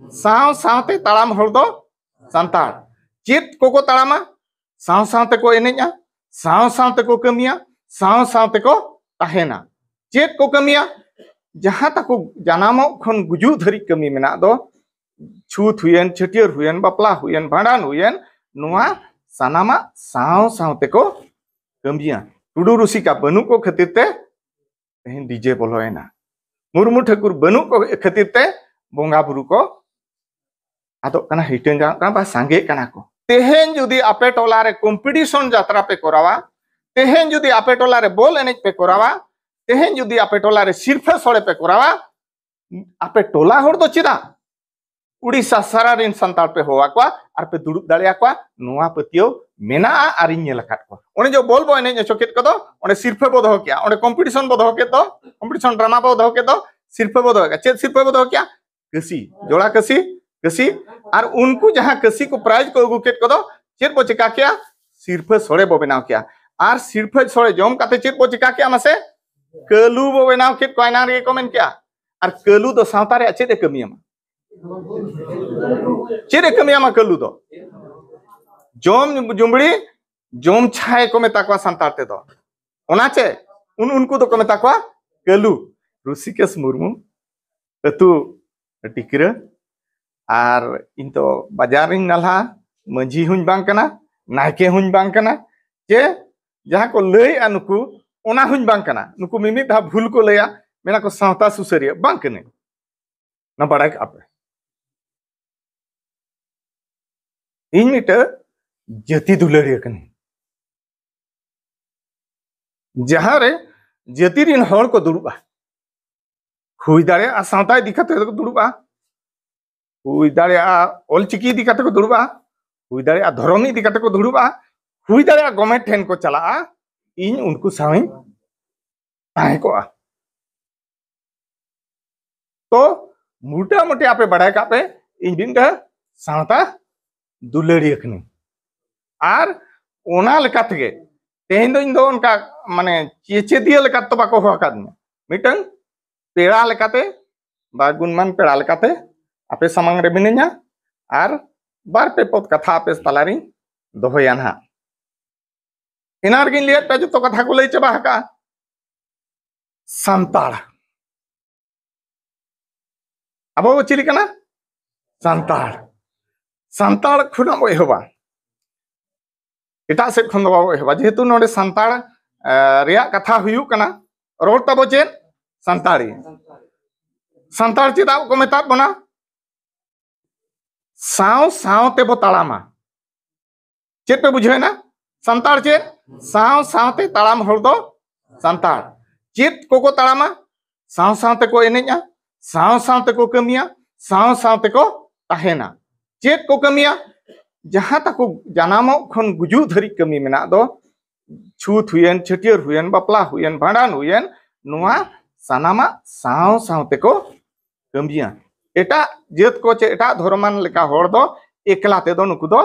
साव सावते ताड़ाम हर दो सांताड़ चेत को ताड़ामा साव सावते को एनेजा साव सावते को कमिया साव सावते को ताहेना चेत को कमिया जहां तक जानामो खन गुजु धरी कमी मेना दो छूत हुयन छटियर हुयन बापला हुयन भांडान हुयन नुआ सानामा साव सावते को कमिया टुडू रुसिका बनु को खातिर ते तेहन डीजे बोलोयना मुर्मू ठाकुर बनु को खातिर ते बोंगा बुरु को आदो कना हिटेन जा का बा सांगे कना को तेहन जुदी आपे टोला रे कंपटीशन यात्रा पे करावा तेहन जुदी आपे टोला रे बॉल एनेज पे करावा तेहन जुदी आपे टोला रे सिरफे सोड़े पे करावा आपे टोला होड़ दो चिदा उड़ीसा सारा रिन संताल पे होवा को आर पे दुड़ुब दाड़िया को नुआ पतियो मेना आर इन नेलकाट को ओने जो बॉल बॉय एनेज चोकेत को दो ओने सिरफे बो दो किया ओने कंपटीशन बो दो के दो कंपटीशन ड्रामा बो दो के दो सिरफे बो दो के चेत सिरफे बो दो किया कसी जोड़ा कसी कसी और उनको जहां कसी को प्राइज को अगू केट को दो चेत बो चिका किया सिरफे सोड़े बो बनाव किया और सिरफे सोड़े जम काते चेत बो चिका किया मासे कलू बो बनाव केट को आइना रे कमेंट किया और कलू दो सावता रे चेत कमिया चेत कमिया मा कलू दो जम जुमड़ी जम छाए को मेता को संताते दो ओना चे उनको तो को मेता को कलू ऋषिकेश मुर्मू अतु टिकरा और इन तो बाजार नाला मजी हुन बांग कना नायके हुन बांग कना जे जहां को लय अनुकु ओना हुन बांग कना नुकु मिमित धा भूल को लया मेना को सावता सुसरिया बांग कने ना बड़ा आपे इन मिट जति दुलरिया कने जहां रे जति रिन हर को दुरुबा हुई दाड़े आ सावता दिखते को दुरुबा हुई दाड़े आ ऑलचिकी दिखते को दुरुबा हुई दाड़े आ धर्मी दिखते को दुरुबा हुई दाड़े आ गवर्नमेंट ठेन को चला इन उनको सावई ताहे को तो मोटा मोटे आपे बढ़ाए का पे इन बिन का सावता दुलरिया कने आर ओना लेकाते गे तेहन दो इन दो उनका माने चेचे दिया लेका तो बाको हो कादने मिटन पेड़ा लेकाते बा गुणमान पेड़ा लेकाते आपे सामांग रे बिने냐 आर बार पे पद कथा आपे तलारी दोहया ना इनार गिन लिया पे जो कथा को लई चबा हका संताड़ अबो चिली कना संताड़ संताड़ खुना बो एहबा एटा से खन दो एहबा जेहेतु नोडे संताड़ रिया कथा हुयु कना रोड तबो चेन संताड़ी संताड़ चिदा को मेता बना साव सावते बो ताड़ामा चेत पे बुझे ना संताड़ चेत साव सावते ताड़ाम हर दो संताड़ चेत को ताड़ामा साव सावते को एनेजा साव सावते को कमिया साव सावते को ताहेना चेत को कमिया जहां तक जानामो खन गुजु धरी कमी मेना दो छूत हुयन छटियर हुयन बापला हुयन भांडान हुयन नुआ सानामा साव सावते को कमिया एटा जेत को चे एटा धर्मान लेका होड़ दो एकला ते दो नुकु दो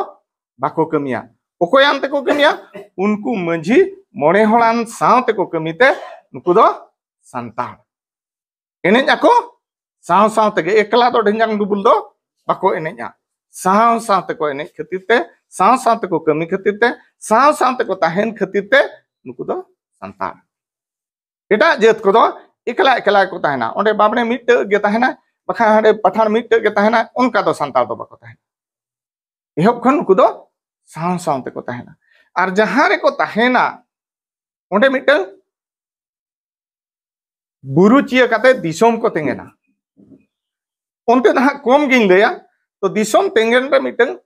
बाको कमिया ओकोयान ते को कमिया उनको मंझी मोणे होड़ान सावते को कमीते नुकु दो संताड़ एनेज आको साव सावते के एकला दो ढंजांग दुबुल दो बाको एनेजा साव सावते को एनेज खतिते साव सावते को कमी खतिते साव सावते को ताहेन खतिते नुकु दो संताड़ एटा जेत को दो एकला एकला को ताहेना ओंडे बाबने मिट गे ताहेना बखा हडे पठान मिट के ताहेना उनका दो संताड़ दो बाको ताहेना एहब खन नुकु दो साव सावते को ताहेना आर जहां रे को ताहेना ओंडे मिट बुरु चिया काते दिसोम को तेंगेना ओंते ना कम गिन लेया तो दिसोम तेंगेन पे मिटन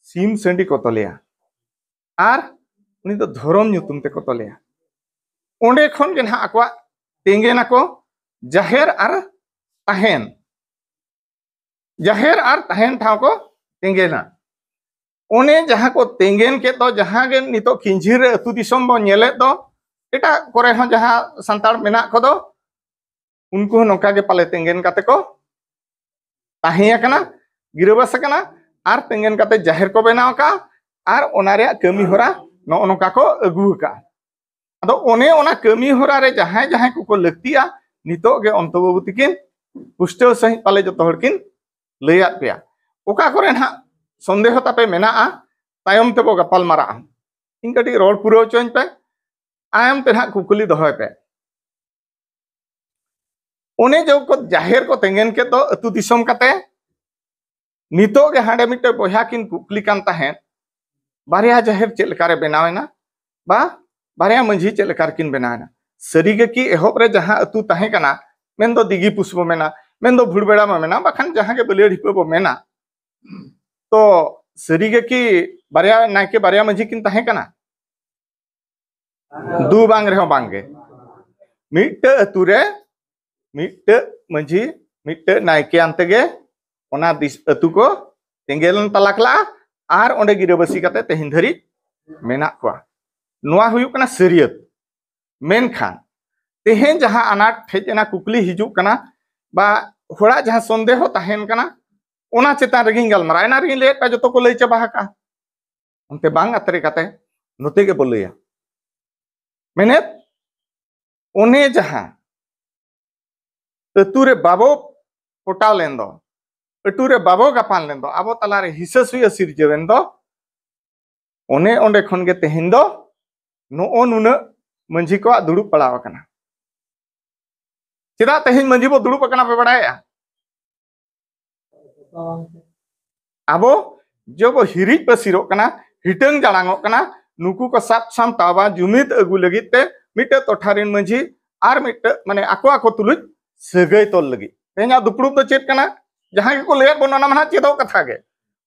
सीम सेंडी को तलेया आर उनी तो धरम nyutum ते को तलेया ओंडे खन गे ना आकवा तेंगेना को जाहेर आर ताहेन ठाव को तेंगेना ओने जहां को तेंगेन के तो जहां गे नितो खिंझिर रे अतु दिसोम बो नेले तो एटा करे हन जहां संताड़ मेना को दो उनको नौका के पाले तेंगेन काते को ताहिया कना गिरबस कना आर तेंगेन काते जाहिर को बनाव का आर ओना रे कमी होरा नो नौका को अगु का अदो ओने ओना कमी होरा रे जहां जहां को लगतिया नितो गे अंतबुति किन पुष्टो सही पाले जो तोहर किन लैयात पेया ओका करे ना संदेह तापे मेना तायम तेबो गपाल मारा इन कटी रोड पुरो चोइन पे आयम ते ना कुकुली दोहय पे उन्हें जो को जाहिर को तेंगेन के तो अतु दिसम कते नितो के हांडे मिटे बोया किन कुकली कान ताहेन बारिया जाहिर चेल लेकारे बनावेना बा बारिया मंझी चेल लेकार किन बनावेना सरीगे की एहोब रे जहां अतु ताहे कना मेन दो दिगी पुष्पो मेना मेन दो भुड़बेड़ा में मेना बाखान जहां के बलिया ढिपो बो मेना तो सरीगे की बारिया नाके बारिया मंझी किन ताहे कना दू बांग रे हो बांगे मिटे अतु रे मिटे मंझी मिटे नायके अंतगे ओना दिस अतु को तेंगेलन तलाकला आर ओंडे गिरबसी कते तेहिन धरी मेना को नोआ हुयु कना सरियत मेनखान तेहेन जहां अनाट ठेजना कुकली हिजु कना बा होड़ा जहां संदेह ताहेन कना ओना चेता रगिन गलमरा एना रगिन ले का जतो को लई चबा का उनते बांग अतरे कते नोते के बोलैया मेने ओने जहां अतुरे बाबो पोटाव लेंदो अटूरे बाबो गापान लेंदो आबो तलारे हिससुय सिरजेवेन दो ओने ओंडे खन गे तेहिन दो नो नुना मंझी को दुड़ुब पड़ाव कना चेदा तेहिन मंझी बो दुड़ुब कना पे बड़ाया आबो जो बो हिरिज पसिरो कना हिटंग जालांगो कना नुकु को साप साम तावा जुमित अगु लगित ते मिटे तोठारिन मंझी आर मिटे माने आको आको तुलुज सगै तोल लगी तेना दुपड़ुब दो चेत कना जहां को लेट बनना मना चेदो कथा गे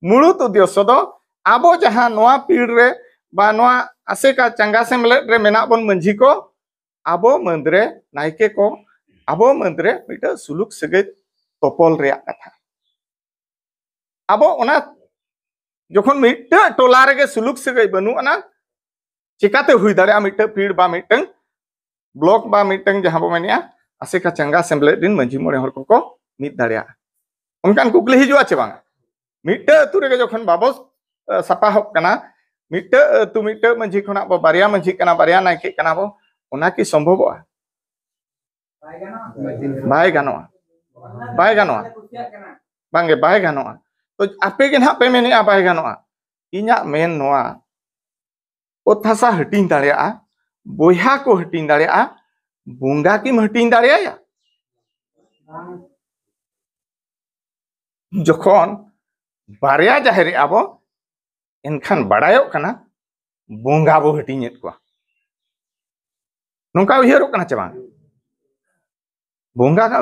मुळुत उद्देश्य दो आबो जहां नोआ पीड़ रे बा नोआ आसे का चंगा से मलेट रे मेना बन मंझी को आबो मंदरे नायके को आबो मंदरे मिटे सुलुक सगै तोपल रे कथा आबो ओना जखन मिटे टोला रे गे सुलुक सगै बनु अना चिकाते हुई दाड़े मिटे पीड़ बा मिटे ब्लॉक बा मिटे जहां बो मेनिया आसे का चंगा सेम्बले दिन मंझी मोड़े हर को मिट दाड़िया उनकान कुकली हिजुआ चे बांग मिटे अतु रे जखन बाबो सपा हक कना मिटे अतु मिटे मंझी खना बो बारिया मंझी कना बारिया नायके कना बो ओना की संभव बाय गानोआ बांगे बाय गानोआ तो आपे के ना पे मेनिया बाय गानोआ इना मेन नोआ ओथासा हटिन दाड़िया बोया को हटिन दाड़िया बुंगा की हटिन दाड़िया जखन बारिया जाहिर आबो एनखान बड़ायो कना बोंगा बो हटिनेत को नोंका उहिरो कना चबा बोंगा का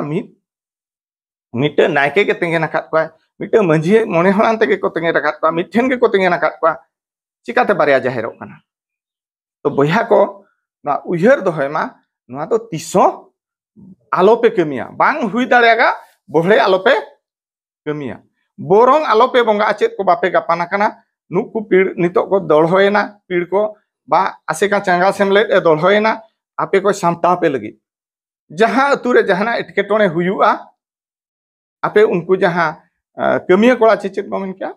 मिटे नायके के तेंगे नकात को मिटे मंझी मोने हलान तेगे को तेंगे रकात को मिठेन के को तेंगे नकात को चिकाते बारिया जाहिरो कना तो बोया को ना उहिर दोहयमा ना तो तिसो आलोपे कमिया बांग हुई दाड़ेगा बोहड़े आलोपे कमिया बोरंग आलोपे बोंगा चेत को बापे गापाना कना नुकु पीड़ नितो को दौड़होयना पीड़ को बा आसे का चंगा सेमले दौड़होयना आपे को सामटा पे लगी जहां अतुरे जहाना एटकेटोने हुयुआ आपे उनको जहां कमिया कोड़ा चेत बो मेन क्या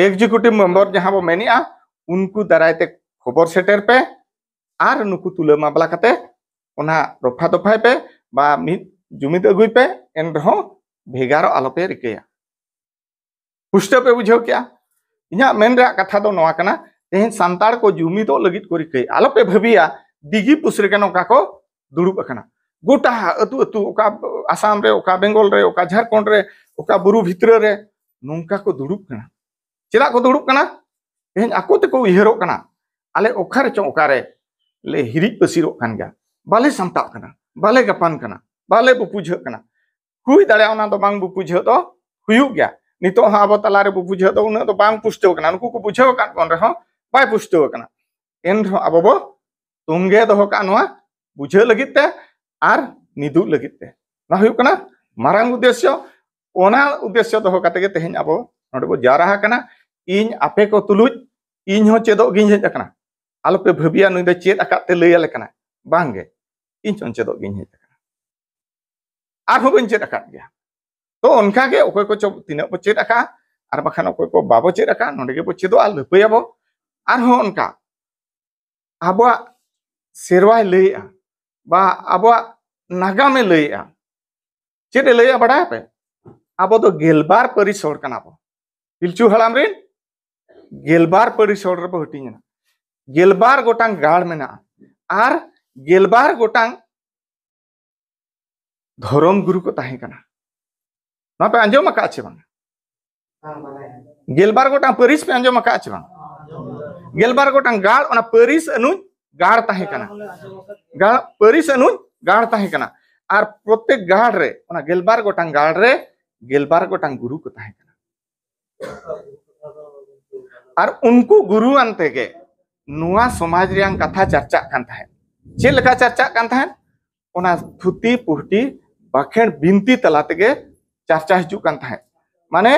एग्जीक्यूटिव मेंबर जहां बो मेनिया उनको दरायते खबर सेटर पे आर नुकु तुला मामला कते ओना रफा दफाय पे बा मिद जुमिद अगुई पे एन रहो भेगारो आलोपे रिकया पुष्ट पे बुझो क्या इना मेन रे कथा दो नोआ कना तेहन संतार को जुमिदो लगित को रिकय आलोपे भबिया दिगी पुसरे के नोका को दुड़ुब अकना गोटा अतु अतु ओका आसाम रे ओका बेंगल रे ओका झारखंड रे ओका बुरु भितर रे नोंका को दुड़ुब कना चेदा को दुड़ुब कना तेहन आको ते को उहेरो कना आले ओखारे चो ओकारे ले हिरिज पसिरो कान गया बाले सामटा कना बाले गपान कना बाले बुपुझ कना हुई दाड़े ओना दो बांग बुपुझ दो हुयु गया नितो हा अब तलारे बुपुझ दो उन दो बांग पुष्टो कना नुकु को बुझाव कान कोन रहो बाय पुष्टो कना एन रहो अब बो तुंगे दो का नोआ बुझ लगित ते आर निदु लगित ते ना हुयु कना मारांग उद्देश्य ओना उद्देश्य दो काते गे तेहन अब नोडे बो जारा कना इन आपे को तुलुज इन हो चेदो गिन हेज कना आलोपे भबिया नुई दे चेद अकाते लैयाले कना बांगे इन चोन चेदो गिन हेज कना आर हो बन चेद अकात गया तो उनका के ओकोय को तिना बो चेद अका आर बखान ओकोय को बाबो चेद अका नोडे गे बो चेदो आ लपैयाबो आर हो उनका आबो सेरवाय लैया बा आबो नागामे लैया चेद लैया बड़ा पे abo do gelbar paris hor kana bo pilchu halam rin gelbar paris hor rebo hatinya gelbar gotang gar mena ar gelbar gotang धर्म गुरु को ताहे कना ना पे अंजम का आछे बांग गेलबार गोटांग परिस पे अंजम का आछे बांग गेलबार गोटांग गाड़ ओना परिस अनु गाड़ ताहे कना गाड़ परिस अनु गाड़ ताहे कना आर प्रत्येक गाड़ रे ओना गेलबार गोटांग गाड़ रे गेलबार गोटांग गुरु को ताहे कना आर उनको गुरु अंते के नुआ समाज रियां कथा चर्चा कान ताहे चे लेका चर्चा कान ताहे ओना थुती पुहटी बाखेण बिनती तलाते के चर्चा हिजू कान ताहे माने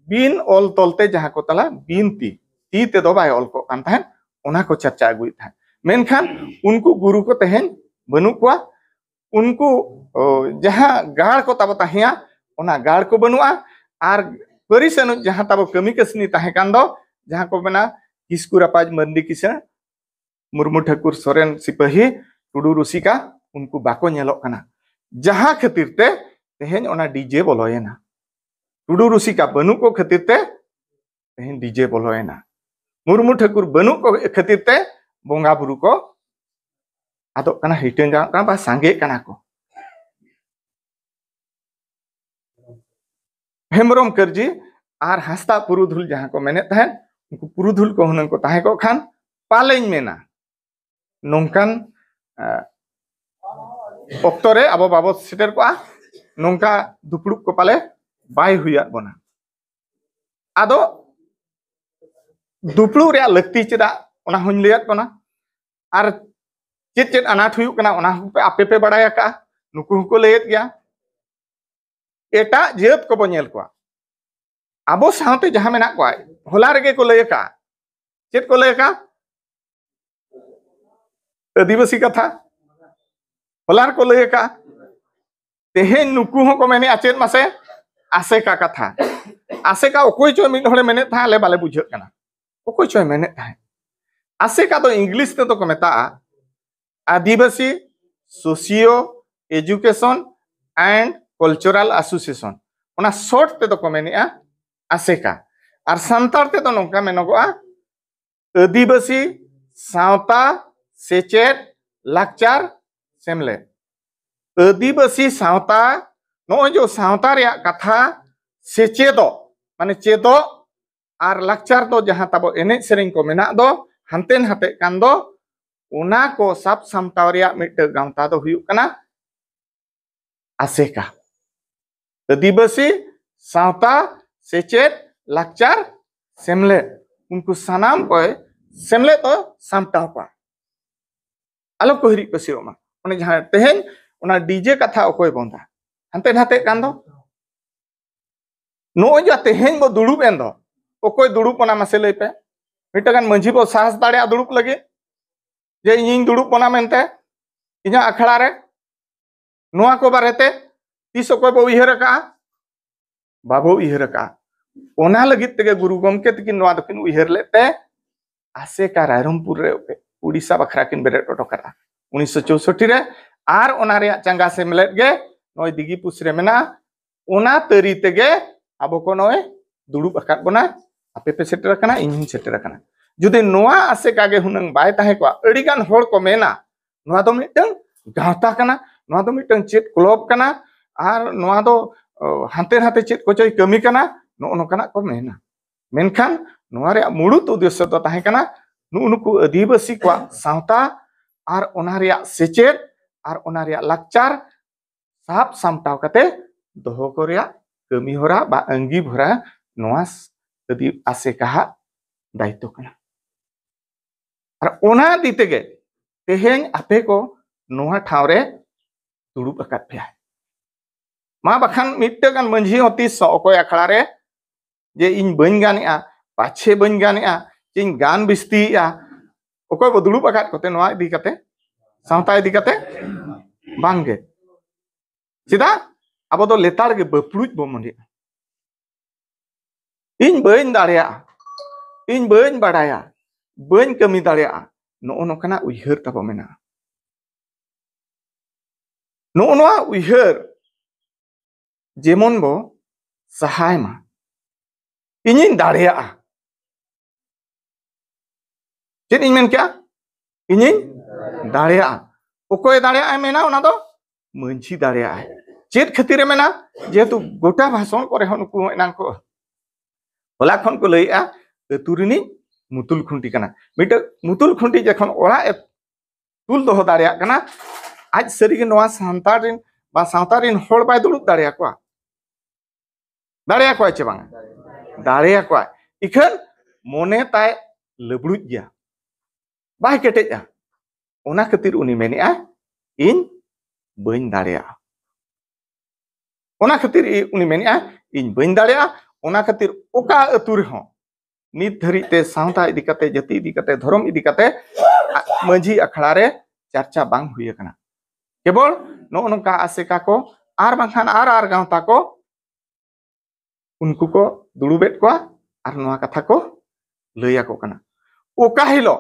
बिन ऑल तोलते जहां को तला बिनती ती ते दो बाय ऑल को कान ताहे ओना को चर्चा अगुई ताहे मेनखान उनको गुरु को तहेन बनु कोआ उनको जहां गाड़ को तब ताहिया ओना गाड़ को बनुआ आर परिसन जहां तब कमी कसनी ताहे कान दो जहां को बना किस्कू रापाज मंदी किसन मुर्मू ठाकुर सोरेन सिपाही टुडू रुसिका उनको बाको नेलो कना जहां खातिर ते तेहेन ओना डीजे बोलोयना टुडू रुसिका बनु को खातिर ते तेहेन डीजे बोलोयना मुर्मू ठाकुर बनु को खातिर ते बोंगा बुरु को आदो कना हिटेन जा कना बा सांगे कना को हेमरम करजी आर हस्ता पुरुधुल जहां को मेने तहन उनको पुरुधुल को हुनन को ताहे को खान पालेन मेना नोंकान ऑक्टोरे अब बाबो सेटर को नोंका दुपड़ुक को पाले बाय हुया बना आदो दुपड़ु रे लगती चेदा ओना हुन लेयत बना आर चेत चेत अनाथ हुयु कना ओना पे आपे पे बड़ाया का नुकु को लेयत गया एटा जेत को बनेल को आबो साउते जहां मेना को होला रेगे को लेय का चेत को लेय का आदिवासी कथा होलार को लय का तेहेन नुकु हो को मेने आचेत मासे आसे का कथा आसे का ओकोय चो मिन होले मेने था ले बाले बुझे कना ओकोय चो मेने था आसे का तो इंग्लिश ते तो को मेता Adivasi socio education and cultural association ओना शॉर्ट ते तो को मेने आसे का आर संतार ते तो नोका मेनगो आदिवासी सावता सेचेत लाकचार सेमले आदिवासी सावता नो जो सावता रे कथा सेचेदो माने चेदो आर लाकचार दो जहां तब एने सेरें को मेना दो हंतेन हते कान दो ओना को सब सामटाव रे मिट गांवता दो हुयु कना आसेका आदिवासी सावता सेचेत लाकचार सेमले उनको सनाम को सेमले तो सामटाव को आलो को हिरी को सिरोमा ओने जहां तेहेन ओना डीजे कथा ओकोय बोंदा हंते नाते कान दो नो जो तेहेन बो दुड़ुब एन दो ओकोय दुड़ुब ओना मासे लई पे मिटगान मंझी बो साहस दाड़े दुड़ुब लगे जे इᱧ दुड़ुब ओना मेनते इᱧा अखड़ा रे नोआ को बारेते तीस ओकोय बो उयहर का बाबो उयहर का ओना लगित तेगे गुरु गमके तकिन नोआ दकिन उयहर लेते आसे का रायरमपुर रे उड़ीसा बखरा किन बेरे टोटो करा 1964 रे आर ओना रे चंगा से मिलेत गे नोय दिगी पुसरे मेना ओना तरी तेगे आबो को नोय दुड़ुब अकात बना आपे पे सेटर कना इन सेटर कना जुदि नोआ आसे कागे हुनंग बाय ताहे को अड़ी गान होड़ को मेना नोआ दो मिटंग गावता कना नोआ दो मिटंग चेत क्लब कना आर नोआ दो हाते हाते चेत को चय कमी कना नो नो कना को मेना मेनखान नोआ रे मुड़ुत उद्देश्य तो ताहे कना नुनुकु आदिवासी को सावता आर ओना रे सेचेत आर ओना रे लाकचार साब सामटाव कते दोहो को रे कमी होरा बा अंगी भरा नोआ यदि आसे कहा दायित्व कना आर ओना दितेगे तेहेन आपे को नोहा ठाव रे दुड़ुब अकात पे मा बखान मिटगान मंझी होती सो ओकोय अखड़ा रे जे इन बन गानेआ पाछे बन गानेआ चिन गान बिस्तीआ ओकोय बो दुड़ुब अकात कोते नोआ इदी कते सावता इदी कते बांगे सीधा अब दो लेतार के बपलुज बो मंडी इन बन दाड़िया इन बन बाड़ाया बन कमी दाड़िया नो नोकना उयहर तब मेना नो नोआ उयहर जेमन बो सहाय मा इनिन दाड़ेया चेद इन मेन क्या इनिन दाड़ेया ओकोय दाड़ेया मेना ओना दो मंझी दाड़ेया चेद खातिर मेना जेहेतु गोटा भाषण करे नुकु एनां को होला खन को लइया अतुरिनी मुतुल खुंटी कना मिट मुतुल खुंटी जखन ओड़ा तुल दोहो दाड़ेया कना आज सरीगे नोआ सांतारिन बा सांतारिन होड़ बाय दुड़ुब दाड़ेया को चे बांग दाड़ेया को इखन मोने ताय लबड़ुज गया बाय केटेजा ओना खातिर उनी मेनेआ इन बइन दाड़ेया ओना खातिर उनी मेनेआ इन बइन दाड़ेया ओना खातिर ओका अतु रेहों नित धरिते सावता इदी कते जाति इदी कते धर्म इदी कते मंझी अखड़ा रे चर्चा बांग हुई कना केवल नो नोका आसेका को आर बांखान आर गावता को उनको को दुड़ुबेट को आर नोआ कथा को लैया को कना ओका हिलो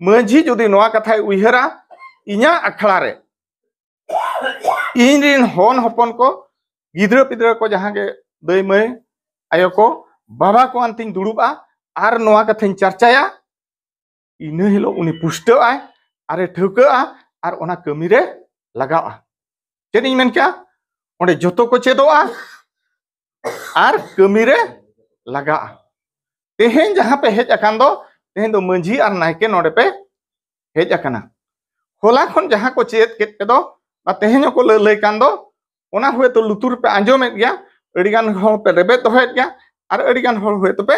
मंझी जुदी नोआ कथाय उइहरा इन्या अखड़ा रे इन रिन होन हपन को गिद्रा पिद्रा को जहां के दई मई आयो को बाबा को अंतिम दुड़ुबा आर नोआ कथाñ चर्चाया इना हिलो उनी पुष्टआ आरे ठौका आर ओना कमी रे लगावा चेद इन मेन क्या ओंडे जतो को चेदोआ आर कमी रे लगा तेहें जहां पे हेज अकान दो तेहें दो मंझी आर नायके नोडे पे हेज अकाना होला खन जहां को चेद केट पे दो बा तेहें को लई कान दो ओना हुए तो लुतुर पे आंजोमेत गया अडिगान होड़ पे रेबेत दोहेत गया आर अडिगान होड़ हुए तो पे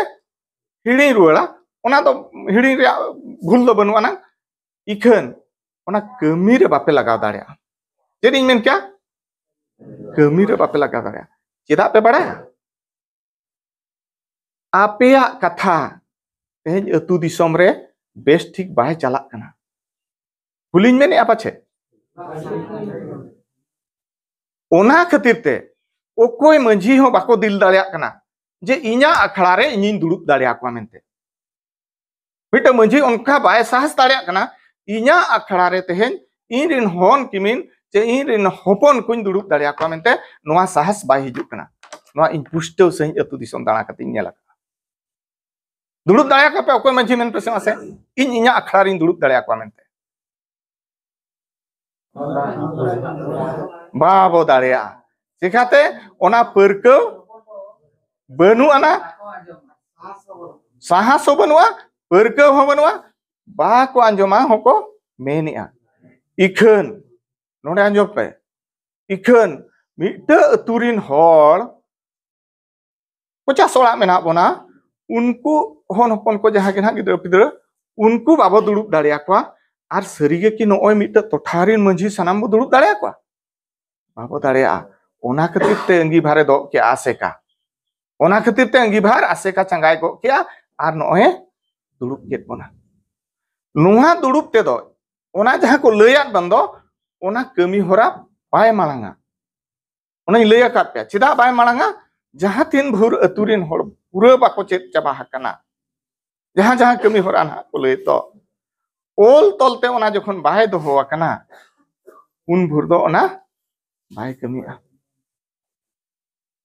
हिड़ी रुवाड़ा ओना दो हिड़ी रे भूल दो बनुआ ना इखन ओना कमी रे बापे लगाव दाड़ेया चेद इन मेन क्या कमी रे बापे लगाव दाड़ेया चेदा पे बड़ा आपेया कथा तेज अतु दिसम रे बेस ठीक बाय चला कना कुलिन मेने पाछे ओना खातिर ते ओकोय मंझी हो बाको दिल दाड़ेया कना जे इन्या अखड़ा रे इनिन दुड़ुब दाड़ेया को मेनते मिट मंझी उनका बाय साहस दाड़ेया कना इन्या अखड़ा रे तेहेन इन रिन होन किमिन जे इन रिन होपन कुन दुड़ुब दाड़ेया को मेनते नोआ साहस बाय हिजुक कना नोआ इन पुष्टव सही अतु दिसम दाणा कते नेला दुड़ुब दाड़ेया का पे ओकोय मंझी मेन प्रश्न आसे इन इन्या अखड़ा रिन दुड़ुब दाड़ेया को मेनते बाबो दाड़ेया चिकाते ओना परकौ बनु आना साहस बनुआ परकौ हो बनुआ बा को आंजमा होको मेनिया इखन नोडे आंजम पे इखन मिटे अतुरिन होड़ पचास ओड़ा मेना बोना उनको होन हपन को जहां के ना गिद्रा पिद्रा उनको बाबो दुड़ुब दाड़ेया को आर सरीगे कि नोय मिटे टोठारिन मंझी सनाम बो दुड़ुब दाड़ेया को बाबो दाड़ेया ओना खातिर ते अंगीभारे दो के आसेका ओना खातिर ते अंगीभार आसेका चंगाय को क्या आर नोय दुड़ुब केत बोना नोहा दुड़ुब ते दो ओना जहां को लैयात बंदो ओना कमी होरा बाय मालांगा ओना लैया का पे चिदा बाय मालांगा जहां तीन भुर अतुरिन होड़ पूरा बाको चेत चाबा हकना जहां जहां कमी होरा ना को लय तो ओल तलते ओना जखन बाय दोहो अकना उन भुर दो ओना बाय कमिया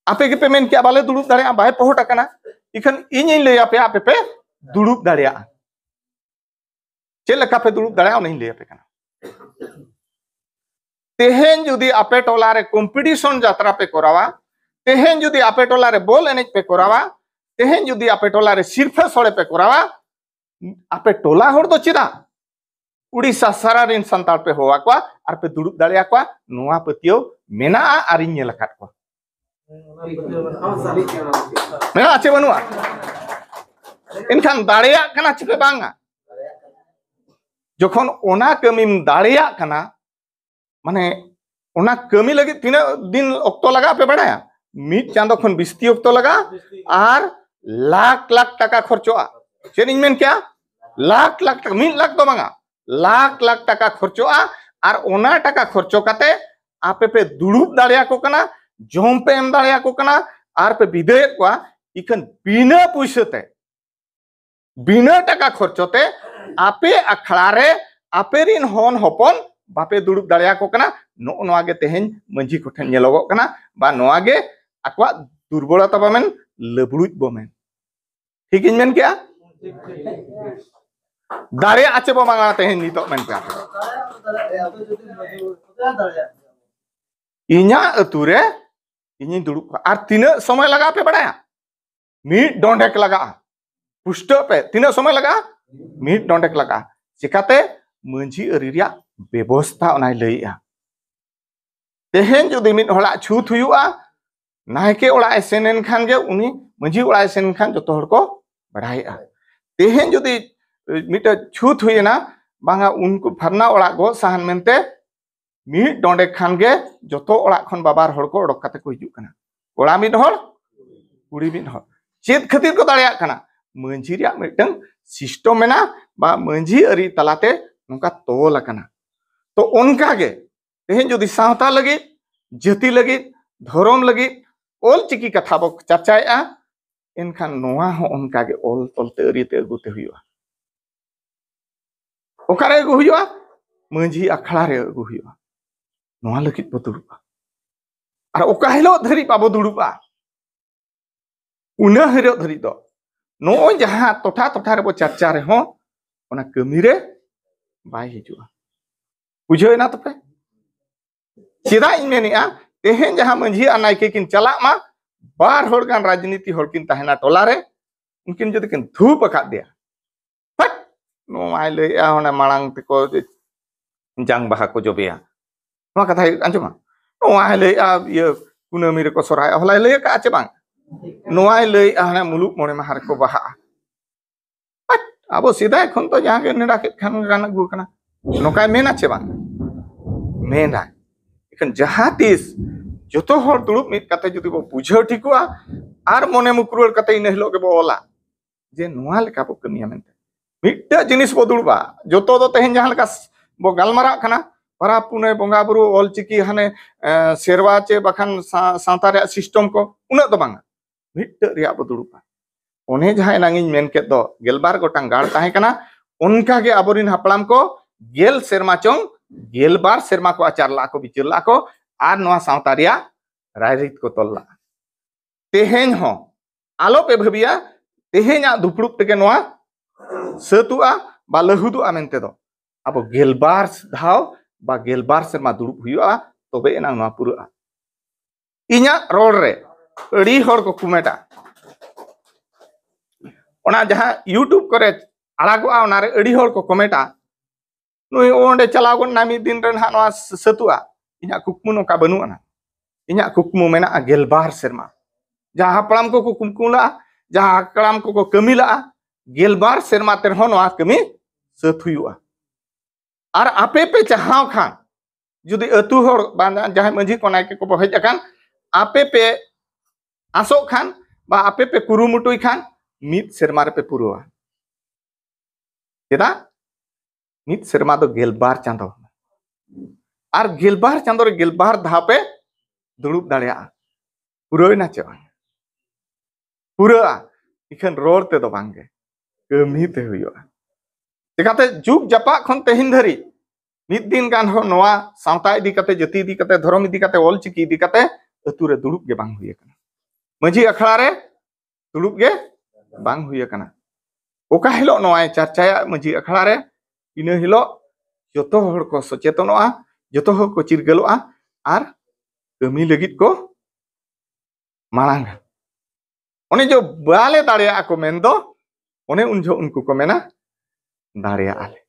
आपे के पेमेंट के बाले दुड़ुब दाड़ेया बाय पहुट अकना इखन इᱧ लैया पे आपे पे दुड़ुब दाड़ेया चेलका पे दुड़ुब दाड़ेया नहीं लैया पे कना तेहेन जुदी आपे टोला रे कंपटीशन यात्रा पे करावा तेहेन जुदी आपे टोला रे बॉल एनेज पे करावा तेहेन जुदी आपे टोला रे सिरफे सोड़े पे करावा आपे टोला होड़ दो चिदा उड़ीसा सारा रिन संताल पे होवा को आर पे दुड़ुब दाड़ेया को नोआ पतियो मेना आर इᱧ नेलकात को मेना आचे बनुआ इनखान दाड़ेया कना चिपे बांगा जखन ओना कमीम दाड़ेया कना माने ओना कमी लगे तीना दिन ऑक्टो लगा पे बड़ाया मिट चांदो खन बिस्ती ऑक्टो लगा आर लाख लाख टका खर्चोआ चेन इन मेन क्या लाख लाख टका मिट लाख तो बांगा लाख लाख टका खर्चोआ आर ओना टका खर्चो काते आपे पे दुड़ुब दाड़ेया को कना जोम पे एम दाड़ेया को कना आर पे विधेय को इखन बिना पुइसते बिना टका खर्चोते आपे अखड़ा रे आपे रिन होन हपन बापे दुड़ुब दाड़ेया को कना नो नोआ गे तेहेन मंझी कोठेन नेलोगो कना बा नोआ गे आकवा दुर्बलता बामेन लबड़ुज बोमेन ठीक इन मेन क्या दारे आचे बो मांगा तेहन नितो मेन पे इन्या अतुरे इन्हीं दुड़ुब आर तीन समय लगा पे बड़ाया मीट डोंडेक लगा पुष्ट पे तीन समय लगा मीट डोंडेक लगा चिकाते मंझी अरिरिया व्यवस्था ओनाय लइया तेहन जुदी मिट हड़ा छूत हुआ नायके ओड़ा सेनेन खान गे उनी मंझी ओड़ा सेन खान जतो हड़ को बढ़ाया तेहन जुदी मिट छूत हुईना बांगा उनको फरना ओड़ा गो सहन मेनते मीट डोंडे खान गे जतो ओड़ा खन बाबार हड़ को ओडक काते को हिजुक कना ओड़ा मिट हड़ कुड़ी मिट हड़ चेत खातिर को दाड़िया कना मंझी रिया मिटन सिस्टम मेना बा मंझी अरी तलाते नोका तोल कना तो उनका गे तेहन जुदी सावता लगी जाति लगी धर्म लगी ओल चिकी कथा बो चर्चाया इनखान नोआ हो उनका गे ओल तोलते अरीते अगुते हुआ ओकारे अगु हुआ मंझी अखड़ा रे अगु हुआ नोआ लगित बो दुड़ुबा आर ओका हिलो धरी बाबो दुड़ुबा उना हिलो धरी दो नो जहां टोठा टोठा रे बो चर्चा रे हो ओना कमी रे बाय हिजुआ बुझो ना तपे चेदा इन मेनिया तेहन जहां मंझी नायके किन चला मा बार होड़ गान राजनीति होड़ किन तहना टोला रे उनकिन जदि किन धूप अका दिया फट नो आय ले आ होना मांग ते को जांग बाहा को जोबेया नो कथा अंजमा नो आय ले आ ये कुनामी रे को सराय हलाय ले का आचे बांग नो आय ले आ हना मुलुक मोरे माहार को बाहा फट आबो सीधा खन तो जहां के नेडा के खान गाना गु कना नोकाय मेना चे बांग मेना इकन जहां तीस जतो हर दुड़ुब मित कते जुदी बो बुझाव ठिकुआ आर मने मुकरुर कते इन हिलो के बो ओला जे नोआ लेका बो कमिया मेनते मिट्टा जिनिस बो दुड़बा जतो दो तेहन जहां लेका बो गालमारा कना परा पुने बोंगा बुरु ओल चिकी हाने सेरवा चे बखान सावता रे सिस्टम को उना दो बांगा मिट्टा रिया बो दुड़बा ओने जहां नांगिन मेन के दो गेलबार गोटांग गाड़ ताहे कना उनका के आबोरिन हापड़ाम को गेल सेरमा चोंग गेलबार सेरमा को आचार ला को बिचार ला को आर नोआ सावता रिया रायरित को तोल्ला तेहेन हो आलो पे भबिया तेहेना दुपड़ुप तेगे नोआ सतुआ बा लहुदुआ मेनते दो अब गेलबार धाव बा गेलबार सेरमा दुड़ुप हुआ तबे एना नोआ पुरा इन्या रोड रे अड़ी होड़ को कुमेटा ओना जहां यूट्यूब करे आड़ागोआ ओना रे अड़ी होड़ को कमेटा नुई ओंडे चलागोन नामी दिन रेन हा नोआ सतुआ इन्या कुकमु नोका बनुआ इन्या कुकमु मेना गेलबार सेरमा जहां हपड़ाम को कुकमुला जहां हकड़ाम को कमिला गेलबार सेरमा तेर हो नोआ कमी सत हुआ आर आपे पे चाहाव खान जुदी अतु होड़ बांदा जहां मंझी को नायके को हेज अकान आपे पे आसो खान बा आपे पे कुरुमुटुई खान मित सेरमा रे पे पुरुआ केदा मित सेरमा दो गेलबार चांदो आर गेलबार चांदो रे गेलबार धाव पे दुड़ुब दाड़िया पुरोय ना चे पुरा इखन रोड ते दो बांगे कमी ते हुआ चिकाते जुग जपा खन तेहिन धरी मित दिन गान हो नोआ सावता इदी कते जति इदी कते धर्म इदी कते ओल चिकी इदी कते अतु रे दुड़ुब गे बांग हुई कना मंझी अखड़ा रे दुड़ुब गे बांग हुई कना ओका हिलो नोआ चर्चाया मंझी अखड़ा रे इना हिलो जतो हड़ को सचेतनोआ जतो हड़ को चिरगलोआ आर कमी लगित को मांग ओने जो बाले दाड़िया को मेन दो ओने उन जो उनको को मेना दाड़िया आले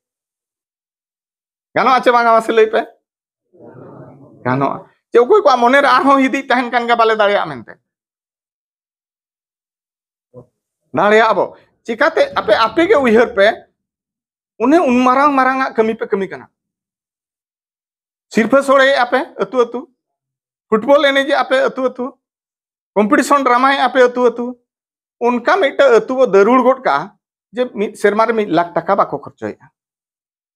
गानो आचे बांगा वासे लई पे गानो जे कोई को मने रे आरो हिदी तहन कान गा बाले दाड़िया मेनते दाड़िया अबो चिकाते आपे आपे के उहर पे उन्हें उन मारांग मारांगा कमी पे कमी कना सिर्फ सोड़े आपे अतु अतु फुटबॉल एने जे आपे अतु अतु कंपटीशन ड्रामा आपे अतु अतु उनका मिटा अतु वो दरुड़ गोट का जे मिट सेरमा रे 1 लाख टका बाको खर्चोया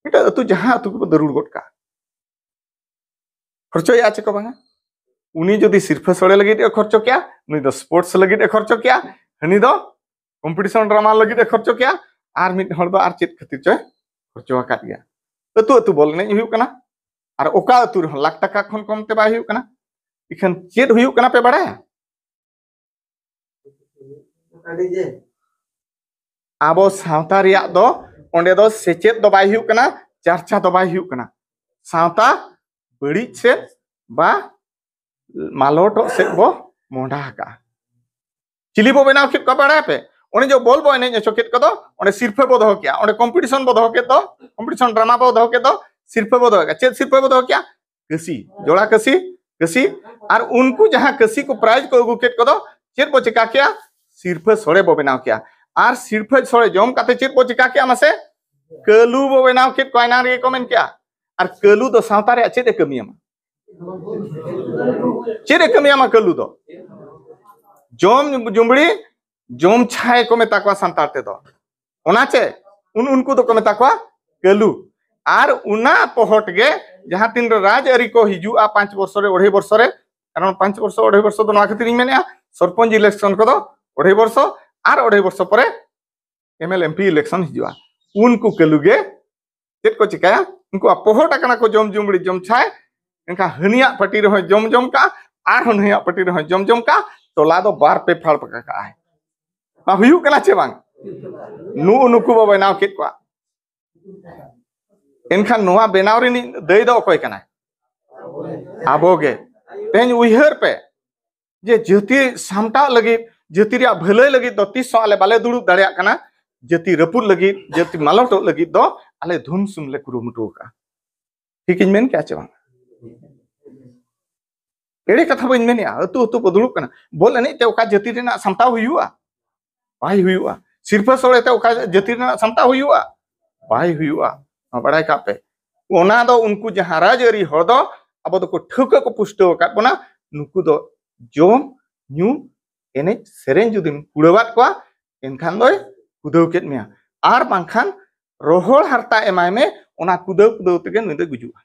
मिटा अतु जहां अतु को दरुड़ गोट का खर्चोया आचे को बांगा उनी जदी सिर्फ सोड़े लगी खर्चो क्या उनी दो स्पोर्ट्स लगी खर्चो क्या हनी दो कंपटीशन ड्रामा लगी खर्चो क्या आर मिट हड़ दो आर चेत खातिर चय खर्चो का गया अतु अतु बोल ने हुई कना आर ओका अतु 1 लाख टका खन कम ते बाय हुई कना इखन चेत हुई कना पे बड़ा Abo सावता रिया दो ओंडे दो सेचेत दो बाय हुयुक कना चर्चा दो बाय हुयुक कना सावता बड़ी से बा मालोटो से बो मोंडा का चिली बो बनाव कित को बड़ा पे ओने जो बोल बो एने चोकित को दो ओने सिरफे बो दो क्या ओने कंपटीशन बो दो के दो कंपटीशन ड्रामा बो दो के दो सिरफे बो दो चेत सिरफे बो दो क्या कसी जोड़ा कसी कसी और उनको जहां कसी को प्राइज को अगु केट को दो चेत बो चिका क्या सिरफे सोड़े बो बनाव क्या और सिरफे सोड़े जम काते चेत बो चिका क्या मासे कलू बो बनाव केट को आइना रे कमेंट क्या और कलू दो सावता रे चेत कमिया चेत कमिया मा कलू दो जोम जुमड़ी जोम छाए को मेता को संतार ते दो ओना चे उनको दो को मेता को कलू और उना पोहट गे जहां तीन राज अरी को हिजुआ 5 वर्ष रे 2.5 वर्ष रे कारण 5 वर्ष 2.5 वर्ष दो ना खातिर मेनिया सरपंच इलेक्शन को दो 2.5 वर्ष और 2.5 वर्ष परे एमएल एमपी इलेक्शन हिजुआ उनको कलू गे चेत को चिकाया उनको पोहट कना को जोम जुमड़ी जोम छाए इनका हनिया पटी रे जोम जोम का और हनिया पटी रे जोम जोम का टोला दो बार पे फाड़ पका का है मा हुयु कना चे बांग नु नुकु बो बनाव केत को इनखान नोआ बेनाव रे दई दो कोई कना आबोगे तेन उइहर पे जे जति सामटा लगी जति रे भलाई लगी दो 30 साल बाले दुड़ु दाड़िया कना जति रपुर लगी जति मालटो लगी दो आले धुन सुमले कुरुमुटु का ठीक इन मेन क्या चे बांग एड़े कथा बन मेनिया अतु अतु को दुड़ुब कना बोल एने ते ओका जति रेना सामटा हुयुआ बाय हुयुआ सिरफा सोड़े ते ओका जति रेना सामटा हुयुआ बाय हुयुआ बड़ाई का पे ओना दो उनको जहां राजरी हो दो अब दो को ठुक को पुष्टो का बना नुकु दो जोम न्यू एने सेरेन जुदिम कुड़वात को एनखान दो कुदौ केत मिया आर बांखान रोहल हरता एमाय में ओना कुदौ कुदौ तगे नुदे गुजुआ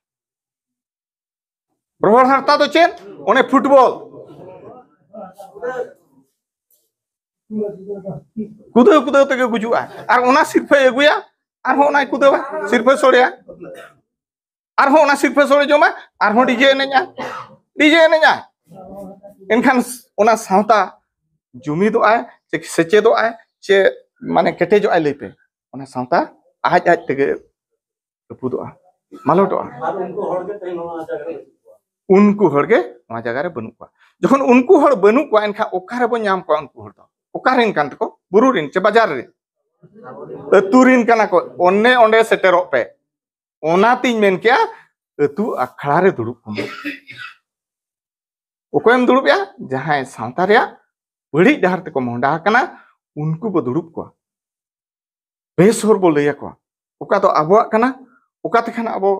रोहल हरता दो चेन ओने फुटबॉल कुदौ कुदौ तगे गुजुआ आर ओना सिरफे एगुया आर हो ना कुदवा सिरफे सोड़िया आर हो ना सिरफे सोड़े जोमा आर हो डीजे एनेजा इनखान ओना सावता जुमी दो आए चे सेचे दो आए चे माने केटे जो आए लेपे ओना सावता आज आज तगे रपुदो आ मालोटो आ उनको हड़गे वहां जगह रे बनु को जखन उनको हड़ बनु को इनखा ओकारे बो नाम को उनको हड़ दो ओकारेन कान को बुरुरिन चे बाजार रे अतुरिन काना को ओने ओंडे सेटेरो पे ओना तिन मेन क्या अतु अखड़ा रे दुड़ुब को ओकोयम दुड़ुब या जहां सावता रे बड़ी डहर ते को मोंडा कना उनको बो दुड़ुब को बेसोर बो लैया को ओका तो आबो कना ओका तखान आबो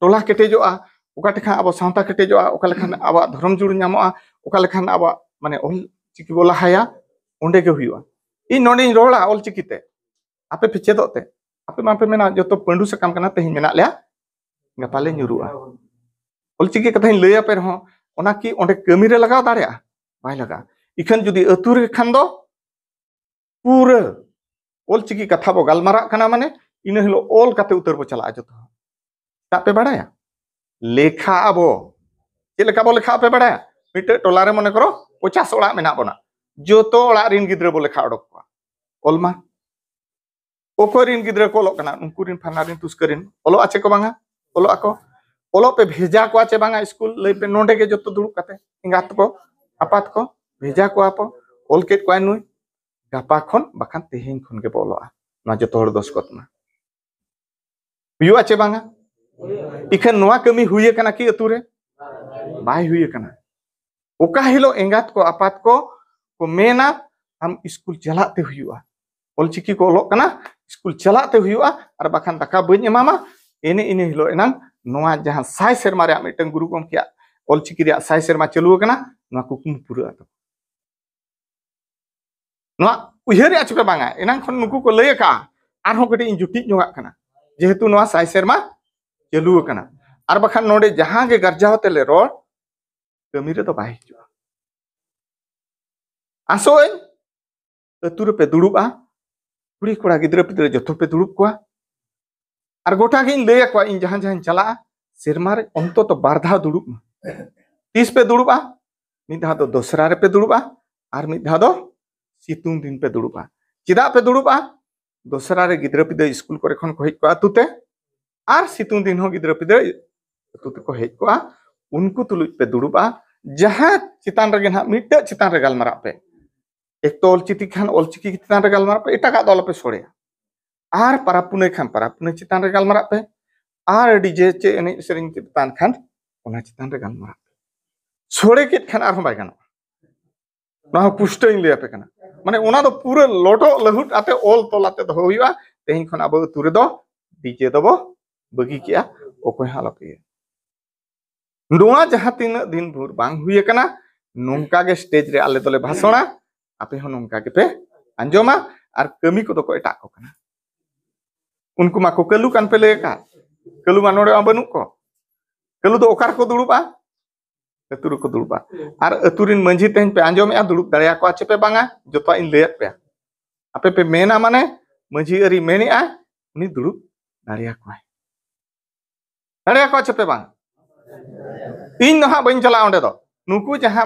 टोला केटेजोआ ओका तखान आबो सावता केटेजोआ ओका लेखान आबो धर्म जुड़ नामोआ ओका लेखान आबो माने ओल चिकी बोला हाया ओंडे के हुयुआ इन नोंडे रोड़ा ओल चिकीते आपे पिछे दोते आपे मापे मेना जो तो पंडू सकम कना तेहिं मेना लेया गपाले न्युरुआ ओल चिकी कथा इन लैया पे रहो ओना की ओंडे कमी रे लगाव दाड़िया बाय लगा इखन जुदी अतु रे खान दो पूरा ओल चिकी कथा बो गालमारा कना माने इन हिलो ओल काते उतर बो चला जतो तापे बाड़ाया लेखा आबो चे लेखा बो लेखा पे बाड़ाया मिटे टोला रे मने करो 50 ओड़ा मेना बोना जो तो ओड़ा रिन गिद्रे बो लेखा ओडक को ओलमा ओकोरिन गिद्रे को ओलोक कना उनकुरिन फानारिन तुस्करिन ओलो आचे को बांगा ओलो आको ओलो पे भेजा को आचे बांगा स्कूल लई पे नोंडे के जतो दुड़ुब काते इंगात को आपात को भेजा को आपो ओल केट को नुई गापा खन बाखान तेहिं खन के बोलोआ ना जतो हर दोस कोतना हुयु आचे बांगा इखन नोआ कमी हुये कना की अतु रे बाय हुये कना ओका हिलो एंगात को आपात को मेना हम स्कूल चलाते हुआ ओल चिकी को ओलोक कना स्कूल चलाते हुआ और बाखान दाका बइन एमामा एने इने हिलो एनांग नोआ जहां साय सेरमा रे मिटन गुरु गम किया ओल चिकी रे साय सेरमा चलु कना नोआ कुकुम पुरा तो नोआ उहरे आचपे बांगा एनांग खन नुकु को लय का आर हो कटी इन जुटी जोगा कना जेहेतु नोआ साय सेरमा चलु कना और बाखान नोडे जहां के गरजा होते ले रोड कमी रे तो बाय आसोय अतुर पे दुड़ुबा कुड़ी कोड़ा गिद्रे पिद्रे जतो पे दुड़ुब को और गोटा के लय को इन जहां जहां चला सेरमा रे अंतो तो बारधा दुड़ुब 30 पे दुड़ुबा निधा तो दोसरा रे पे दुड़ुबा आर मिद धाव दो सितुंग दिन पे दुड़ुबा चेदा पे दुड़ुबा दोसरा रे गिद्रा पिद्रा स्कूल करे खन को हेज को अतुते आर सितुंग दिन हो गिद्रा पिद्रा अतुते को हेज को उनको तुलुज पे दुड़ुबा जहां चितान रे ना मिट्टे चितान रे गालमारा पे एक तो ऑलचिकी खान ऑलचिकी चितान रे गालमारा पे एटा का दल पे सोड़े आर पारापुने खान पारापुने चितान रे गालमारा पे आर डीजे चे एने सेरिंग चितान खान ओना चितान रे गालमारा पे सोड़े कित खान आर बाय गानो ना पुष्ट इन ले पे कना माने ओना दो पूरा लोटो लहुट आते ऑल तोलाते दो हुआ तेहिं खन अब तुरे दो डीजे दो बगी किया ओकोय हाला पे नोआ जहां तीन दिन भोर बांग हुई कना नोंका के स्टेज रे आले दोले भाषणा आपे हो नोंका के पे अंजोमा आर कमी को तो को एटा को कना उनको मा को कलु कान पे ले का कलु मा नोडे बनु को कलु दो ओकार को दुड़ुबा अतुर को दुड़ुबा आर अतुरिन मंझी तेन पे अंजोम या दुड़ुब दड़िया को आचे पे बांगा जतो इन लेत पे आपे पे मेना माने मंझी अरी मेने आ उनी दुड़ुब दड़िया को आचे पे बांग इन नहा बन चला ओंडे दो नुकु जहां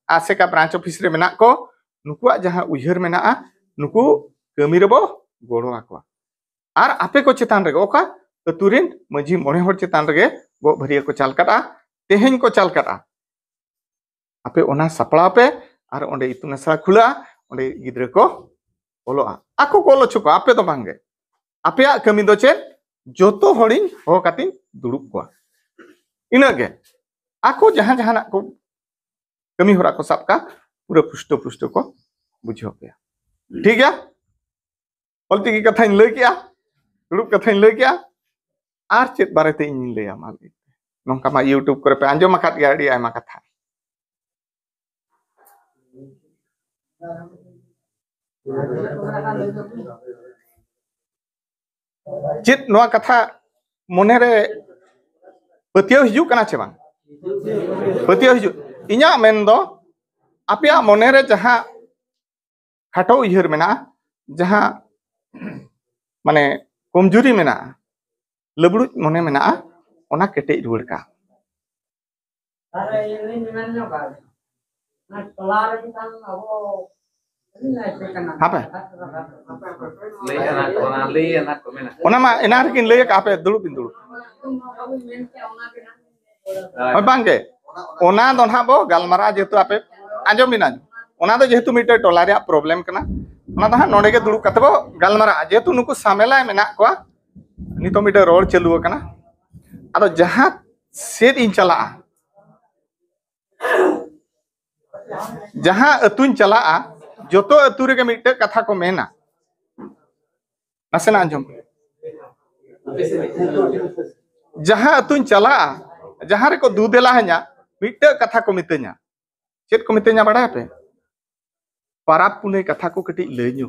आसे का ब्रांच ऑफिस रे मेना को नुकुआ जहां उयहर मेना नुकु कमी रेबो गोड़ो आको आर आपे को चेतान रे ओका अतुरिन मजी मोणे हर चेतान रे गो भरिया को चाल कटा तेहेन को चाल कटा आपे ओना सपड़ा पे आर ओंडे इतुन असरा खुला ओंडे गिद्रे को ओलो आको को ओलो छुको आपे तो बांगे आपे कमी दो चे जोतो हड़िन हो कातिन दुड़ुब को इनगे आको जहां जहां ना को कमी होरा को सबका पूरा पुष्ट पुष्ट को बुझो गया ठीक है बोलती की कथा इन ले किया दुड़ुब कथा इन ले किया आर चेत बारे ते इन ले माल नोंका मा यूट्यूब करे पे आंजो माखात गया आडी आयमा कथा चेत नोआ कथा मोने रे पतियो हिजु कना चे बांग पतियो हिजु इन्या मेन दो आपया मोने रे जहां खाटो उयहर मेना जहां माने कमजोरी मेना लबड़ू मोने मेना ओना केटे रुड़ का हापे ओना मा एना रे किन ले का आपे दुड़ू बिन दुड़ू ओय बांगे ओना दो ना बो गालमारा जेतु आपे आंजो बिना ओना दो जेतु मिटे टोला रे प्रॉब्लम कना ओना दो हा नोडे के दुड़ू कते बो गालमारा जेतु नुकु सामेला मेना को नितो मिटे रोड चलु कना आदो जहां सेद इन चला जहां अतुन चला जोतो अतु रे के मिटे कथा को मेना नसेना आंजम जहां अतुन चला जहां रे को दूदेला ह냐 मिटे कथा को मिते냐 चेत को मिते냐 बड़ा पे पाराप पुने कथा को कटी लेñu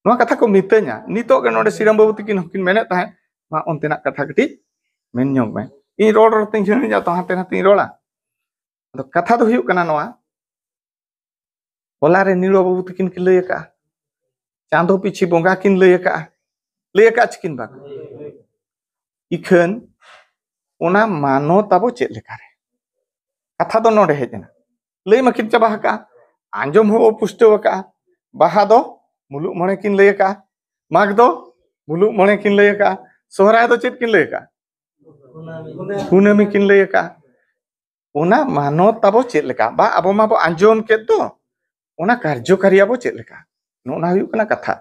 नो कथा को मिते냐 नितो के नोडे सिरम बाबू तकिन हकिन मेने ताहे मा ओनतेना कथा कटी मेन ñok में इन रोड रोड तिन जण जा तो हाते ना तिन रोला तो कथा तो हुयु कना नोआ होला रे नीलो बाबू तकिन के लय का चांदो पिछि बोंगा किन लय का चिकिन बा इखन ओना मानो ताबो चेत लेका रे कथा दो नोडे हेजना लय मकिन चाबा का आंजम हो पुष्टो का बाहा दो मुलुक मणे किन लय का माग दो मुलुक मणे किन लय का सोहराय दो चेत किन लय का कुनामी किन लय का ओना मानो ताबो चेत लेका बा अबो माबो आंजम के दो ओना कार्यकारी आबो चेत लेका नोना हुयु कना कथा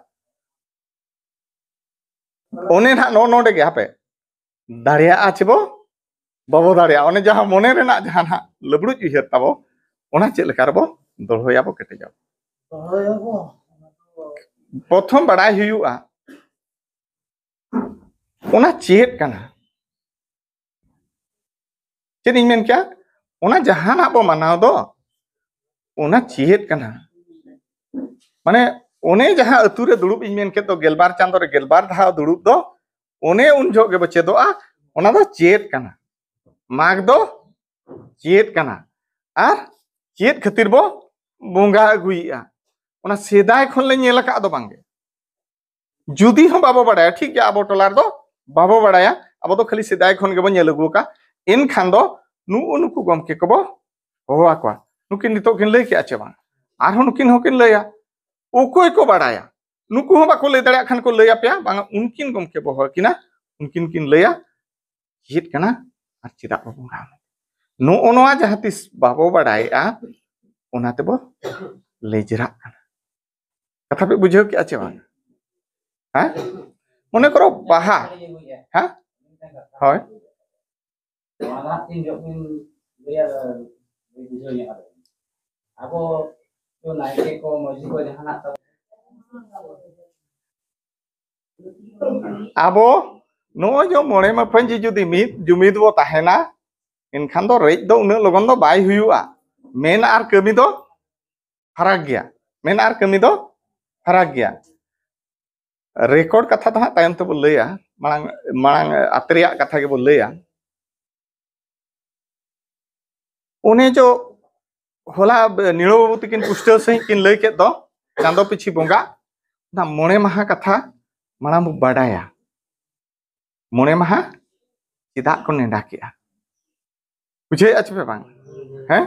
ओने ना नो नोडे गे हापे दाड़िया आछबो बाबो दाड़िया ओने जहां मोने रेना जहां ना लबड़ू उयहर ताबो ओना चेत लेका रबो दळहोयाबो केटे जाबो प्रथम बड़ाई हुयुआ ओना चेत कना चेत इन मेन क्या ओना जहां ना बो मानाव दो ओना चेत कना माने ओने जहां अतुरे दुड़ुब इन मेन के तो गेलबार चांदो रे गेलबार धाव दुड़ुब दो ओने उन जो के बचे दो ओना दो चेत कना माग दो चेत कना आ चेत खातिर बो बोंगा अगुइया ओना सेदाय खन ले नेला का दो बांगे जुदी हम बाबो बड़ाया ठीक है आबो टोलार दो बाबो बड़ाया अब तो खाली सेदाय खन के बन नेल अगु का इन खान दो नु नुकु गमके को बो होवा को नुकिन नितो किन लई के चे बांग आरहो नुकिन होकिन लया ओकोय को बाडाया नुकु हो बाको लई दाड़े खान को लया पे बांग उनकिन गमके बो किना उनकिन किन लया चेत कना आर चिदा बो बंगा नो ओनवा जहातिस बाबो बाडाया ओनाते बो लेजरा कथा पे बुझे के चे बांग हाँ मने करो बाहा हाँ होय आबो नो जो मोड़े में फंजी जुदी मित जुमिद बो ताहेना इनखान दो रेज दो उन लगन दो बाय हुयुआ मेन आर कमी दो फराक गया मेन आर कमी दो फराक गया रेकॉर्ड कथा तो तायम तो लैया मांग मांग आतरिया कथा के लैया उन्हें जो होला नीलो बाबू तकिन पुष्टल सही किन लई के दो चांदो पिछी बोंगा ना मोणे महा कथा मांग बाडाया मोणे महा चिदा को नेडा के बुझे अच्छे बांग हैं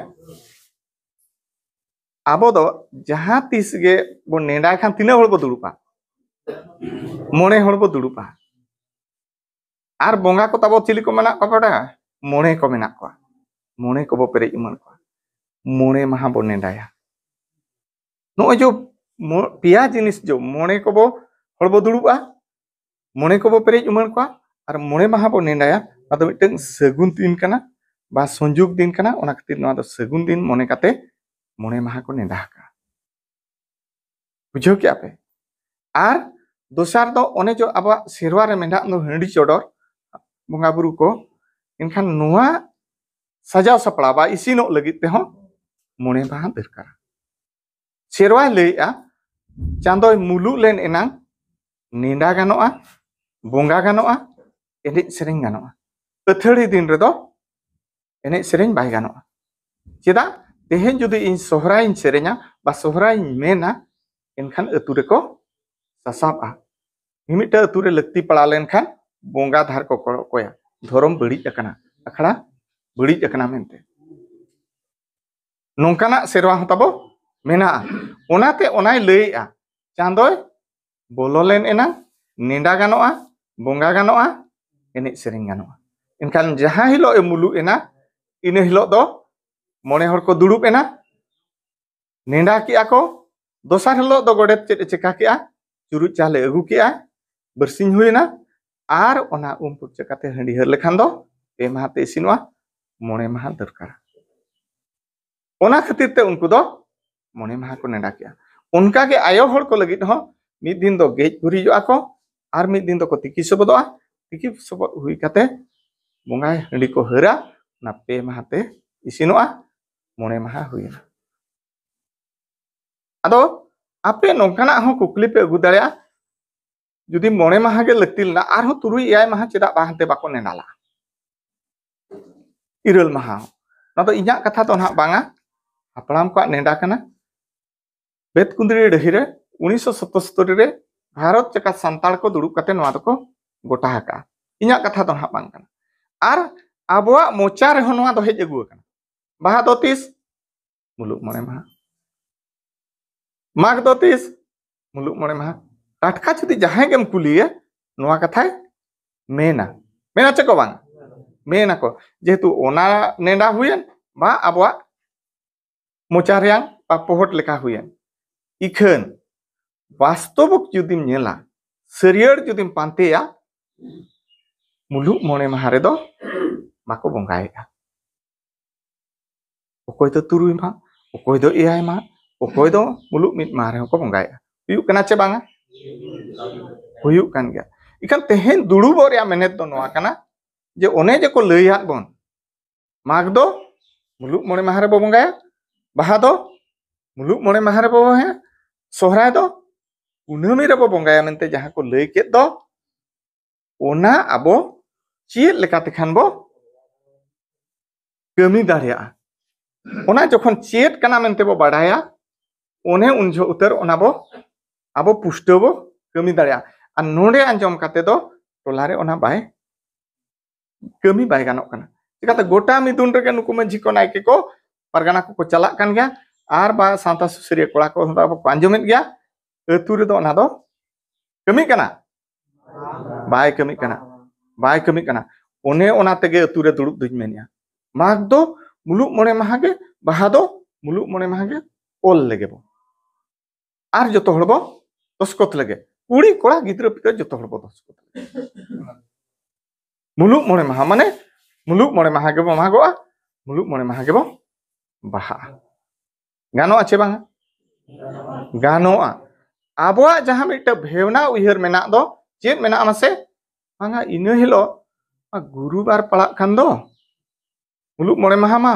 आबो दो जहां तीस गे बो नेडा खान तीना होड़ बो दुड़ुपा मोणे होड़ बो दुड़ुपा आर बोंगा को तबो चिली को मेना को बड़ा मोणे को मेना को मोणे को बो पेरे इमन को मोणे महा बो नेडाया नो जो पिया जिनिस जो मोणे को बो होड़ बो दुड़ुपा मोणे को बो पेरे इमन को आर मोणे महा बो नेडाया आदो मिटन सगुन दिन कना बा संजुग दिन कना ओना खातिर नवा दो सगुन दिन मोने काते मोणे महा को नेडा का बुझो क्या पे आर दोसार दो ओने जो अब सेरवा रे मेंडा नो हंडी चोडर बंगा बुरु को इनखान नुआ सजाव सपड़ा बा इसिनो लगित ते हो मोणे महा दरकार सेरवा लैया चांदो मुलु लेन एना नेडा गानोआ बोंगा गानोआ एने सेरें गानोआ अथड़ी दिन रे दो एने सेरें बाय गानोआ चेदा तेहेन जुदी इन सोहराइन सेरेंया बा सोहराइन मेना इनखान अतु रे को ससाबा मिमिटा अतु रे लक्ति पड़ा लेन खान बोंगा धार को कोया धरम बड़ी अकना अखड़ा बड़ी अकना मेनते नोंकाना सेरवा हताबो मेना ओनाते ओनाय लैया चांदोय बोलो लेन एना नेडा गानोआ बोंगा गानोआ एने सेरें गानोआ इनखान जहां हिलो ए मुलु एना इन हिलो दो मोणे हर को दुड़ुब एना नेडा किया को दोसार हिलो दो गोडेत चेद चेका किया चुरु चाले अगु किया बरसिंग हुइना आर ओना उम पुरचे काते हंडी हर लेखान दो पे माहाते इसिनवा मोणे माहा दरकार ओना खातिर ते उनको दो मोणे माहा को नेडा किया उनका के आयो हर को लगित हो मिद दिन दो गेज गुरी जो आको आर मिद दिन दो को तिकी सबदोआ तिकी सबद हुई काते बोंगाय हंडी को हरा ना पे माहाते इसिनवा मोणे माहा हुइना आदो आपे नोंकाना हो कुकली पे अगु दाड़िया जुदी मोणे माहा गे लक्ति लेना आर हो तुरुई एयाय माहा चेदा बाहते बाको नेनाला इरल माहा ना तो इजा कथा तो ना बांगा हापड़ाम को नेडा कना बेतकुंदरी डहिरे 1977 रे भारत चका संताल को दुड़ुब काते नवा दको गोटा हका इजा कथा तो ना बांग कना आर आबोआ मोचा रे हो नवा दो हेज अगु कना बाहा दो तीस मुलुक मोणे माहा माघ दो तीस मुलुक मोणे माहा टाटका जुदी जहां गेम कुलिया नवा कथा मेना मेना चको बांग मेना को जेतु ओना नेडा हुयन बा आबोआ मोचा रेयां बा पोहट लेका हुयन इखन वास्तविक जुदिम नेला सरियर जुदिम पांतेया मुलुक मोणे माहा रे दो बाको बोंगायेगा ओकोय दो तुरुई मा ओकोय दो एयाय मा ओकोय दो मुलुक मिद मा रे को बोंगायेगा हुयुक कना चे बांगा हुयुक कान गया इखन तेहेन दुड़ुबो रे मेनेत दो नवा कना जे ओने जे को लैयात बोन माघ दो मुलुक मोणे माहा रे बो बोंगाया बाहा दो मुलुक मोणे माहा रे बो है सोहराय दो कुनामी रे बो बोंगाया मेनते जहां को लई केत दो ओना आबो चेद लेकाते खान बो कमी दाड़िया ओना जखन चेद कना मेनते बो बाडाया ओने उनजो उतर ओना बो आबो पुष्टो बो कमी दाड़िया आ नोडे आंजम काते दो टोलारे ओना बाय कमी बाय गानोक कना चिकाते गोटा मिदुन रे नुकु मंझी को नायके को pargana ko chalak kan gya ar ba santa susuri kola ko anjumet gya atu re do ona do kami kana bai kami kana one ona tege atu re durub duñ menia mag do muluk mone maha ge baha do muluk mone maha ge ol lege bo ar joto hor bo doskot lege kuri kola gidra pita joto hor bo doskot muluk mone maha mane muluk mone maha ge bo magoa muluk mone maha ge bo baha gano ache bang ganoa abuak jaha mita bhewna uihar menak do chet menak mase banga ina hilo guru bar palak kan do muluk mone maha ma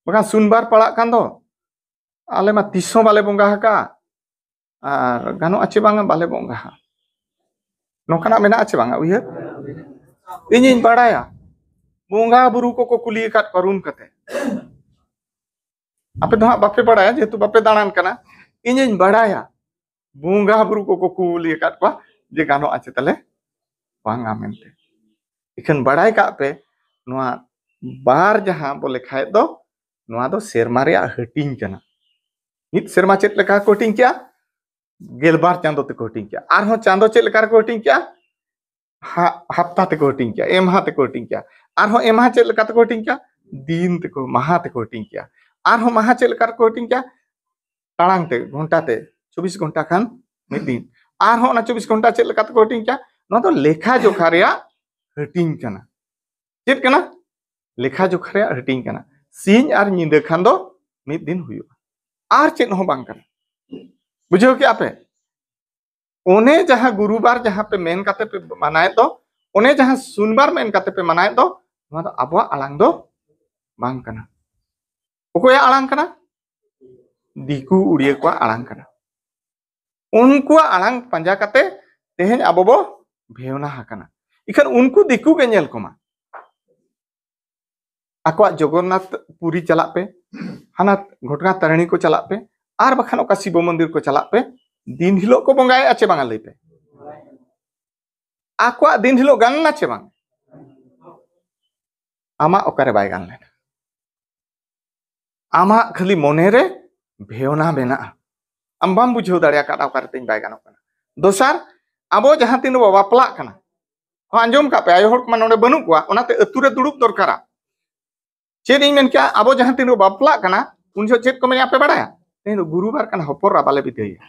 bahkan sunbar palak kan do ale ma tiso bale bongga haka ar gano ache banga bale bongga nokana menak ache banga uihar inying badaya bongga buru ko kuli kat karun kate ape do hak bape badaya jehetu bape danan kana inying badaya bongga buru ko kuli kat kwa je gano ache tale banga mente ikan badai kak pe noa bar jaha boleh khai do noa do serma rea hating kana nit serma chet leka ko hating kya gelbar chando te ko hating kya arho chando chet leka ko hating kya hafta te ko hating kya emha te ko hating kya arho emha chet leka te ko hating kya din te ko maha te ko hating kya arho maha chet leka ko hating kya tarang te ghonta te 24 घंटा kan mid din arho na 24 घंटा chet leka te ko hating kya no do lekha jokha rea hating kana chet kana lekha jokha rea hating kana sing ar nyinda khan do mid din huyu ar chet ho bang kana bujhau ki ape one jaha gurubar jaha pe men kate pe manae do one jaha sunbar men kate pe manae do no do abwa alang do bang kana okoya alang kana diku udia kwa alang kana unkua alang panja kate teheny abo bo bhewna hakana ikan unku diku ge nyel koma akwa Jagannath Puri chalak pe hana Ghatga Tarani ko chalak pe ar bakhan oka Shibo Mandir ko chalak pe din hilo ko bongai ache bang lei pe akwa din hilo gan na che bang ama okare bai gan le ama khali monere bhewna bena ambam bujhau daria kat okare tin bai ganok kana dosar abo jahan tin bo bapla kana anjom ka pe ayo hor man onde banu kwa onate atu re durup dorkara chet ing men kya abo jahan tin bo bapla kana unjo chet ko men ape badaya tehdo gurubar kana hopor bale bidaya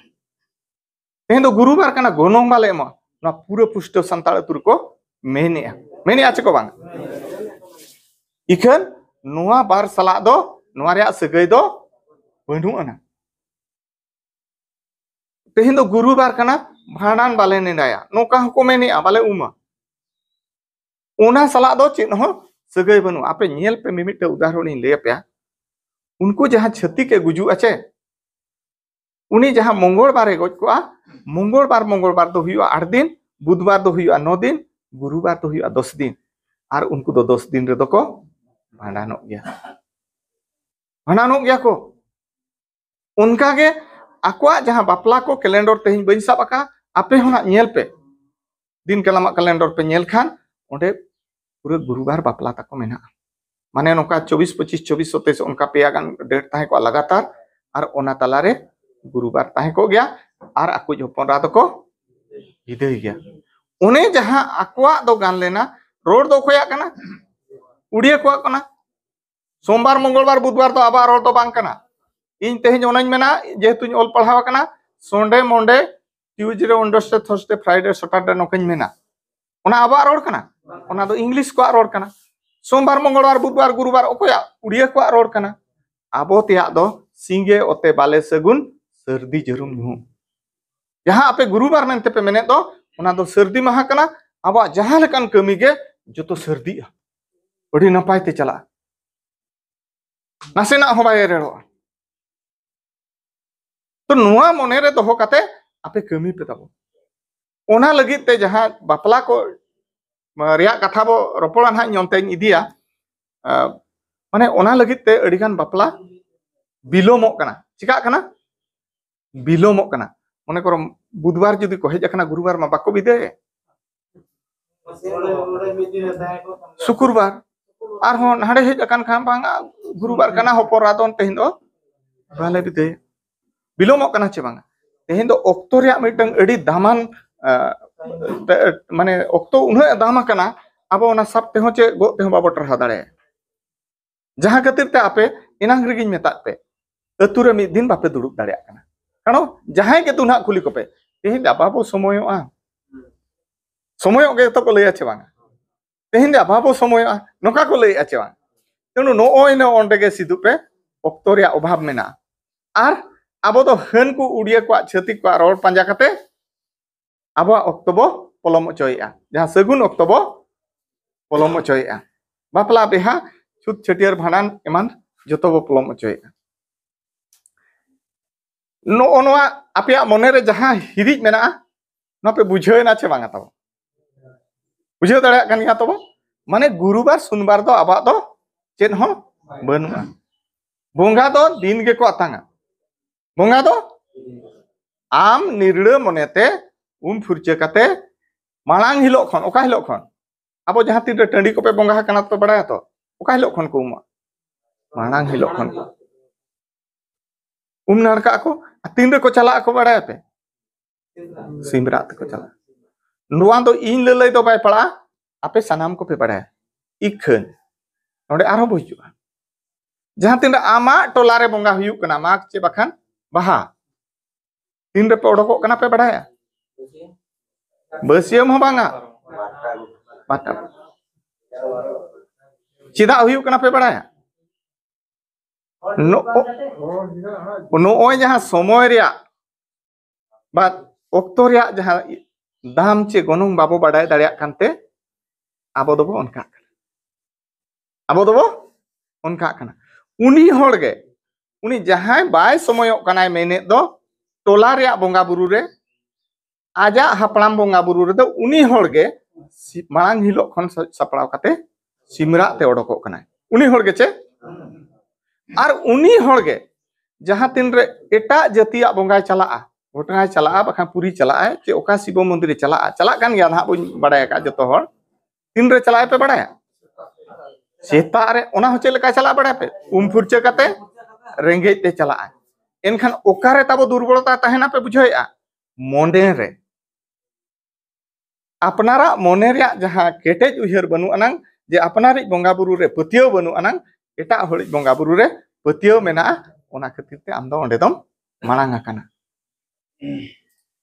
tehdo gurubar kana gonong bale mo na pura pusto santal atur ko mene ache ko bang ikan noa bar salak do noa rea sagai do banu ana tehdo gurubar kana bhanan bale nendaya noka ko mene bale uma ona salak do chet ho sagai banu ape nyel pe mimit udaharon in lay pe unku jahan chhati ke guju ache uni jahan mongol bare goj ko mongol bar do huyu 8 din budbar do huyu 9 din gurubar do huyu 10 din ar unku do 10 din re do ko bhandanok gya ko unka ge akwa jahan bapla ko calendar tehing bain sab aka ape hona nyel pe din kalama calendar pe nyel khan onde pura gurubar bapla tako mena mane noka 24 25 26 27 onka peya gan date tahe ko lagatar ar ona talare gurubar tahe ko gya ar aku hopon ra do ko hidai gya one jaha akwa do gan lena rod do khoya kana udia ko kana sombar mongolbar budbar do aba rod do bang kana in teheny onañ mena jehetuñ ol padhaw kana Sunday Monday Tuesday Wednesday Thursday Friday Saturday nokañ mena ona aba rod kana ona do English ko rod kana sombar mongolbar budbar gurubar okoya udia ko rod kana abo tiak do singe ote bale sagun sardi jarum nyu jaha ape gurubar mente pe menet do ona do sardi maha kana aba jaha lekan kami ge joto sardi odi napai te chala nasena ho bai rero to nuwa monere doho kate ape kami pe tabo ona lagit te jaha bapla ko ria katha bo ropolan ha nyonteñ idia mane ona lagit te adigan bapla bilomok kana chika kana bilomok kana mone koro budbar jodi ko hej akana gurubar ma bako bide sukurbar arhon hade hej akan kham bang गुरुवार कना हपर रादन तेहें दो बाले बिदे बिलोमक कना चे बांगा तेहें दो octo रे मिटंग अड़ी दामान माने ऑक्टो उन्हें दामा कना अब ओना सब तेहो चे गो तेहो बाबो टरहा दाड़े जहां खातिर ते आपे इनांग रेगिन मेता पे अतुरे मिद दिन बापे दुड़ुब दाड़े कना कानो जहां के तुना कुली कोपे तेहें दा बाबो समयोआ समयो के तो को लैया चे बांगा तेहें दा बाबो समयोआ नोका को लैया चे बांगा तेनु नो ओय न ओंडे के सिदु पे ऑक्टो रे अभाव मेना आर आबो दो हन को उड़िया को छतिक को रोड पांजा कते आबो ऑक्टो बो पलम चोयआ जहां सगुन ऑक्टो बो पलम चोयआ बापला बेहा छुत छटियर भांडान एमान जतो बो पलम चोयआ नो ओनवा आपिया मने रे जहां हिरिज मेना ना पे बुझेना छे बांगा तब बुझे दाड़ा कान गया तब माने गुरुवार सोमवार दो आबा दो चेन हो बनुआ बोंगा दो दिन के को आतांगा बोंगा दो आम निर्ड़ मनेते फुरचे कते मालांग हिलो खन ओका हिलो खन अब जहां तीन टंडी को पे बोंगा कना तो बड़ा तो ओका हिलो खन को मालांग हिलो खन नाड़का को तीन रे को चला को बड़ा पे सिमरात को चला नुआ दो इन ललई दो बाय पड़ा आपे सनाम को पे बड़ा इखन नोडे आरो बुजुआ जहां तीन आमा टोला रे बोंगा हुयु कना माग चे बखान बाहा तीन रे पे ओडको कना पे बड़ा बसियम हो बांगा बाटा चिदा हुयु कना पे बड़ा नो ओय जहां समय रे बात ऑक्टो रे जहां दाम चे गनों बाबो बड़ा दाड़िया कानते आबो दबो अनका आबो दबो अनका कना उनी होड़गे उनी जहां बाय समय कनाय मेने दो टोला रे बोंगा बुरु रे आजा हापड़ाम बोंगा बुरु रे दो उनी होड़गे मांग हिलो खन सपड़ाव काते सिमरा ते ओडको कनाय उनी होड़गे चे आर उनी होड़गे जहां तीन रे एटा जातिया बोंगाय चला घटनाय चला बखा पुरी चला चे ओका शिव मंदिर चला कान गया ना बुñ बड़ाय का जतो हर तीन रे चलाय पे बड़ाय सेता रे ओना हो चेलका चला बड़ा पे फुरचे कते रेंगे ते चला एनखान ओकारे ताबो दुर्बलता तहना पे बुझाया मोंडे रे अपनारा मोने रे जहां केटेज उहर बनु अनंग जे अपनारी बोंगा बुरु रे पतियो बनु अनंग एटा हळि बोंगा बुरु रे पतियो मेना ओना खातिर ते आम दो ओंडे दम मांग आकाना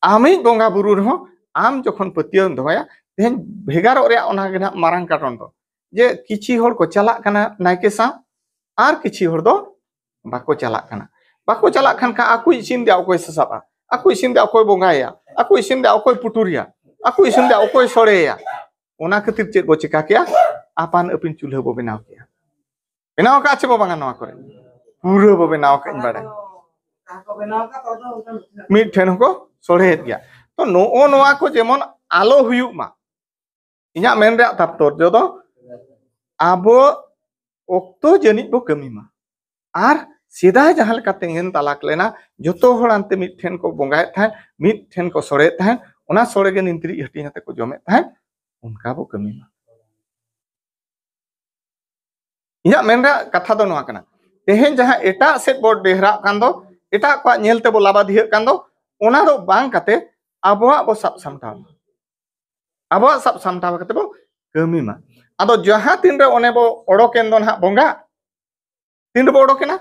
आमी बोंगा बुरु रहो आम जखन पतियो दोया तेन भेगारो रे ओना गे मारंग काटन दो जे किछि होड़ को चला कना नायके सा आर किछि होड़ दो बाको चला खान का आकु इसिन दे अकोय ससाबा आकु इसिन दे अकोय बोंगाया आकु इसिन दे अकोय पुटुरिया आकु इसिन दे अकोय सोड़ेया ओना खातिर चेद गो चिका किया आपान अपिन चूल्हा बो बनाव किया बनाव का छे बो बांगा नवा करे पूरा बो बनाव का बाड़े मिट ठेन को सोड़े गया तो नो नवा को जेमन आलो हुयु मा इया मेन रे ताप्तोर जो दो आबो ऑक्टो जनी बो कमी मा आर सीधा जहां लेका तेंगन तलाक लेना जतो हड़ अंते मिट ठेन को बोंगाय था मिट ठेन को सोड़े था ओना सोड़े गे निंत्री हटी हते को जमे था उनका बो कमी मा इया मेन रे कथा दो नवा कना तेहेन जहां एटा सेट बो डेहरा कान दो एटा को नेलते बो लाबा दिह कान दो ओना दो बांग कते आबोआ बो सब सामटाव कते बो कमी मा आदो जहां तीन रे ओने बो ओडोकेन दो ना बोंगा तीन बो ओडोकेना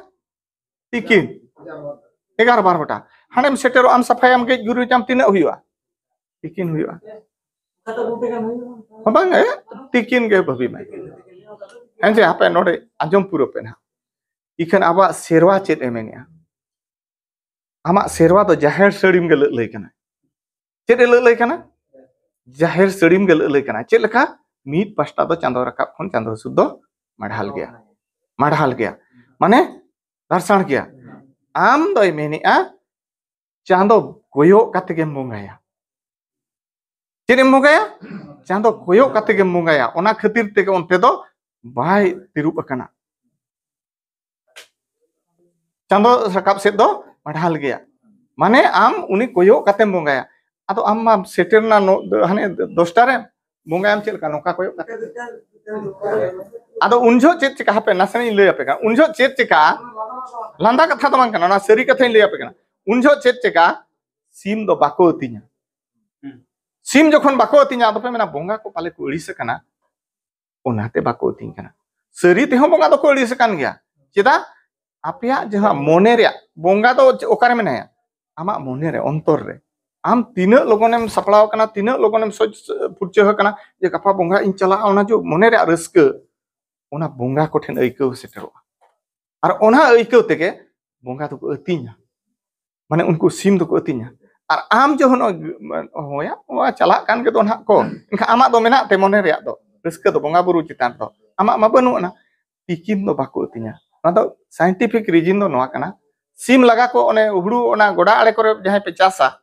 तिकिन 11-12 बटा हानेम सेटेरो आम सफायम के गुरु जाम तीना हुआ तिकिन हुआ बांग तिकिन के भबी मा हेंजे हापे नोडे आजम पुरो पे ना इखन आबा सेरवा चेत एमेनिया आमा सेरवा दो जाहेर सड़ीम के लई कना चेत लई कना जाहेर सड़ीम के लई कना चेत लका मीट पास्ता दो चांदो रकाब खन चांदो सुद्दो माढ़ाल गया माने दर्शन गया आम दो मेनिया चांदो कोयो काते के बोंगाया चेम बोंगाया चांदो कोयो काते के बोंगाया ओना खातिर ते ओनते दो बाय तिरुप अकना चांदो रकाब से दो माढ़ाल गया माने आम उनी कोयो काते बोंगाया आदो आम मा सेटेर ना हाने 10टा रे बोंगायम चेल का नोका कोयो काते Ado unjo chet cika hape nasani lay ape kan unjo chet cika landa katha to bang kana na seri katha lay ape kana unjo chet cika sim do bako tinya sim jokhon bako tinya ado pe mena bonga ko pale ko ulis kana onate bako ting kana seri te bonga do ko ulis kan gya cheda apya jaha mone rea bonga do okare menaya ama mone re ontor re am tina logonem saplaw kana tina logonem soj purche kana je kapa bonga in chala ona jo mone rea raska ona bonga ko then aiko setero ar ona aiko tege bonga to ko atinya mane unku sim to ko atinya ar am jo hono hoya wa chala kan ke don hak ko enka ama do mena te mone rea do raska do bonga buru citan to ama ma banu na tikin do bako atinya na do scientific reason do noa kana sim laga ko one ubru ona goda ale kore jahay pe chasa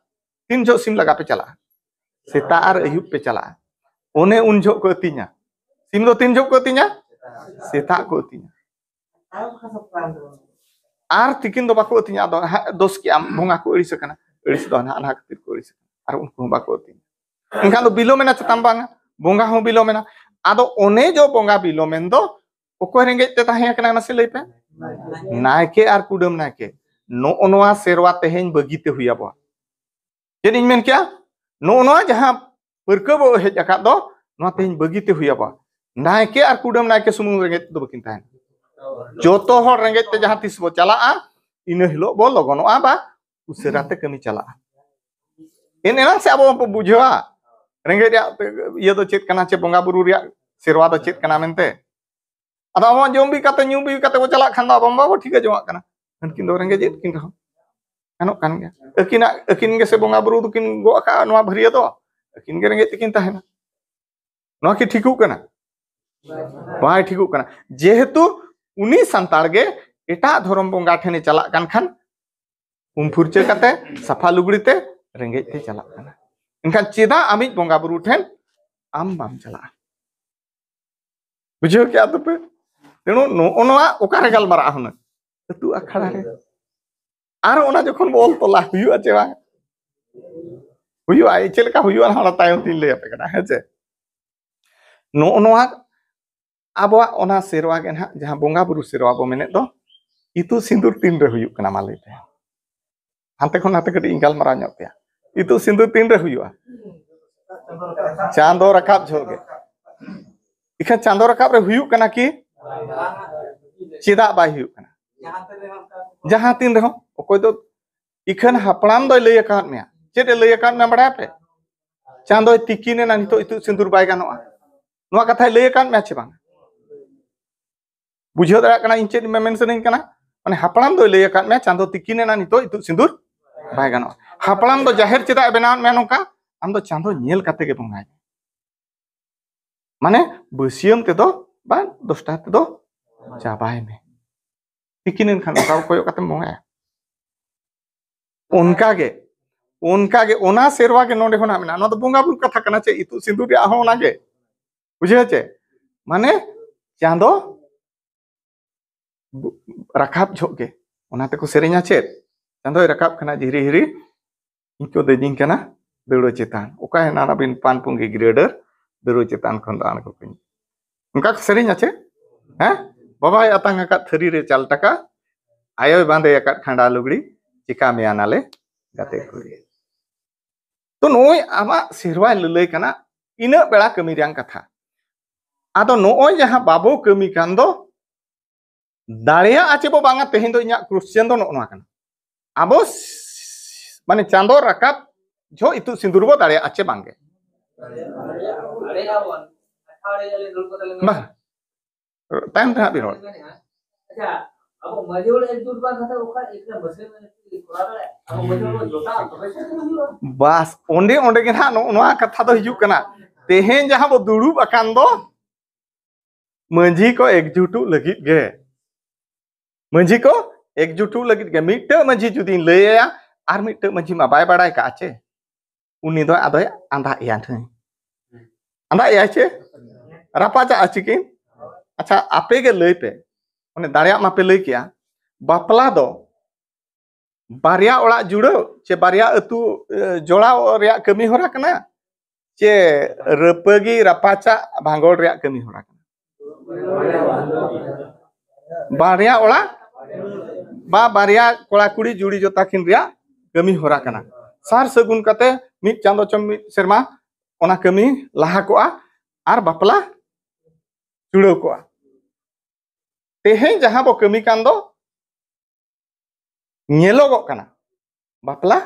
tin jo sim laga pe chala seta ar ayub pe chala one un jo ko atinya sim do tin jo ko atinya seta ko atinya ar tikin do bako atinya do dos ki am bonga ko iri sakana iri do na anak tir ko iri ar unku bako atinya engkan do bilomena cetambang bonga ho bilomena ado one jo bonga bilomen do oko renge te tahe kana nasi lay pe naike ar kudam naike no onwa serwa teheng bagite huya bo jadi men kya no onwa jaha perke bo hej akat do no teheng bagite huya bo naike ar kudam naike sumung renge do bakin tahen joto hor renge te jaha tis bo chala a ina hilo bo logono ba userate kami chala enang se abo bujwa renge dia iya do chet kana che bonga buru ria serwa do chet kana mente ada awak jombi kata nyumbi kata ko chala khan do bamba bo thik jawak kana kin do renge jet kin anok kan ge akin ge se bonga buru tu kin go aka noa bharia do akin ge renge tikin tahena noa ki thikuk kana bai thikuk kana jehetu uni santar ge eta dhorom bonga thene chala kan khan umfurche kate safa lugri te renge te chala kana enkan cheda ami bonga buru then am bam chala bujho kya to pe tenu no onwa okare gal mara hona tu akhara re ar ona jokhon bol tola huyu ache ba huyu ai chelka huyu an hana tayong tin le ape kana heche no onwa abwa ona serwa gen ha jaha bonga buru serwa bo menet do itu sindur tin re huyu kana malai te hante khon hate kadi ingal mara nyok pe itu sindur tin re huyu chando rakap jhoge ikan chando rakap re huyu kana ki chida bai huyu kana jaha tin reho okoy do ikan haplam do lay akat me chet lay akat me bada pe chando tikine na nito itu sindur bai ganoa noa katha lay akat me che bang bujho dara kana inchet me mentioning kana mane haplam do lay akat me chando tikine na nito itu sindur bai ganoa haplam do jahir cheda benawan me noka am do chando nyel kate ge bongai mane besiam te do ba dosta te do jabai me tikinin khan ka koyo kate bongai उनका के ओना सेरवा के नोडे होना मिना no तो बोंगा बुर कथा कना चे इतु सिंदूर रे हो ना के बुझे चे माने चांदो रकाब झोके ओना ते को सेरेnya चे चांदो रकाब कना जिरी हिरी इको दे जिंग कना देड़ो चेतान ओका है नाना बिन पान पुंगी ग्रेडर देड़ो चेतान खन दान को पिन उनका सेरेnya चे हैं बाबा अतंग का थरी रे चाल टका आयो बांधे का खंडा लुगड़ी चिका में आनाले गाते कुड़ी तो नोय आमा सिरवा ललय कना इना बेड़ा कमी रियां कथा आदो नोय जहां बाबो कमी कान दो दाड़िया आचे बो बांगा तेहिं दो इना क्रिश्चियन दो नोना कना आबो माने चांदो रकाब जो इतु सिंदूर बो दाड़िया आचे बांगे बा टाइम था बिरो अच्छा अब मजोड़ एक दूर बार खाता ओका एकला बसे में बस ओंडे ओंडे के ना नोआ कथा दो हिजु कना तेहें जहां बो दुड़ुब अकान दो मंझी को एकजुटु लगित गे मंझी को एकजुटु लगित गे मिटे मंझी जुदी लैया आर मिटे मंझी मा बाय बाडाय का आचे उनी दो आदय आंधा या थे आंधा या चे रापाचा आचिकिन अच्छा आपे के लई पे ओने दाड़िया मा पे लई किया बापला दो बारिया ओड़ा जुड़ो चे बारिया अतु जोड़ा रिया कमी होरा कना चे रपगी रापाचा भांगोल रिया कमी होरा कना बारिया ओला बा बारिया कोड़ा कुड़ी जुड़ी जोता किन रिया कमी होरा कना सार सगुन कते मिट चांदो चम मिट सेरमा ओना कमी लाहा कोआ आर बापला चुड़ो कोआ तेहें जहां बो कमी कान दो नेलोगो कना बापला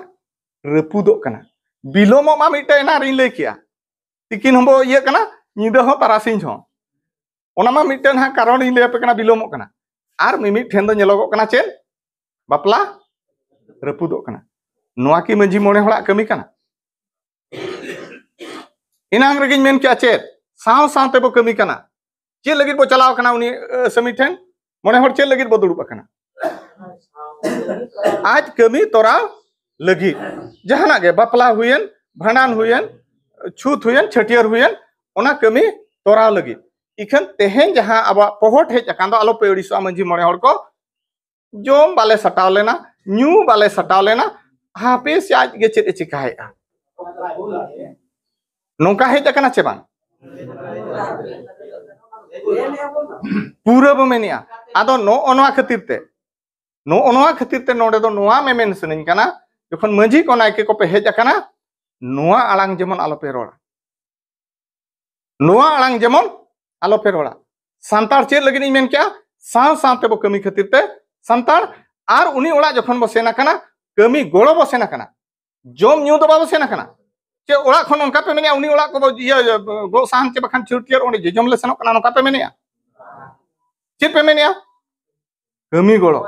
रपुदो कना बिलोमो मा मिटे ना रिन ले किया तिकिन हमबो ये कना निदो हो तारासिन हो ओना मा मिटन हा कारण इन ले पे कना बिलोमो कना आर मिमिट ठेन दो नेलोगो कना चेन बापला रपुदो कना नोआ की मंजी मोने हड़ा कमी कना इनांग रेगिन मेन क्या चेत साव सावते बो कमी कना चे लगित बो चलाव कना उनी समी ठेन मोने हड़ चे लगित बो दुड़ुब कना आज कमी तोरा लगी जहाना गे बापला हुयन भांडान हुयन छूत हुयन छटियर हुयन ओना कमी तोरा लगी इखन तेहें जहां अब पहोट हेज अकान दो आलो पे उड़ीसा मंजी मोने हड़ को जोम बाले सटाव लेना न्यू बाले सटाव लेना हापे से आज गे चेत चिकाहेगा नोका हेज अकाना चे बांग पूरा बो मेनिया आदो नो ओनवा खातिर ते नोडे दो नोआ मेमेन सनिन कना जखन मंजी को नायके को पे हेज अकाना नोआ आलांग जेमन आलो पे रोड़ा नोआ आलांग जेमन आलो पे रोड़ा सांतार चेत लगिन इन मेन क्या साव सावते बो कमी खातिर ते सांतार आर उनी ओड़ा जखन बो सेना कना कमी गोड़ो बो सेना कना जोम न्यू दो बाबो सेना कना चे ओड़ा खन उनका पे मेनिया उनी ओड़ा को ये गो साहन चे बखान छुटियर ओंडे जेजोम ले सेनो कना नोका पे मेनिया चे पे मेनिया कमी गोड़ो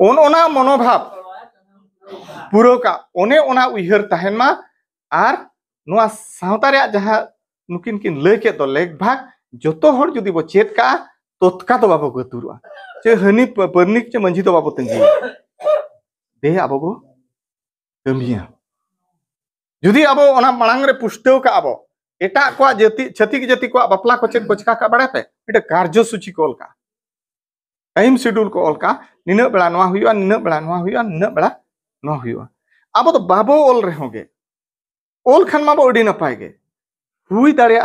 ओना मनोभाव पूरा का ओने ओना उइहर तहन मा आर नोआ सावता रे जहां नुकिन किन लय के दो लेग भाग जतो हर जुदी बो चेत का तोतका तो बाबो गतुरुआ चे हनी परनिक चे मंजी तो बाबो तंगी दे आबो गो कमिया जुदी आबो ओना मांग रे पुष्टव का आबो एटा को जाति छतिक जाति को बापला को चेत कोचका का बड़ा पे एटा कार्यसूची कोल का टाइम शेड्यूल को ओल का निना बेला नोआ हुआ निना बेला नोआ हुआ निना बेला नोआ हुआ आबो तो बाबो ओल रे होगे ओल खान मा बो अडी नपाय गे हुई दाड़िया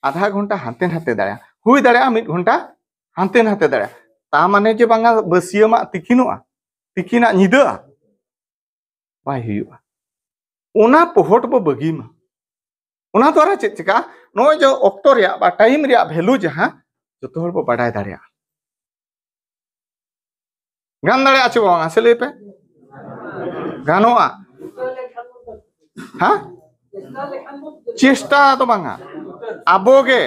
आधा घंटा हांते नाते दाड़िया हुई दाड़िया मिड घंटा हांते नाते दाड़िया ता माने जे बांगा बसिया मा तिकिनोआ तिकिना निदा बाय हुआ ओना पोहट बो बगी मा ओना द्वारा चेत चिका नो जो ऑक्टो रिया बा टाइम रिया वैल्यू जहां जतो हर बो बाडाय दाड़िया गान दाड़िया छ बांगा से ले पे गानोआ हां चेष्टा तो बांगा आबोगे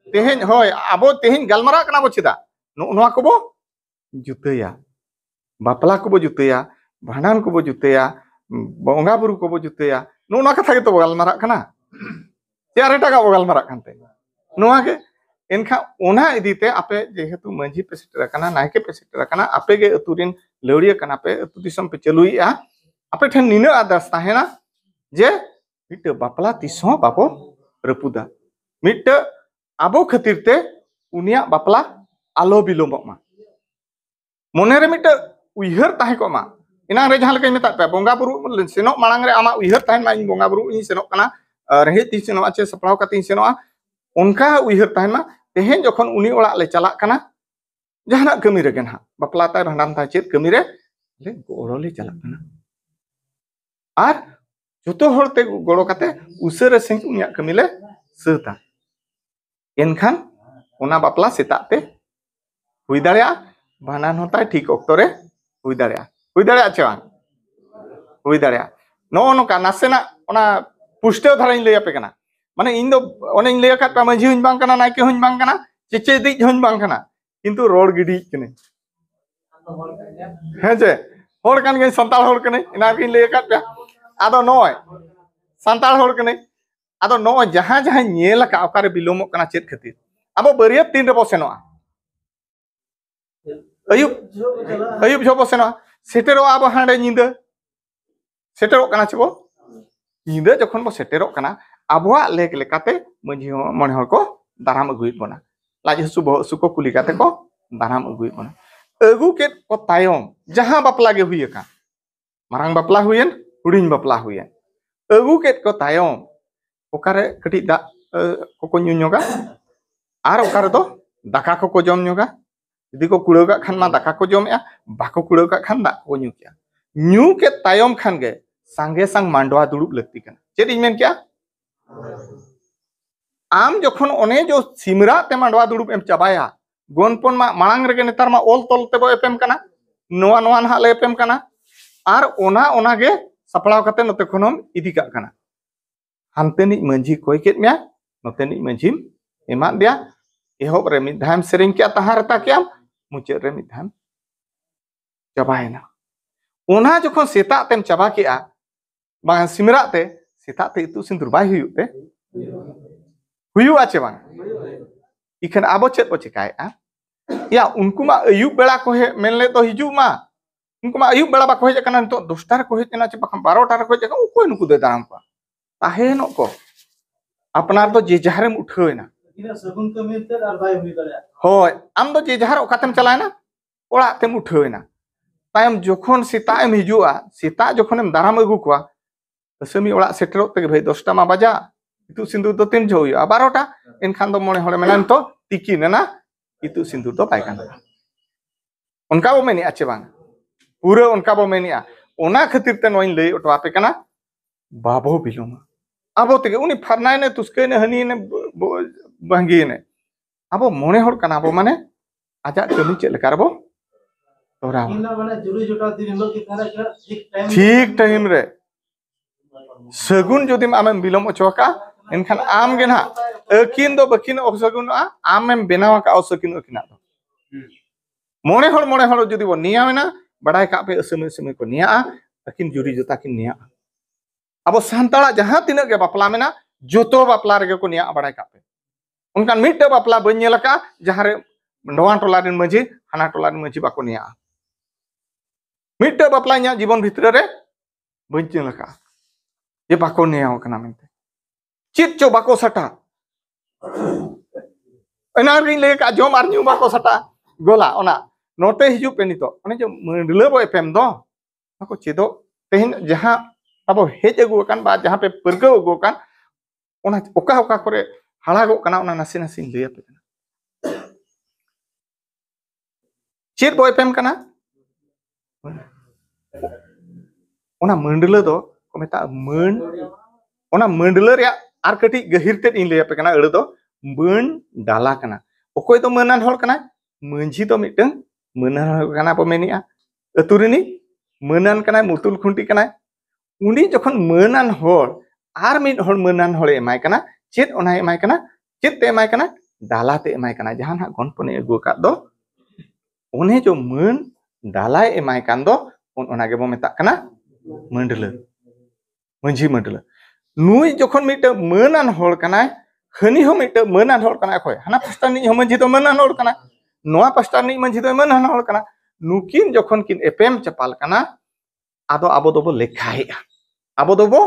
तेहेन होय आबो तेहेन गलमरा कना बो चिदा नोआ को बो जुतया बापला को बो जुतया भांडान को बो जुतया बोंगा बुरु को बो जुतया नोना कथा के तो गलमरा कना चार टाका बो गलमरा कानते नोआ के एनखा ओना इदीते आपे जेहेतु मंजी पे सेटर कना नायके पे सेटर कना आपे गे अतुरिन लौड़िया कना पे अतु दिसम पे चलुइया आपे ठन निना आदर्श ताहेना जे मिट बापला तिसो बापो रपुदा मिट आबो खातिरते उनिया बापला आलो बिलोमक मा मोने रे मिट उइहर ताहे को मा इना रे जहां लेके मेता पे बोंगा बुरु सेनो मांग रे आमा उइहर ताहेन मा इन बोंगा बुरु इन सेनो कना रहे ती सेनो आचे सपड़ाव कती सेनो उनका उइहर ताहेन मा तेहेन जखन उनी ओड़ा ले चला कना जहाना कमी रे गन हा बापला ताय भांडान ताय चेत कमी रे ले गोड़ो ले चला कना आर जतो हरते गोड़ो काते उसरे सिंह उनिया कमी ले सता एनखान ओना बापला सेताते हुई दाड़िया भांडान होता ठीक ऑक्टो रे हुई दाड़िया चे बांग हुई दाड़िया नो नोका नासेना ओना पुष्टव धारा इन लय पे कना माने इन दो ओने इन लय का मंझी हुन बांग कना नायके हुन बांग कना चेचे दी हुन बांग कना किंतु रोड गिडी कने हे जे होड़ कान गे संताल होड़ कने इना किन लय का पे आदो नोय संताल होड़ कने आदो नो जहां जहां नेल का ओकारे बिलोमो कना चेत खातिर आबो बरिया तीन रे बसेनोआ अयुब जो बसेनोआ सेटेरो आबो हांडे निंदा सेटेरो कना छबो निंदा जखन बो सेटेरो कना आबोआ लेक लेकाते मंझी मने हर को दाराम अगुइत बना लाज हसु बो हसु को कुली काते को दाराम अगुइत बना अगु के को तायम जहां बापला गे हुई का मारांग बापला हुयन हुडिन बापला हुयन अगु के को तायम ओकारे कटी दा को न्युन्योगा आर ओकार दो दाका को जम ᱧᱚᱜᱟ यदि को कुड़ाव का खान मा दाका को जम बाको कुड़ाव का खान दाक को ᱧᱩ के तायम खान गे सांगे सांग मांडवा दुड़ुब लगती कना चेद इन मेन क्या आम जखन ओने जो सिमरा ते मांडवा दुड़ुब एम चाबाया गोनपन मा मांग रेगे नेतार मा ओल तोल ते बो एपेम कना नोआ नोआ ना ले एपेम कना आर ओना ओना गे सपड़ाव कते नते खनम इदी का कना हानतेनि मंझी कोय केत म्या नतेनि मंझिम एमा दिया एहोब रे मिद धाम सेरिंग क्या तहारता क्या मुचे रे मिद धाम चाबायना ओना जखन सेता तेम चाबा केआ बांग सिमरा ते सेता ते इतु सिंदूर बाय हुयुते हुयु आचे बांग इखन आबो चेत बो चिकायआ या उनको मा अयुब बेला को हे मेनले तो हिजु मा उनको मा अयुब बेला बा को हे कना तो 10टा को हे ना चे बखम 12टा को हे का कोई नुकु दे दाम को ताहे नो को अपनार तो जे जहारेम उठोयना इना सगुन कमिते आर बाय हुई दले होय आम दो जे जहार ओकातेम चलायना ओड़ा तेम उठोयना तायम जोखन सीताएम हिजुआ सीता जोखनेम दाराम अगु कोआ असमी ओड़ा सेटरो ते भाई 10टा मा बाजा इतु सिंदूर दो तीन जोया 12टा इनखान दो मोने होड़े मेनान तो तिकिन ना इतु सिंदूर दो पाय काना उनका बो मेनि आचे बांग पूरा उनका बो मेनि आ ओना खातिर ते नोइन लई ओटवा पे काना बाबो बिलुमा आबो तेगे उनी फरनाय ने तुस्के ने हनी ने बांगी ने आबो मोने होड़ काना आबो माने आजा कमी चेल करबो तोरा इना माने जुरी जोटा दिन लो की थारा ठीक टाइम रे सगुन जदि आमेम बिलम अचोका एनखान आम गे ना अकिन दो बकिन अबसगुन आमेम बेनावा का असकिन अकिना दो मोने होड़ जदि बो नियावेना बड़ाय का पे असमे समय को निया अकिन जुरी जोता किन निया अब सांताला जहां तिना के बापला मेना जोतो बापला रे को निया बड़ाय का पे उनकान मिट बापला बन का जहां रे नोवा टोला दिन मजी हाना टोला दिन मजी बाको निया मिट बापला nya जीवन भितर रे बन का ये बाको निया कना मेनते चित चो बाको सटा एना रि ले का जम आर न्यू बाको सटा गोला ओना नोटे हिजु पे नितो ओने जो मंडले बो एफएम दो बाको चेदो तेहिन जहां अब हेज अगु कान बा जहां पे परगो अगु कान ओना ओका ओका करे हालागो काना ओना नासे नासे ले पे काना चेद बो एफएम काना ओना मंडले दो को मेता मन ओना मंडले रे आर कटी गहिरते इन ले पे काना अड़ दो मन डाला काना ओकोय तो मनान होल काना मंझी तो मिटन मनान होल काना बो मेनिया अतुरिनी मनान काना मुतुल खुंटी काना उनी जखन मनान होल आर मिट होल मनान होले एमाय काना चेत ओना एमाय काना चेत ते एमाय काना डाला ते एमाय काना जहां ना गणपने अगु का दो ओने जो मन डाला एमाय कान दो ओना गे बो मेता काना मंडले मंझी मंडले नुई जखन मिट मनान होल काना हनी हो मिट मनान होल काना खोय हाना पास्टा नि हो मंझी तो मनान होल काना नोआ पास्टा नि मंझी तो मनान होल काना नुकिन जखन किन एपेम चपाल काना आदो आबो दोबो लेखाएआ आबो दोबो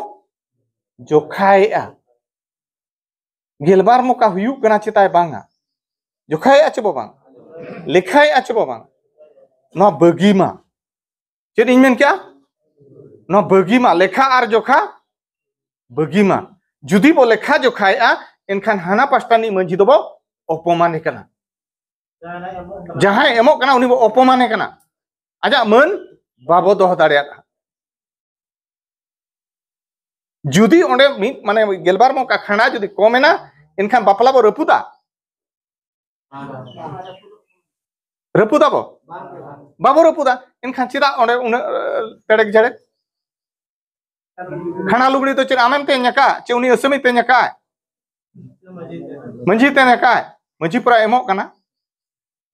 जोखाएआ गेलबार मोका हुयु कना चिताय बांगा जोखाएआ चबो बांग लेखाएआ चबो बांग नो बगीमा चेद इन मेन क्या नो बगीमा लेखा आर जोखा बगीमा जुदी बो लेखा जोखाएआ एनखान हाना पास्टा नि मंझी दोबो अपमाने कना जहां एमो कना उनी बो अपमाने कना आजा मन बाबो दोह दाड़िया जुदी ओंडे मिट माने गेलबार मोका खाना जुदी कमेना इनखान बापला बो रपुदा रपुदा बो बाबो रपुदा इनखान चिदा ओंडे उन तेड़क जड़े खाना लुगड़ी तो चिर आमेम ते न्याका चे उनी असमी ते न्याका मंझी ते न्याका मंझी पुरा एमो कना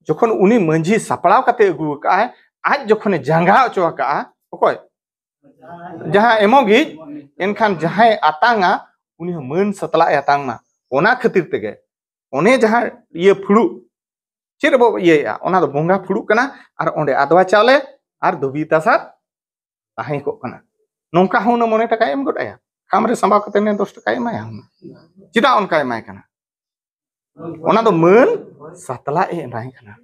जखन उनी मंझी सपड़ाव कते अगु का आज जखन जांगा अचो का ओकोय जहां एमोगी एनखान जहां आतांगा उनी मन सतला आतांगमा ओना खातिर तेगे ओने जहां ये फुड़ू चेर बो ये ओना दो बोंगा फुड़ू कना आर ओंडे आदवा चावले आर दुबी तासा ताहे को कना नोंका होनो मोने टका एम गोटाया खामरे संभाव कते ने 10 टका एमाया चिदा ओनका एमाय कना ओना दो मन सतला एमाय कना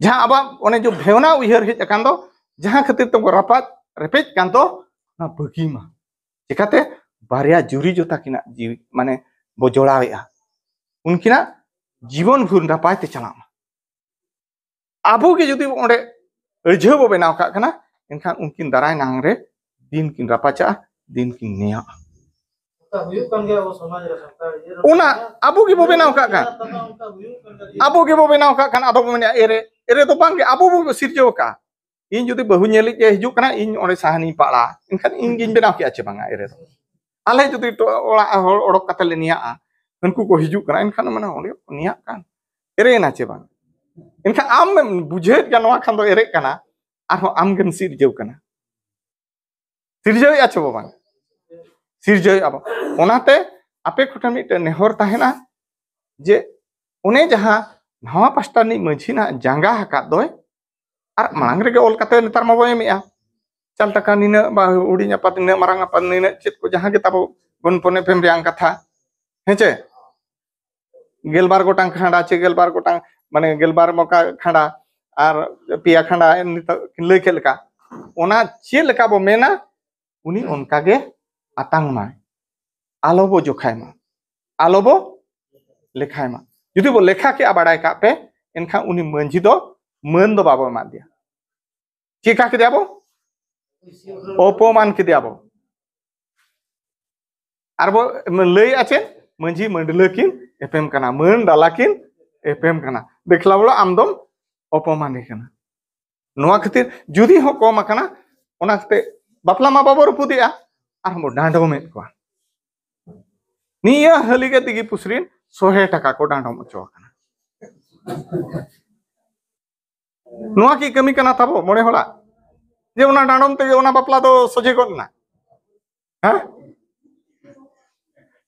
जहां आबा ओने जो भेवना उहर हेज अकान दो जहां खातिर तुमको रपात रेपेज कान दो ना बगीमा चिकाते बारिया जुरी जोता किना जीव माने बो जोड़ावेआ उनकिना जीवन भूर नपाय ते चला आबो के जुदी ओंडे अजह बो बनाव का कना एनखान उनकिन दाराय नांग रे दिन किन रापाचा दिन किन नेया उना आबो के बो बनाव का आबो के बो बनाव का खान आदो मेने एरे एरे तो बांगे आबो बो सिरजो का इन जुदी बहु नेलिक के हिजु कना इन ओंडे साहनी पाला एनखान इन गिन बनाव के आचे बांगा एरे आले जुदी तो ओड़ा ओड़क कते ले निया उनको को हिजु कना एनखान माने ओंडे निया कान एरे नाचे बांग इनका आम बुझे नवा खान दो एरे कना आरो आम गन सिरजौ कना सिरजौ या छबो बांग सिरजौ अब ओनाते आपे खोटा मिट नेहर ताहेना जे ओने जहां नवा पास्टा नि मझिना जांगा हका दोय आर मांग रे ओल कते नेतार माबो एमिया चल टका निना बा उडिnya पात निना मारांगा पात निना चेत को जहां के ताबो गनपने फेम रियां कथा हेचे गेलबार गोटांग खांडा चे गेलबार गोटांग माने गेलबार मौका खांडा और पिया खांडा लय के लेका ओना चे लेका बो मेना उनी उनका गे आतांग मा आलो बो जोखाय मा आलो बो लेखाय मा जुदी बो लेखा के बाडाय का पे एनखा उनी मंझी दो मन दो बाबो मा दिया चिका के दियाबो अपमान के दियाबो आरबो लय आचे मंझी मंडलकिन एफएम कना मन दालाकिन एफएम कना देखला बोलो आमदम अपमान कना नोआ खातिर जुदी हो कम कना ओना खाते बापला मा बाबो रुपुदिया आर हम डांडो में को निया हलिगे तिगी पुसरिन 100 टाका को डांडो मचो कना नोआ की कमी कना ताबो मोड़े होला जे ओना डांडोम ते ओना बापला दो सजे गोना हां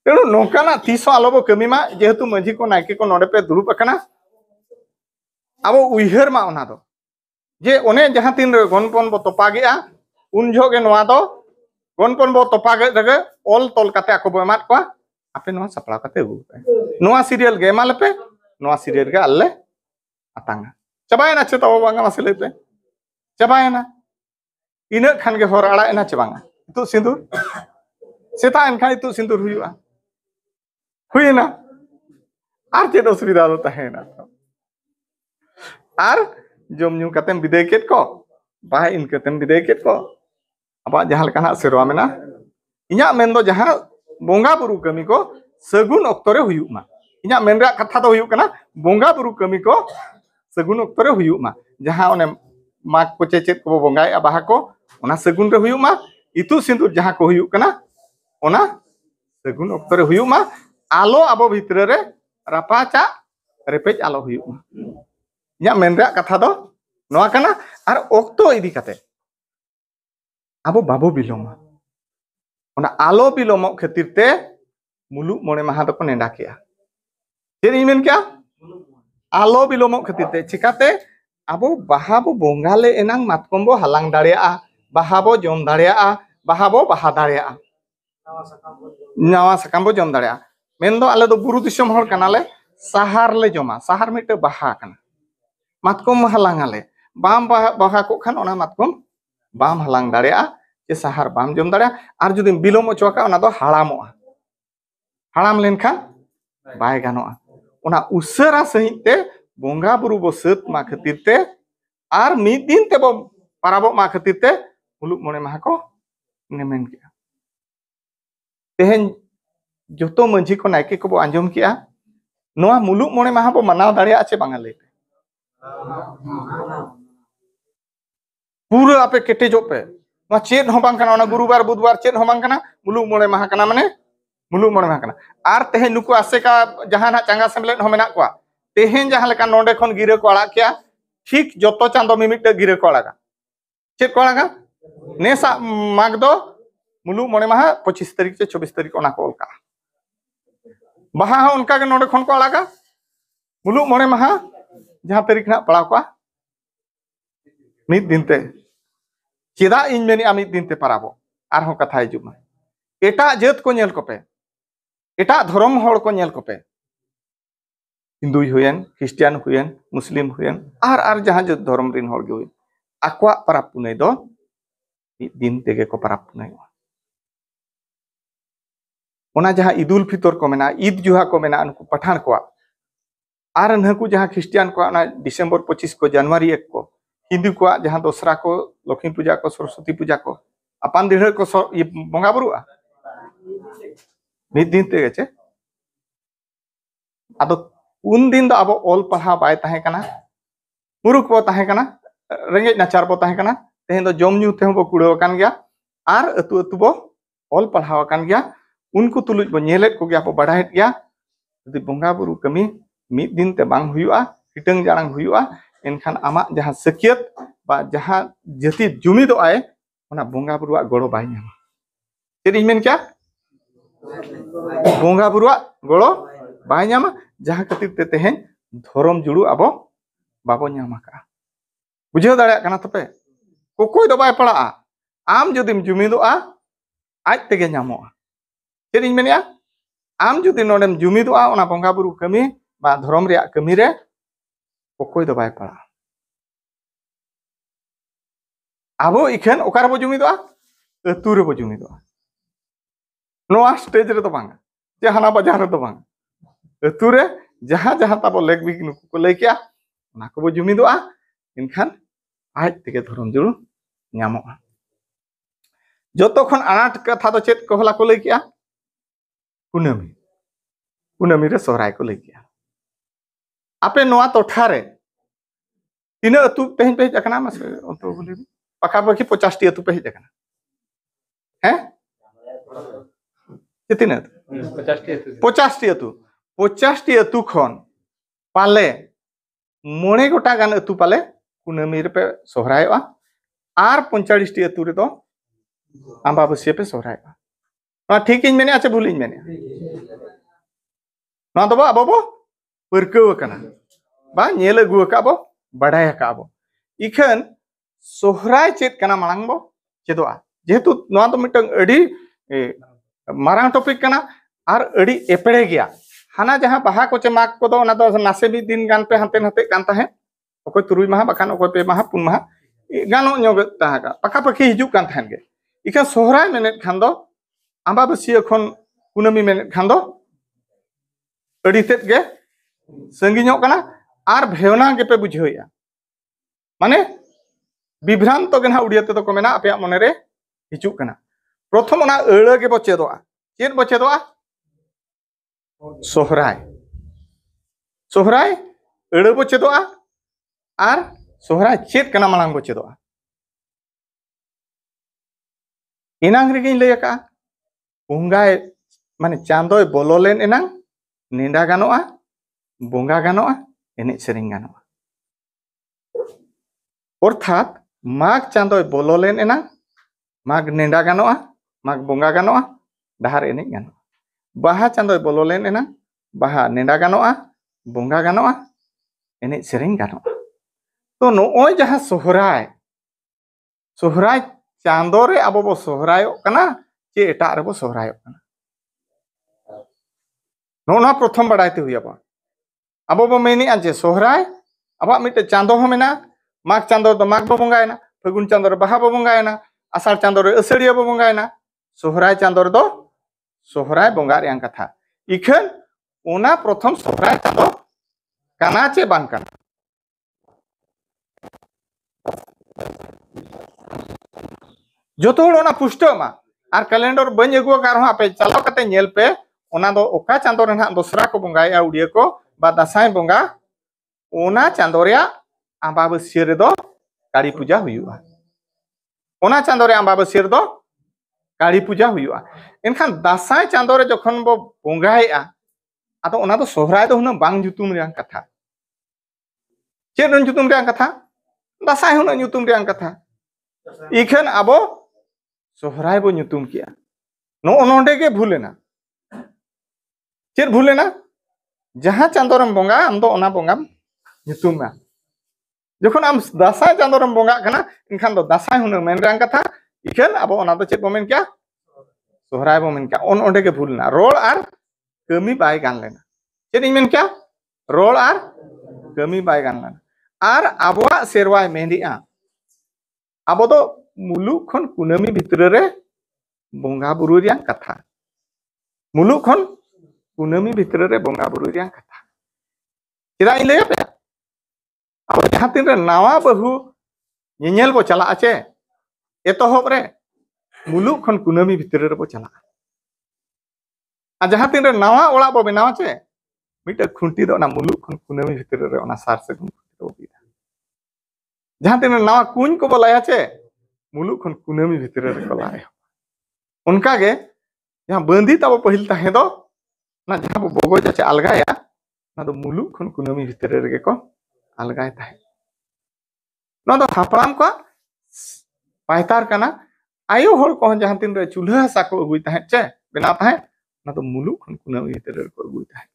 तेणु नौकाना तीसो आलोबो कमी मा जेहेतु मंझी को नायके को नोडे पे दुरुप अकना अब उइहर मा ओना दो जे ओने जहां तीन गनपन बो तोपागेआ उन जोगे नोआ दो गनपन बो तोपागे रगे ओल तोल काते आको बो एमात को आपे नोआ सपड़ा काते अगु पे नोआ सीरियल गे माले पे नोआ सीरियल गे अल्ले आतांगा चबायना चे तब बांगा मासे लेते चबायना इना खान गे हर आड़ा एना चे बांगा तु सिंदूर सेता एनखा तु सिंदूर हुयुआ हुईना आर चेद असुविधा दो तहेना आर जम न्यू कतेम विदाय केत को बाय इन कतेम विदाय केत को अब जहां लेकाना सेरवा मेना इया मेन दो जहां बोंगा बुरु कमी को सगुन अक्तरे हुयुमा इया मेन रा कथा दो हुयु कना बोंगा बुरु कमी को सगुन अक्तरे हुयुमा जहां ओने माग को चेचेत को बोंगाय बाहा को ओना सगुन रे हुयुमा इतु सिंदूर जहां को हुयु कना ओना सगुन अक्तरे हुयुमा आलो आबो भितर रे रापाचा रेपेज आलो हुयुमा इया मेन रा कथा दो नोआ कना आर ओक्तो इदी काते आबो बाबो बिलोमा ओना आलो बिलोम खातिर ते मुलुक मोणे माहा दको नेंडा केया चेद इन मेन क्या आलो बिलोम खातिर ते चिकाते आबो बाहाबो बोंगाले एनांग मातकमबो हालांग दाड़ेया बाहाबो जम दाड़ेया बाहाबो बाहा दाड़ेया नवा सकामबो जम दाड़ेया मेन दो आले दो बुरु दिसम हर कनाले सहार ले जमा सहार मिटे बाहा कना मातकम हालांग आले बाम बाहा को खान ओना मातकम बाम हालांग दाड़ेया जे सहार बाम जम दाड़ेया आर जुदी बिलोम अचोका ओना दो हाड़ामोआ हाड़ाम लेनखान बाय गानोआ ओना उसरा सहित ते बोंगा बुरु बो सत मा खातिर ते आर मिद दिन ते बो पाराबो मा खातिर ते मुलुक मोणे माहा को नेमेन के तेहेन जोतो मंझी को नायके को बो आंजम किया नोआ मुलुक मोणे माहा बो मनाव दाड़ेया आचे बांगा ले पूरा आपे केटेजो पे नोआ चेद हो बांग कना ओना गुरुवार बुधवार चेद हो बांग कना मुलुक मोणे माहा कना माने मुलुक मोणे माहा कना आर तेहे नुको आसे का जहां ना चांगा सेमलेट हो मेना को तेहेन जहां लेका नोंडे खन गिरे को आड़ा किया ठीक जोतो चांदो मिमिट गिरे को आड़ागा चेद को आड़ागा नेसा माग दो मुलुक मोणे माहा 25 तारीख से 24 तारीख ओना को ओलका बाहा हो उनका के नोंडे खन को आड़ागा मुलुक मोणे माहा जहां तारीख ना पड़ा को मिद दिन ते चेदा इन मेनी मिद दिन ते पाराबो आर हो कथा हिजुमा एटा जेत को नेल कोपे एटा धर्म हड़ को नेल कोपे हिंदू हुयन क्रिश्चियन हुयन मुस्लिम हुयन आर जहां जो धर्म रिन हड़ गे हुयन आक्वा पाराब पुनय दो मिद दिन तेगे को पाराब पुनय ओना जहां ईदुल फितर को मेना ईद जुहा को मेना उनको पठान को आर नहकु जहां क्रिस्टियन को ना डिसेंबर 25 को जनवरी 1 को हिंदू को जहां दोसरा को लक्ष्मी पूजा को सरस्वती पूजा को अपान दिढ़ को बंगा बुरुआ मिद दिन ते गेचे आदो उन दिन दो अब ऑल पढ़ा बाय ताहे कना मुरुक बो ताहे कना रेंगे नाचार बो ताहे कना तेहें दो जम न्यू ते बो कुड़ो कान गया आर अतु अतु बो ऑल पढ़ा कान गया उनको तुलुज बो नेलेट को गया बो बढ़ाइत गया यदि बंगा बुरु कमी मिद दिन ते बांग हुयुआ हिटंग जारांग हुयुआ एनखान आमा जहां सकियत बा जहां जति जुमी दो आए ओना बंगा बुरुआ गड़ो बाय न्यामा चेद इन मेन क्या बंगा बुरुआ गड़ो बाय न्यामा जहां खातिर ते तेहें धर्म जुड़ू अबो बाबो न्यामा का बुझाव दाड़ा कना तपे कोकोय दो बाय पड़ा आम जदिम जुमिदोआ आज तेगे न्यामोआ चेद इन मेनिया आम जुदि नोडेम जुमिदोआ ओना बंगा बुरु कमी बा धर्म रे कमी रे कोकोय दो बाय पड़ा आबो इखेन ओकार बो जुमिदोआ अतु रे बो जुमिदोआ नोआ स्टेज रे तो बांगा जे हाना बाजार रे तो बांगा अतु रे जहां जहां ताबो लेग बिक नुकु को लय किया ओना को बो जुमिदोआ इनखान आज तेगे धर्म जुड़ू न्यामोआ जतो खन आनाट कथा तो चेत को हला को लय किया कुनामी कुनामी रे सोहराय को लय किया आपे नोआ टोठा रे तीना अतु पेहन पे जकना मसे अंतो बोले पाखा पाखी 50 टी अतु पे जकना हैं कितना 50 टी अतु खन पाले मोणे गोटा गान अतु पाले कुनामी रे पे सोहरायआ आर 45 टी अतु रे तो आंबाबसिया पे सोहरायआ ना ठीक इन मेने अच्छा भूल इन मेने ना तो बा बाबो परकव कना बा नेल अगु का बो बडाय का बो इखन सोहराय चेत कना मांग बो चेदोआ जेहेतु ना तो मिटंग अडी मारांग टॉपिक कना आर अडी एपड़े गया हाना जहां बाहा को चे माक को दो ना तो नासे भी दिन गान पे हंते हंते कान ताहे ओको तुरुई माहा बखान ओको पे माहा पुन माहा गानो न्योग ताहा पाखा पाखी हिजु कान थान गे इखन सोहराय मेने खान दो आंबाबसिया खन कुनामी मेने खान दो अडी तेत गे संगिño कना आर भेवना गे पे बुझोया माने विभ्रांत गे ना उड़िया ते तो को मेना आपे मने रे हिजु कना प्रथम ओना अड़ गे बो चेदोआ चेद बो चेदोआ सोहराय सोहराय अड़ बो चेदोआ आर सोहराय चेद कना मांग बो चेदोआ इनांग रे गे लय का बंगाय माने चांदोय बोलोलेन एनांग नेंडा गानोआ बंगा गानोआ एने सेरिंग गानोआ अर्थात माग चांदोय बोलोलेन एनांग माग नेंडा गानोआ माग बंगा गानोआ डाहार एने गानोआ बाहा चांदोय बोलोलेन एनांग बाहा नेंडा गानोआ बंगा गानोआ एने सेरिंग गानोआ तो नोय जहां सोहराय सोहराय चांदो रे आबो बो सोहरायो कना चे एटा रे बो सोहरायो कना नोना प्रथम बडायते हुइयाबा अब बो मेनी आजे सोहराय अब मिटे चांदो हो मेना माग चांदो तो माग बो बंगायना फगुन चांदो रे बाहा बो बंगायना आषाढ़ चांदो रे असड़िया बो बंगायना सोहराय चांदो रे दो सोहराय बंगा रे कथा इखन ओना प्रथम सोहराय चांदो काना चे बांग काना जोतो ओना पुष्टमा आर कैलेंडर बन अगुआ का रहा पे चलो कते नेल पे ओना दो ओका चांदो रे ना दोसरा को बंगाया उड़िया को बा दासाय बंगा ओना चांदो रे आंबाबसिया रे दो काली पूजा हुयुआ ओना चांदो रे आंबाबसिया रे दो काली पूजा हुयुआ एनखान दासाय चांदो रे जखन बो बंगाया आदो ओना दो सोहराय दो हुना बांग जुतुम रे कथा चेद जुतुम रे कथा दासाय हुना जुतुम रे कथा इखन आबो सोहराय बो जुतुम किया नो नोंडे गे भूलेना चेद भूलेना जहां चांदो रे बंगा आम दो ओना बंगा जुतुमा जखन आम दासाय चांदो रे बंगा कना इनखान दो दासाय हुना मेन रे कथा इखन आबो ओना दो चेद बो मेन किया सोहराय बो मेन किया ओंडे गे भूलना रोल आर कमी बाय गान लेना चेद इन मेन किया रोल आर कमी बाय गान लेना आर आबोआ सेरवाय मेंदिआ आबो दो मुलुक खन कुनामी भितर रे बंगा बुरु रिया कथा मुलुक खन कुनामी भितर रे बोंगा बुरु रिया कथा चेदा इन लैया पे अब जहां तीन रे नावा बहु ñeñel बो चला आचे एतोहब रे मुलुक खन कुनामी भितर रे बो चला आ जहां तीन रे नावा ओला बो बनावा चे मिटे खुंटी दो ना मुलुक खन कुनामी भितर रे ओना सार से गुन दो बिदा जहां तीन रे नावा कुñ को बोलाया चे मुलुक खन कुनामी भितर रे को लाए उनका गे जहां बंदी तब पहिल ताहे दो ना जहां बो बोगो जाचे अलगाया ना दो मुलुक खन कुनामी भितर रे को अलगाय ताहे ना दो हापराम को पायतार कना आयो होर को जहां तीन रे चूल्हा सा को अगुई ताहे चे बेना ताहे ना दो मुलुक खन कुनामी भितर रे को अगुई ताहे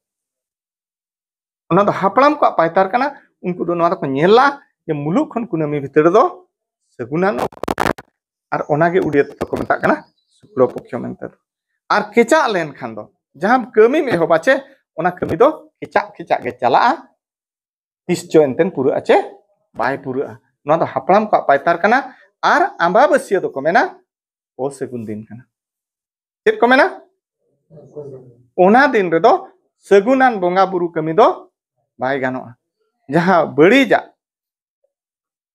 ना दो हापराम को पायतार कना उनको दो ना को नेला ये मुलुक खन कुनामी भितर दो सगुना और ओनागे उड़ियत तो को मता कना शुक्र पक्ष मेनते और केचा लेन खान दो जहां कमी में हो बाचे ओना कमी दो केचा गे चला तिसचो एंतेन पुरा आचे बाय पुरा ना दो हापराम को पायतार कना और आंबाबसिया दो को मेना ओ सगुन दिन कना चेत को मेना ओना दिन रे दो सगुनान बोंगा बुरु कमी दो बाय गानो जहां बड़ी जा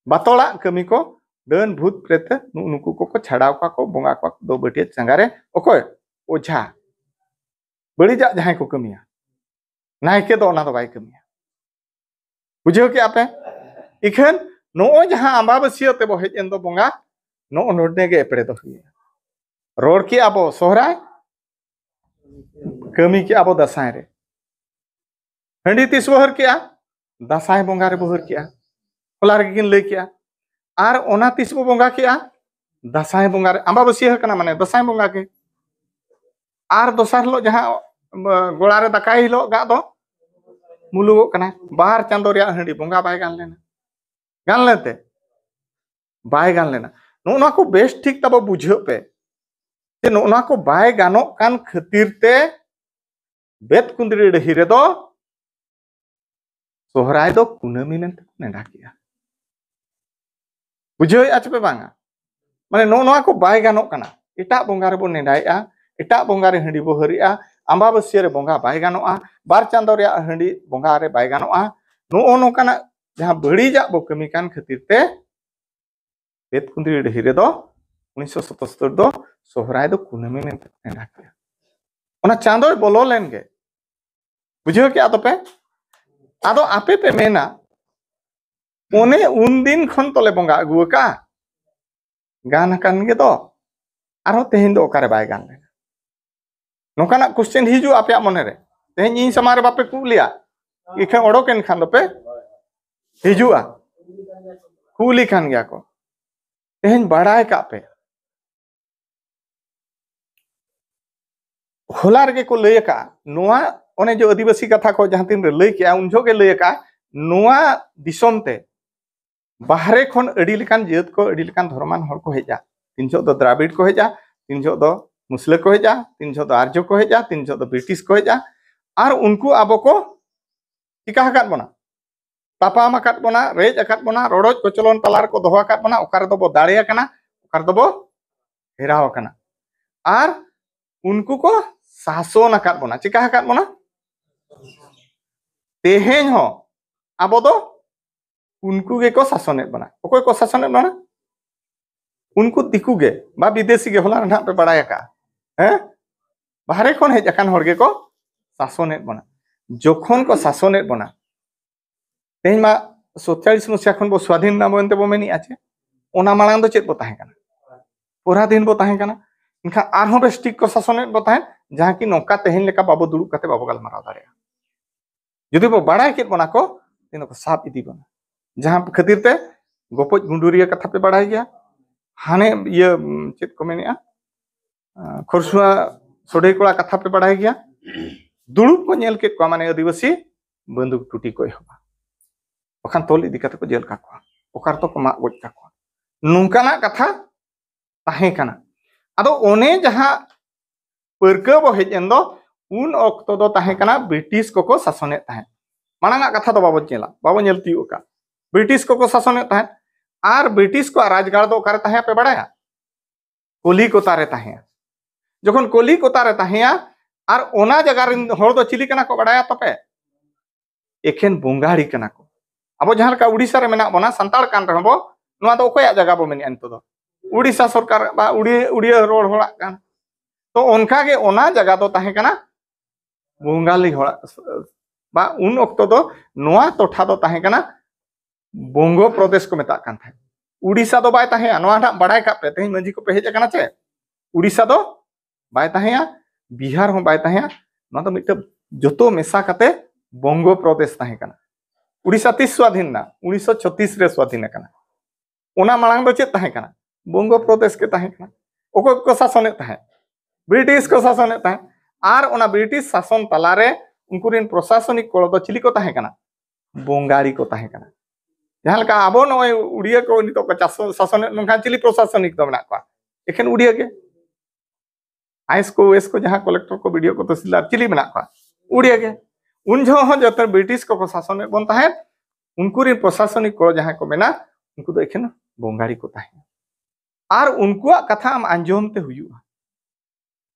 बातोला कमी को दन भूत प्रेत नुकु को छाड़ाव का को बोंगा को दो बटिया चंगारे ओकोय ओझा बड़ी जा जहां को कमिया नायके दो ना दो बाय कमिया बुझो के आपे इखन नो जहां आंबाबसिया ते बो हेज एन दो बोंगा नो नोडने गे एपड़े दो हुई रोड की आबो सोहराय कमी की आबो दसाय रे हंडी तिस बहर किया दसाय बोंगा रे बहर किया होला रे किन ले किया और ओना तिस बो बोंगा किया दसाय बोंगा रे आंबाबसिया कना माने दसाय बोंगा के और दोसार लो जहां गोड़ा रे दकाय हिलो गा दो मुलुगो कना बाहर चांदो रे हंडी बोंगा बाय गान लेना गान लेते बाय गान लेना नो को बेस ठीक तब बुझो पे जे नो को बाय गानो कान खातिर ते बेत कुंदरी डही रे दो सोहराय दो कुनामी मेनते नेडा किया बुझो आचपे बांगा माने नो को बाय गानो कना एटा बोंगा रे बो नेडाया एटा बोंगा रे हंडी बो हरिया आंबाबसिया रे बोंगा बाय गानोआ बार चांदो रे हंडी बोंगा रे बाय गानोआ नो कना जहां बड़ी जा बो कमी कान खातिर ते बेत कुंदरी डही रे दो 1977 दो सोहराय दो कुनामी मेनते नेडा किया ओना चांदो बोलो लेन गे बुझो के आदो पे आदो आपे पे मेना ओने उन दिन खन तोले बोंगा अगुका गान कान गे दो आरो तेहिन दो ओकारे बाय गान लेना नोकाना क्वेश्चन हिजु आपे मने रे तेहिन इन समारे बापे कुलिया इखे ओडोकेन खान दो पे हिजुआ कुली खान गया को तेहिन बड़ाय का पे होला रे को लय का नोआ ओने जो आदिवासी कथा को जहां तीन रे लय के उन जो के लय का नोआ दिसोम ते बाहरे खन अडी लेकान जेत को अडी लेकान धर्मान हर को हेजा तीन जो दो द्राविड को हेजा तीन जो दो मुस्लिम को हेजा तीन जो दो आर्य को हेजा तीन जो दो ब्रिटिश को हेजा और उनको आबो को चिका हकात बना तापाम हकात बना रेज हकात बना रोडोज को चलन तलार को दोहा हकात बना ओकार दो बो दाड़े कना ओकार दो बो हेराव कना और उनको को शासन हकात बना चिका हकात बना तेहेन हो आबो दो उनको गे को शासनेत बना ओकोय को शासनेत बना उनको दिकु गे बा विदेशी गे होला ना पे बड़ाय का हैं बाहरे खन हेज अकान हर गे को शासनेत बना जोखन को शासनेत बना तेज मा 47 मसिया खन बो स्वाधीन ना बनते बो मेनी आछे ओना मालांग दो चेत बो ताहे कना पराधीन बो ताहे कना इनखा आरहो बेस्टिक को शासनेत बो ताहे जहां की नौका तेहेन लेका बाबो दुड़ुब काते बाबो गाल मारा दाड़े जदि बो बड़ाय केत बना को तीन को साप इदी बना जहां खातिर ते गोपज गुंडुरिया कथा पे बढ़ाई गया हाने ये चेत को मेनिया खरसुआ सोडे कोड़ा कथा पे बढ़ाई गया दुड़ुब को नेल के को माने आदिवासी बंदूक टूटी को होबा ओखान तोल इदी कते को जेल का को ओकार तो को मा गोज का को नुंकाना कथा ताहे कना आदो ओने जहां परका बो हेजन दो उन ऑक्तो दो ताहे कना ब्रिटिश को शासने ताहे मानांगा कथा दो बाबो चेला बाबो नेलती ओका ब्रिटिश को शासने ताहे और ब्रिटिश को राजगाड़ दो करे ताहे पे बड़ाया कोली को तारे ताहे जखन कोली को तारे ताहे और ओना जगह रिन होड़ दो चिली कना को बड़ाया तपे एखेन बोंगाड़ी कना को अब जहां का उड़ीसा रे मेना बना संताल कान रहबो नोआ दो कोया जगह बो मेनि अंतो दो उड़ीसा सरकार बा उड़िया रोड होड़ा कान तो उनका के ओना जगह दो ताहे कना बोंगाली होड़ा बा उन ओक्तो दो नोआ टोठा दो ताहे कना बोंगो प्रदेश को मेता कान थाहे उड़ीसा दो बाय ताहे नोआ ना बड़ाय का पे तेहि मंजी को पे हेज कना चे उड़ीसा दो बाय ताहे बिहार हो बाय ताहे नोआ तो मिट जोतो मेसा कते बोंगो प्रदेश ताहे कना उड़ीसा तीस स्वाधीन ना 1936 रे स्वाधीन कना ओना मांग दो चे ताहे कना बोंगो प्रदेश के ताहे कना ओको को शासन ताहे ब्रिटिश को शासन ताहे आर ओना ब्रिटिश शासन तलारे उनको रिन प्रशासनिक कोड़ दो चिली को ताहे कना बोंगाड़ी को ताहे कना जहां लका आबो नय उड़िया को नितो को शासन नखा चिली प्रशासनिक दो मेना को एखन उड़िया के आइस को एस को जहां कलेक्टर को वीडियो को तहसीलदार चिली मेना को उड़िया के उन जो जत ब्रिटिश को शासन बन ताहे उनको रिन प्रशासनिक कोड़ जहां को मेना उनको दो एखन बोंगाड़ी को ताहे आर उनको कथा आम आंजोमते हुआ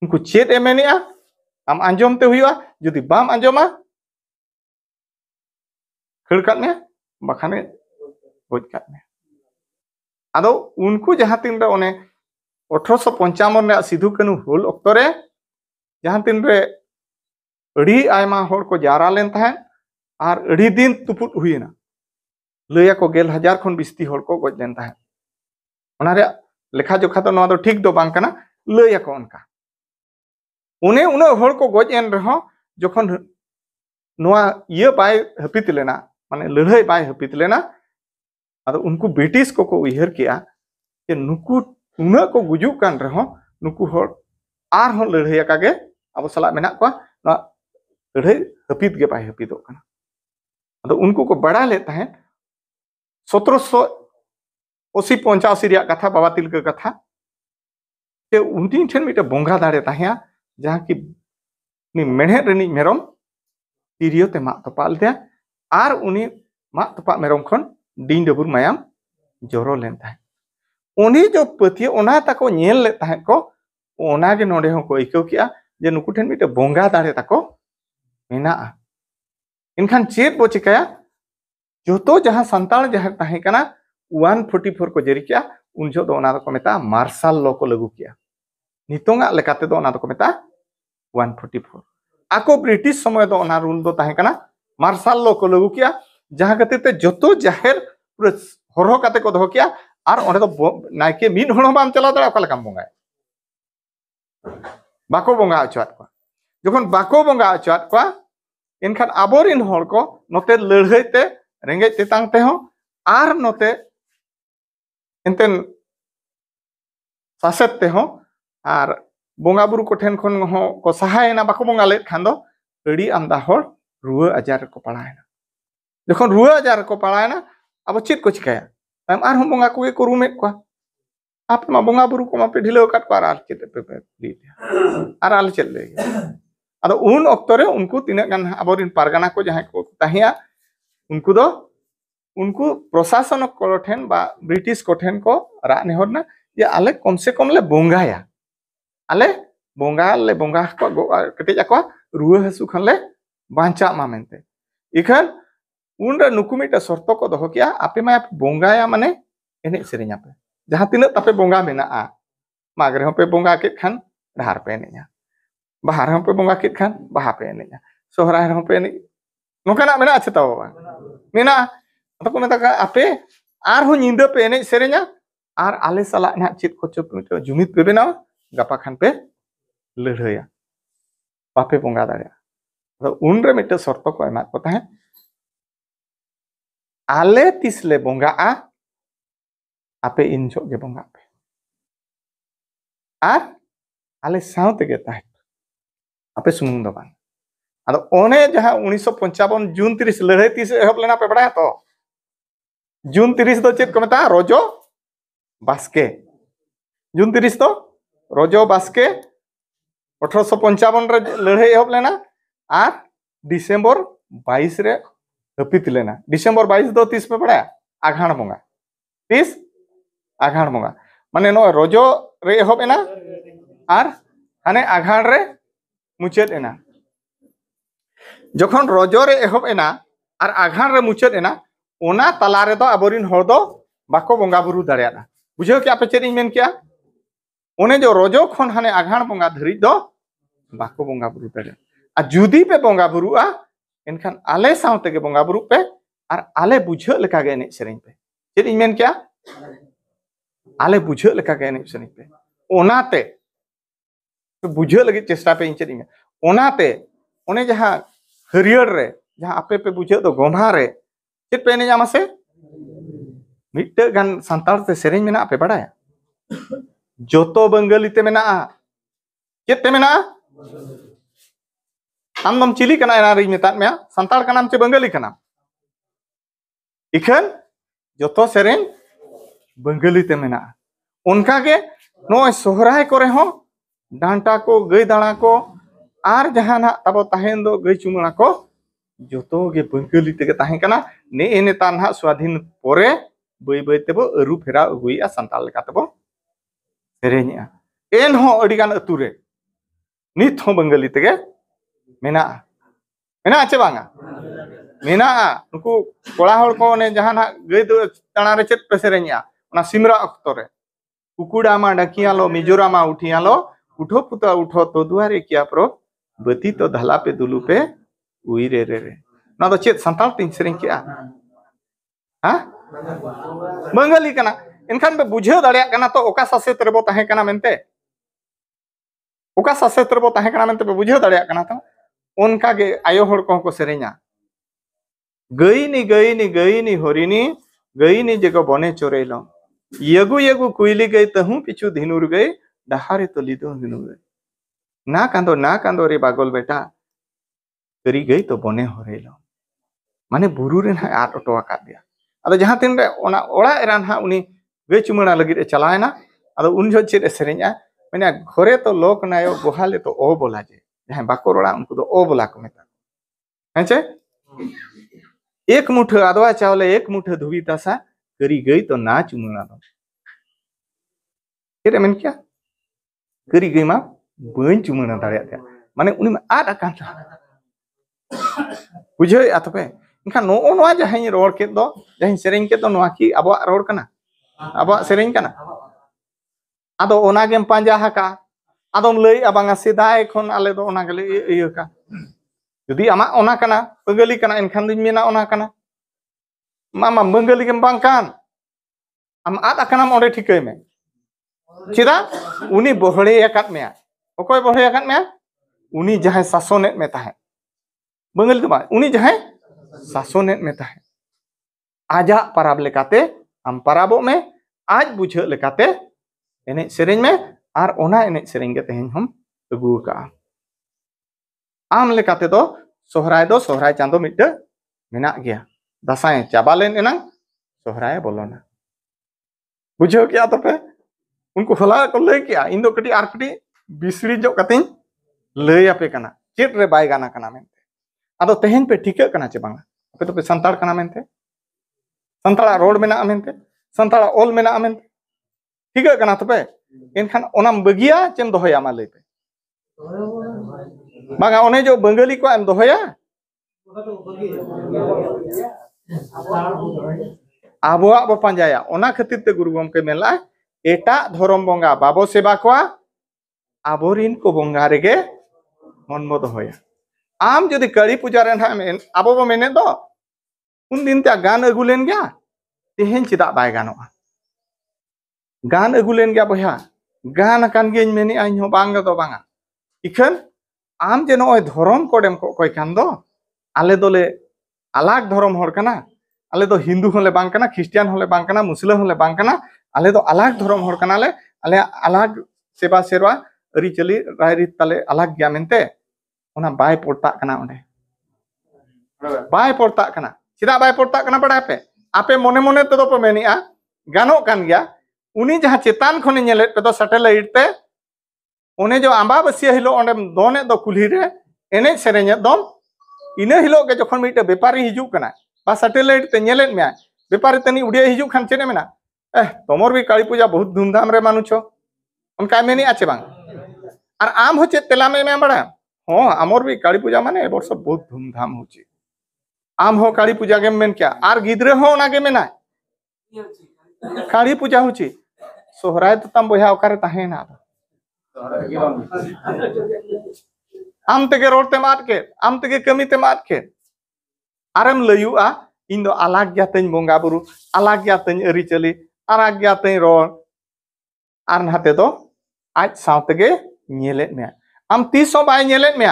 उनको चेत एमेनिया आम आंजोमते हुआ जुदी बाम आंजोमा खड़ काट में बखाने गोज काट में आदो उनको जहां तीन रे ओने 1855 रे सिधु कानू हुल ऑक्टो रे जहां तीन रे अड़ी आयमा होड़ को जारा लेन ताहे आर अड़ी दिन तुपुट हुईना लया को 10,000 खन बिस्ती होड़ को गोज लेन ताहे ओना रे लेखा जोखा तो नोआ दो ठीक दो बांग कना लया को उनका उन्हें उन होड़ को गोज एन रहो जखन नोआ ये बाय हपित लेना माने लड़ाई बाय हपित लेना आदो उनको ब्रिटिश को उयहर किया कि नुकु उना को गुजु कान रहो नुकु होड़ आर हो लड़ाई कागे अब सला मेना को ना लड़ाई हपित के बाय हपित काना आदो उनको को बड़ा लेता है 1780-85 रिया कथा बाबा तिलका कथा के उन्हीं ठेन मिटे बोंगा दाड़े ताहे जहां की नि मेढ़े रनी मेरम तिरियो ते मा तपाल दे आर उनी मा तपा मेरम खन डिन डबुर मायाम जोरो लेन ताहे उनी जो पतियो ओना ताको नेल ले ताहे को ओना के नोडे हो को इको किया जे नुकु ठेन मिटे बोंगा दाड़े ताको मेना इनखान चेत बो चिकाया जोतो जहां संताल जहां ताहे कना 144 को जरी किया उन जो दो ओना को मेता मार्शल लॉ को लागू किया नितोंगा लेकाते दो ओना को मेता 144 आको ब्रिटिश समय दो ओना रूल दो ताहे कना मार्शल लॉ को लागू किया जहां गते ते जोतो जाहिर पूरा हरो काते को दो किया आर ओने दो नाइके मिन होनो बाम चला दड़ा ओका लकाम बोंगा बाको बोंगा अचवात को जखन बाको बोंगा अचवात को इनखान आबोरिन होड़ को नोते लड़ाई ते रेंगे तेतांग ते हो आर नोते एंतेन सासेत ते हो आर बोंगा बुरु को ठेन खन हो को सहायना बाको बोंगा ले खान दो अड़ी आमदा होड़ रुआ आजार को पड़ायना जखन रुआ आजार को पड़ायना अब चेत को चिकाया ताम आर हम बोंगा को रूमेट को आप मा बोंगा बुरु को मा पे ढिलो काट को आर चेत पे दी आर आल चेत ले आदो उन ऑक्टो रे उनको तिना गान आबोरिन पारगाना को जहां को ताहिया उनको दो उनको प्रशासन को ठेन बा ब्रिटिश को ठेन को रा नेहरना ये आले कम से कम ले बोंगाया आले बोंगा को कटे को रुआ हसु खन ले बांचा मा मेनते इखन उन रे नुकुमिटा शर्त को दो किया आपे मा बोंगाया माने एने सेरेኛ पे जहां तिना तापे बोंगा मेना मागरे हो पे बोंगा के खान धार पे एने냐 बाहर हो पे बोंगा के खान बाहा पे एने냐 सोहराय हो पे नोकाना मेना अच्छे ताओ मेना तो को मेता आपे आर हो निंदा पे एने सेरे냐 आर आले साला ना चित को चुप जुमित पे बेना गपा खान पे लड़ाया बापे बोंगा दाड़े तो उन रे मिटे शर्त को एमा को ताहे आले तिसले बोंगा आपे इन जो गे बोंगा पे आर आले साउते गे ताहे आपे सुमुंग दो बान आदो ओने जहां 1955 जून 30 लड़ाई 30 एहब लेना पे बड़ा तो जून 30 दो चेत को मेता रोजो बास्के जून 30 तो रोजो बास्के 1855 रे लड़ाई एहब लेना आर डिसेंबर 22 रे हपित लेना डिसेंबर 22 दो 30 पे पड़ा आघाण बोंगा 30 आघाण बोंगा माने नो रोजो रे एहब एना आर हाने आघाण रे मुचाद एना जखन रजोरे एहब एना और आघान रे मुचाद एना ओना तला रे दो आबोरिन हर दो बाको बंगा बुरु दाड़ियाना बुझाव के आपे चेद इन मेन किया ओने जो रजो खन हाने आघान बंगा धरी दो बाको बंगा बुरु दाड़िया आ जुदी पे बंगा बुरुआ एनखान आले सावते के बंगा बुरु पे और आले बुझाव लेका गे एने सेरेन पे चेद इन मेन किया आले बुझाव लेका गे एने सेरेन पे ओनाते तो बुझाव लगे चेष्टा पे इन चेद इन ओनाते ओने जहां हरियर रे जहां आपे पे बुझाव तो गोम्हा रे चेद पे एने जामा से मिट्टे गान संताल ते सेरेन मेना पे बड़ाया जोतो बंगाली ते मेना चेद ते मेना आम दम चिली कना एना रे मेतात मेया संताल कनाम चे बंगाली कनाम इखन जोतो सेरेन बंगाली ते मेना उनका के नो सोहराय करे हो डांटा को गई दाड़ा को आर जहाना तबो ताहेन दो गई चुमड़ा को जोतो गे बंगाली ते ताहें कना ने एने तानहा स्वाधीन पोरे बई बई तेबो अरु फेरा अगुइया संताल लेका तेबो सेरेनिया एन हो अडिगान अतुरे नित हो बंगाली तेगे मेना मेना आचे बांगा मेना नुकु कोड़ा हड़ को ने जहाना गई दो ताना रे चेत पे सेरेनिया ओना सिमरा अक्तो रे कुकुड़ा मा डकियालो मिजोरा मा उठियालो उठो पुता उठो तो दुआरे किया प्रो बती तो धला पे दुलु पे उई रे रे ना तो चेत संताल तीन सेरेन किया हां बंगाली कना इनखान पे बुझाव दाड़िया कना तो ओका ससेत रेबो ताहे कना मेनते ओका ससेत रेबो ताहे कना मेनते पे बुझाव दाड़िया कना तो उनका गे आयो हड़ को सेरेኛ गईनी हरिनी गईनी जगो बने चोरेलो यगु यगु कुइली गई तहु पिछु धिनुर गई डहारे तो लिदो धिनुर ना कांदो रे बागोल बेटा करी गई तो बने हरेलो माने बुरु रे ना आट ओटो आका दिया अदो जहां तिन रे ओना ओड़ा एरान हा उनी गई चुमड़ा लगी चलायना अदो उन जो चेद सेरेኛ माने घरे तो लोक नायो गोहाले तो ओ बोला जे जहां बाको रोड़ा उनको तो ओ बोला को मेता हेचे एक मुठो आदवा चावले एक मुठो धुबी तासा करी गई तो ना चुमड़ा दो केरे मेन क्या करी गई मा बन चुमड़ा दाड़िया माने उनी मा आद आकान बुझे आतपे इनका नो नोआ जहां रोड के दो जहां सेरेन के तो नोआ की अबवा रोड कना अबवा सेरेन कना आदो ओना गेम पांजा हाका आदम लई अबांगा सिदाय खन आले दो ओना गेले इयो का यदि आमा ओना कना बंगाली कना इनखान दिन मेना ओना कना मामा बंगाली गेम बांकान आम आद आकानाम ओडे ठिकई में चिदा उनी बहड़े याकात मेया ओकोय बहड़े याकात मेया उनी जहां शासनेत में ताहे बंगाली तो बा उनी जहां शासनेत में ताहे आजा पराब लेकाते आम पराबो में आज बुझे लेकाते एने सेरेन में आर ओना एने सेरेन के तेहन हम अगु का आम लेकाते दो सोहराय चांदो मिट मेना गया दसाय चाबालेन एना सोहराय बोलोना बुझे क्या तो पे उनको होला को लय किया इन दो कटी आर कटी बिसड़ी जो कतिन लय आपे कना चेट रे बाय गाना कना मेनते आदो तेहन पे ठीके कना चे बांगा आपे तो पे संताड़ कना मेनते संताड़ा रोड मेना मेनते संताड़ा ओल मेना मेनते ठीके कना तो पे इनखान ओनाम बगिया चेम दोहया मा लय पे बांगा ओने जो बंगाली को एम दोहया आबोआ बो पांजाया ओना खातिर ते गुरु गमके मेला एटा धर्म बंगा बाबो सेवा कोआ आबोरिन को बंगा रेगे मनमो दोहया आम जदि कड़ी पूजा रे ना आबो बो मेने दो उन दिन त्या गान अगुलेन गया तेहेन चिदा बाय गानोआ गान अगुलेन गया बया गान कान गेन मेनी आइन हो बांगा दो बांगा इखन आम जे नय धर्म कोडेम को कोय कान दो आले दोले अलग धर्म हर कना आले दो हिंदू होले बांग कना ख्रिस्टियान होले बांग कना मुस्लिम होले बांग कना आले दो अलग धर्म हर कना ले आले अलग सेवा सेवा अरी चली राय रीत ताले अलग गया मेनते ओना बाय पड़ता कना ओंडे बाय पड़ता कना चिदा बाय पड़ता कना बड़ा पे आपे मोने मोने तो पे मेनिया गानो कान गया उनी जहां चेतान खने नेले पे तो सैटेलाइट ते ओने जो आंबाबसिया हिलो ओंडे दोने दो कुल्ही रे एने सेरेने दम इने हिलो के जखन मिटे व्यापारी हिजु कना बा सैटेलाइट ते नेलेन मे व्यापारी तनी उड़िया हिजु खान चेने मेना तोमर भी काली पूजा बहुत धूमधाम रे मानुछो उनका मेनी आचे बांग और आम हो चे तेला में बड़ा हाँ आमर भी काली पूजा माने ए वर्ष बहुत धूमधाम होची आम हो काली पूजा के मेन क्या आर गिद्रे हो ना के मेना काली पूजा होची सोहराय तो तम बोया ओकारे ताहेना आम तेगे रोड ते मात के आम तेगे कमी ते मात के आरम लयुआ इन दो अलग गया तई बोंगा बुरु अलग गया तई अरिचली अलग गया तई रोड आर नाते दो आज सावतेगे नेलेत मे आम तीसो बाय नेलेत मे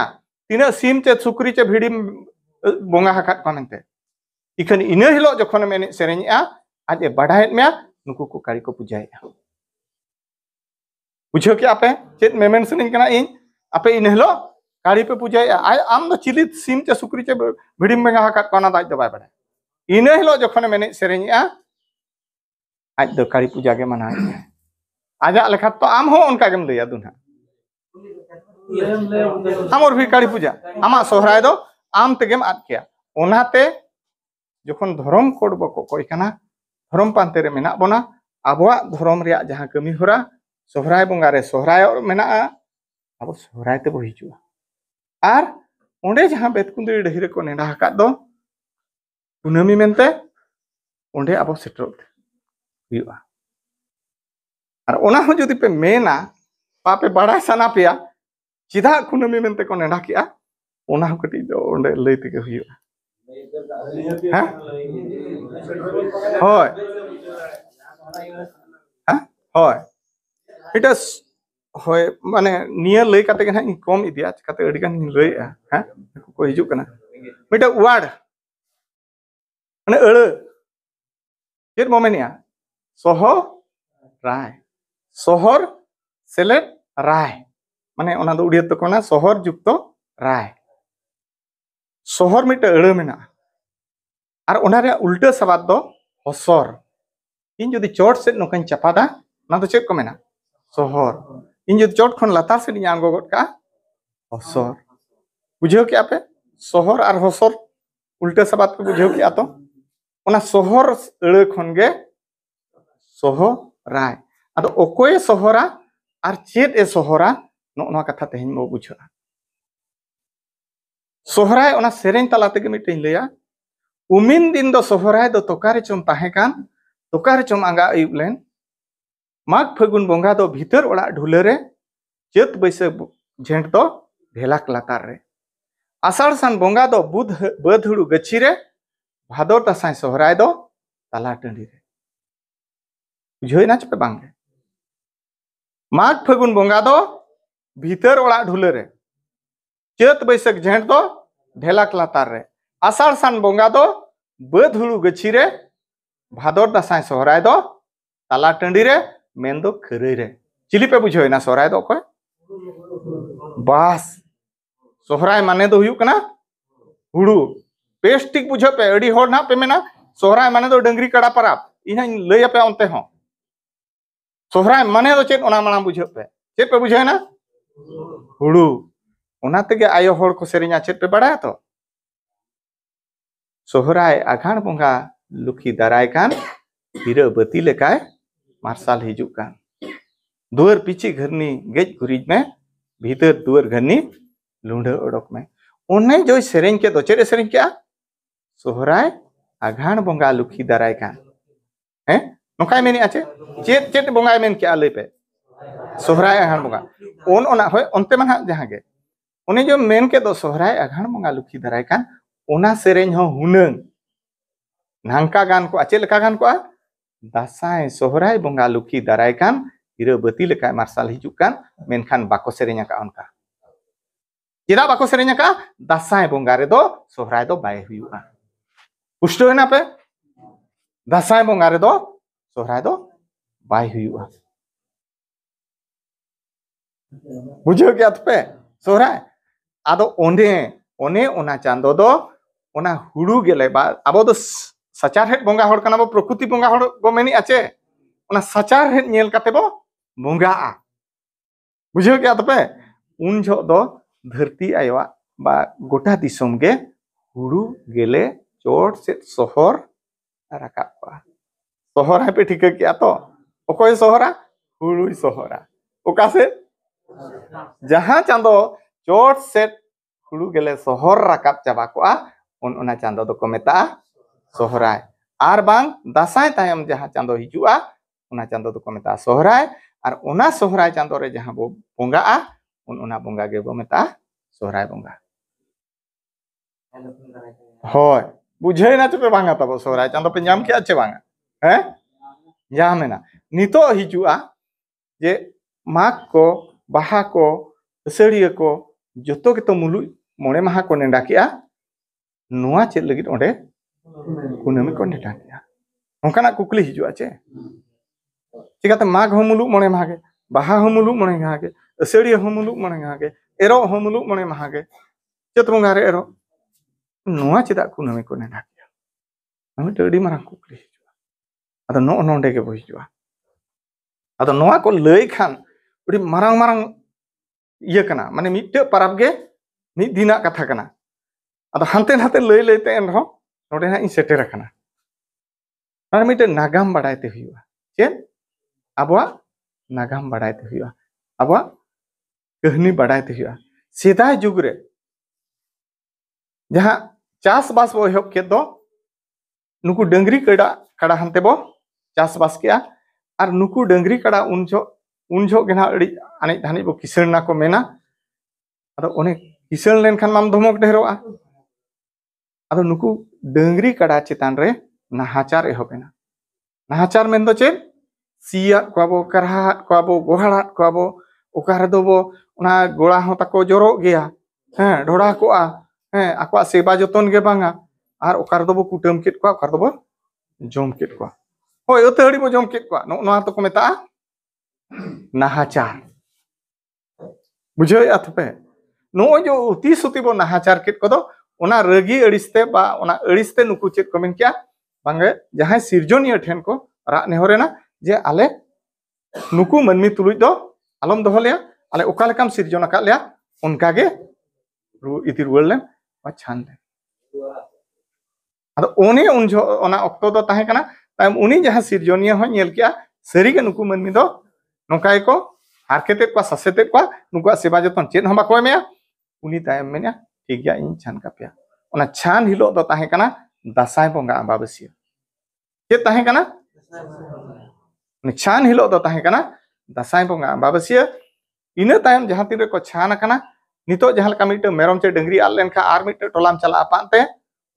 तीना सीम चे सुक्री चे भिडी बोंगा हकात कोनते इखन इना हिलो जखन मेने सेरेनिया आज ए बढ़ायत मे नुकु को काली को पूजाया बुझो कि आपे चेत मेमेन सनिन कना इन आपे इन हिलो काली पे पूजाया आय आम दो चिलित सीम चे सुक्री चे भिडी बोंगा हकात कोना दाज दो बाय बड़ा इन हिलो जखन मेने सेरेनिया आज दो काली पूजा के मना आजा लेखा तो आम हो उनका गेम लैया दुना आमर भी काली पूजा आमा सोहराय दो आम तेगेम आद किया ओनाते जखन धर्म कोड बको कोई कना धर्म पांते रे मेना बोना आबोआ धर्म रिया जहां कमी होरा सोहराय बोंगा रे सोहराय मेना आबो सोहराय ते बो हिजुआ आर ओंडे जहां बेतकुंदी डहिरे को नेडा हका दो कुनामी मेनते ओंडे आबो सेटरोत हुआ और ओना हो जदि पे मेना पापे बड़ा सना पिया चिदा कुनामी मेनते को नेडा किया ओना हो कटी दो ओंडे लई तेगे हुआ हां होय हां होय इटस होय माने निया लई काते गना कम इदिया काते अडी गान लईया हां को हिजु कना मिटा वार्ड माने अळ चेत मोमेनिया सोहो राय शहर सेलेट राय माने ओना दो उड़िया तो कोना शहर जुक्त राय शहर मिटे अड़ मेना और ओना रे उल्टा सवाद दो हसर इन जदि चोट से नोकन चपादा ना तो चेक को मेना शहर इन जदि चोट खन लतार से नि आंगो गट का हसर बुझो क्या पे शहर और हसर उल्टा सवाद को बुझो क्या तो ओना शहर अड़ खन गे सोहो राय आदो ओकोय सोहरा और चेत ए सोहरा नो कथा तेहन मो बुझा सोहराय ओना सेरेन तला तेगे मिटेन लैया उमिन दिन दो सोहराय दो तोकारे चम ताहे कान तोकारे चम आंगा आयुब लेन माघ फागुन बोंगा दो भीतर ओड़ा ढुले रे चेत बैसाख झेंट दो ढेलाक लातार रे आषाढ़ सान बोंगा दो बुध बधुड़ू गच्छी रे भादर दासाय सोहराय दो तला टंडी रे बुझोइना चपे बांगे माघ फागुन बोंगा दो भीतर ओड़ा ढुले रे चेत बैसाख झेंट दो ढेलाक लातार रे आषाढ़ सान बोंगा दो बधुड़ू गच्छी रे भादर दासाय सोहराय दो तला टंडी रे मेन दो खरई रे चिली पे बुझोइना सोहराय दो कोय बास सोहराय माने दो हुयु कना हुड़ू पेस्टिक बुझो पे अड़ी होड़ ना पे मेना सोहराय माने दो डंगरी कड़ा पराब इना लैया पे ओनते हो सोहराय माने दो चेत ओना माना बुझो पे चेत पे बुझोइना हुड़ू ओना तेगे आयो होड़ को सेरिया चेत पे बड़ा तो सोहराय आघाण बोंगा लुखी दाराय कान हिरा बती लेकाय मार्शाल हिजुक कान दुआर पीछे घरनी गेज गुरिज में भीतर दुआर घरनी लुंडा ओडक में ओने जो सेरेन के दो चेत सेरेन क्या सोहराय आघाण बोंगा लुखी दाराय कान हैं नोकाय मेनी आचे चेत चेत बोंगाय मेन क्या लई पे सोहराय आघाण बोंगा ओन ओना होय ओनते मन जहां गे ओने जो मेन के दो सोहराय आघाण बोंगा लुखी दाराय कान ओना सेरेन हो हुनंग नांका गान को आचे लेका गान को दासाय सोहराय बोंगा लुखी दाराय कान हिरा बती लेका मार्शाल हिजुक कान मेनखान बाको सेरेन का उनका चेदा बाको सेरेन का दासाय बोंगा रे दो सोहराय दो बाय हुयुआ पुष्टो है ना पे दासाय बोंगा रे दो सोहराय दो बाय हुयुआ बुझो क्या पे सोहराय आदो ओंडे ओने ओना चांदो दो ओना हुड़ू गेले बा आबो दो सचार हेड बोंगा होड़ कना बो प्रकृति बोंगा होड़ बो मेनी आचे ओना सचार हेड नेल काते बो बोंगा आ बुझो क्या पे उन जो दो धरती आयोआ बा गोटा दिसोम गे हुड़ू गेले चोट से सोहर राका सोहर है पे ठीक है क्या तो ओकोय सोहरा हुड़ू सोहरा ओका से जहां चांदो चोट से हुड़ू गेले सोहर राकाब चाबा कोआ उन ओना चांदो दो को मेता सोहराय आर बांग दासाय तायम जहां चांदो हिजुआ ओना चांदो दो को मेता सोहराय आर ओना सोहराय चांदो रे जहां बो बोंगाआ उन ओना बोंगा गे बो मेता सोहराय बोंगा होय बुझे ना चपे बांगा तबो सोहराय चांदो पे नाम के अच्छे बांगा हैं यामेना नितो हिजुआ जे माग को बाहा को असड़िया को जतो के तो मुलु मोणे माहा को नेंडा किया नुआ चेद लगित ओंडे कुनामी को नेंडा किया ओंकाना कुकली हिजुआ चे चिकाते माग हो मुलु मोणे माहा के बाहा हो मुलु मोणे माहा के असड़िया हो मुलु मोणे माहा के एरो हो मुलु मोणे माहा के चत बोंगा रे एरो नुआ चेदा कुनामी को नेंडा किया ami tadi marang कुकली हिजुआ अदा नो नोंडे के बो हिजुआ अदा नुआ को लई खान उडी marang marang iya kana माने मिटे परब गे मिट दिना कथा kana अदा हानते नाते लई लईते एनहो नोडे हा इ सेटेर kana आर मिटे नागाम बाडायते हुआ चे अबवा नागाम बाडायते हुआ अबवा कहनी बाडायते हुआ सेदाय जुग रे जहां चास बास बो हेब के दो नुकु डंगरी कड़ा कड़ा हानते बो चास बास किया आर नुकु डंगरी कड़ा उनझो गेना अड़ी आने धानी बो किसणना को मेना अदो ओने किसण लेन खान माम धमक ढेरोआ अदो नुकु डंगरी कड़ा चितान रे नाहाचार एहोबेना नाहाचार मेन दो चे सिया कोबो करहा कोबो गोहाड़ा कोबो ओकार दो बो ओना गोड़ा हो तको जोरो गया हैं ढोड़ा कोआ हैं आकवा सेवा जतन गे बांगा आर ओकार दो बो कुटम केट को ओकार दो बो जम केट को होय अतहड़ी बो जम केट को नोआ तो को मेता नाहाचार बुझे अथपे नो जो उती सुती बो नाहाचार केट को दो ओना रगी अड़िसते बा ओना अड़िसते नुकु चेत को मेन किया बांगे जहां सिरजोनिया ठेन को रा नेहरेना जे आले नुकु मनमी तुलुज दो आलम दोहलिया आले ओका लेकाम सिरजोना का लिया उनका गे इति रुवल वा छान ले अदो ओने उनजो ओना ऑक्टो दो ताहे कना ताम उनी जहां सिरजोनिया हो नेल किया सरी के नुकु मनमी दो नोकाय को हारकेते को ससेते को नुकु सेवा जतन चेत हम बाको मेया उनी तायम मेना ठीक गया इन छान का पे ओना छान हिलो दो ताहे कना दासाय बोंगा अंबाबसिया चेत ताहे कना छान हिलो दो ताहे कना दासाय बोंगा अंबाबसिया इना तायम जहां तीन रे को छान कना नितो जहां लका मिटे मेरम चे डंगरी आल लेन का आर मिटे टोलाम चला पाते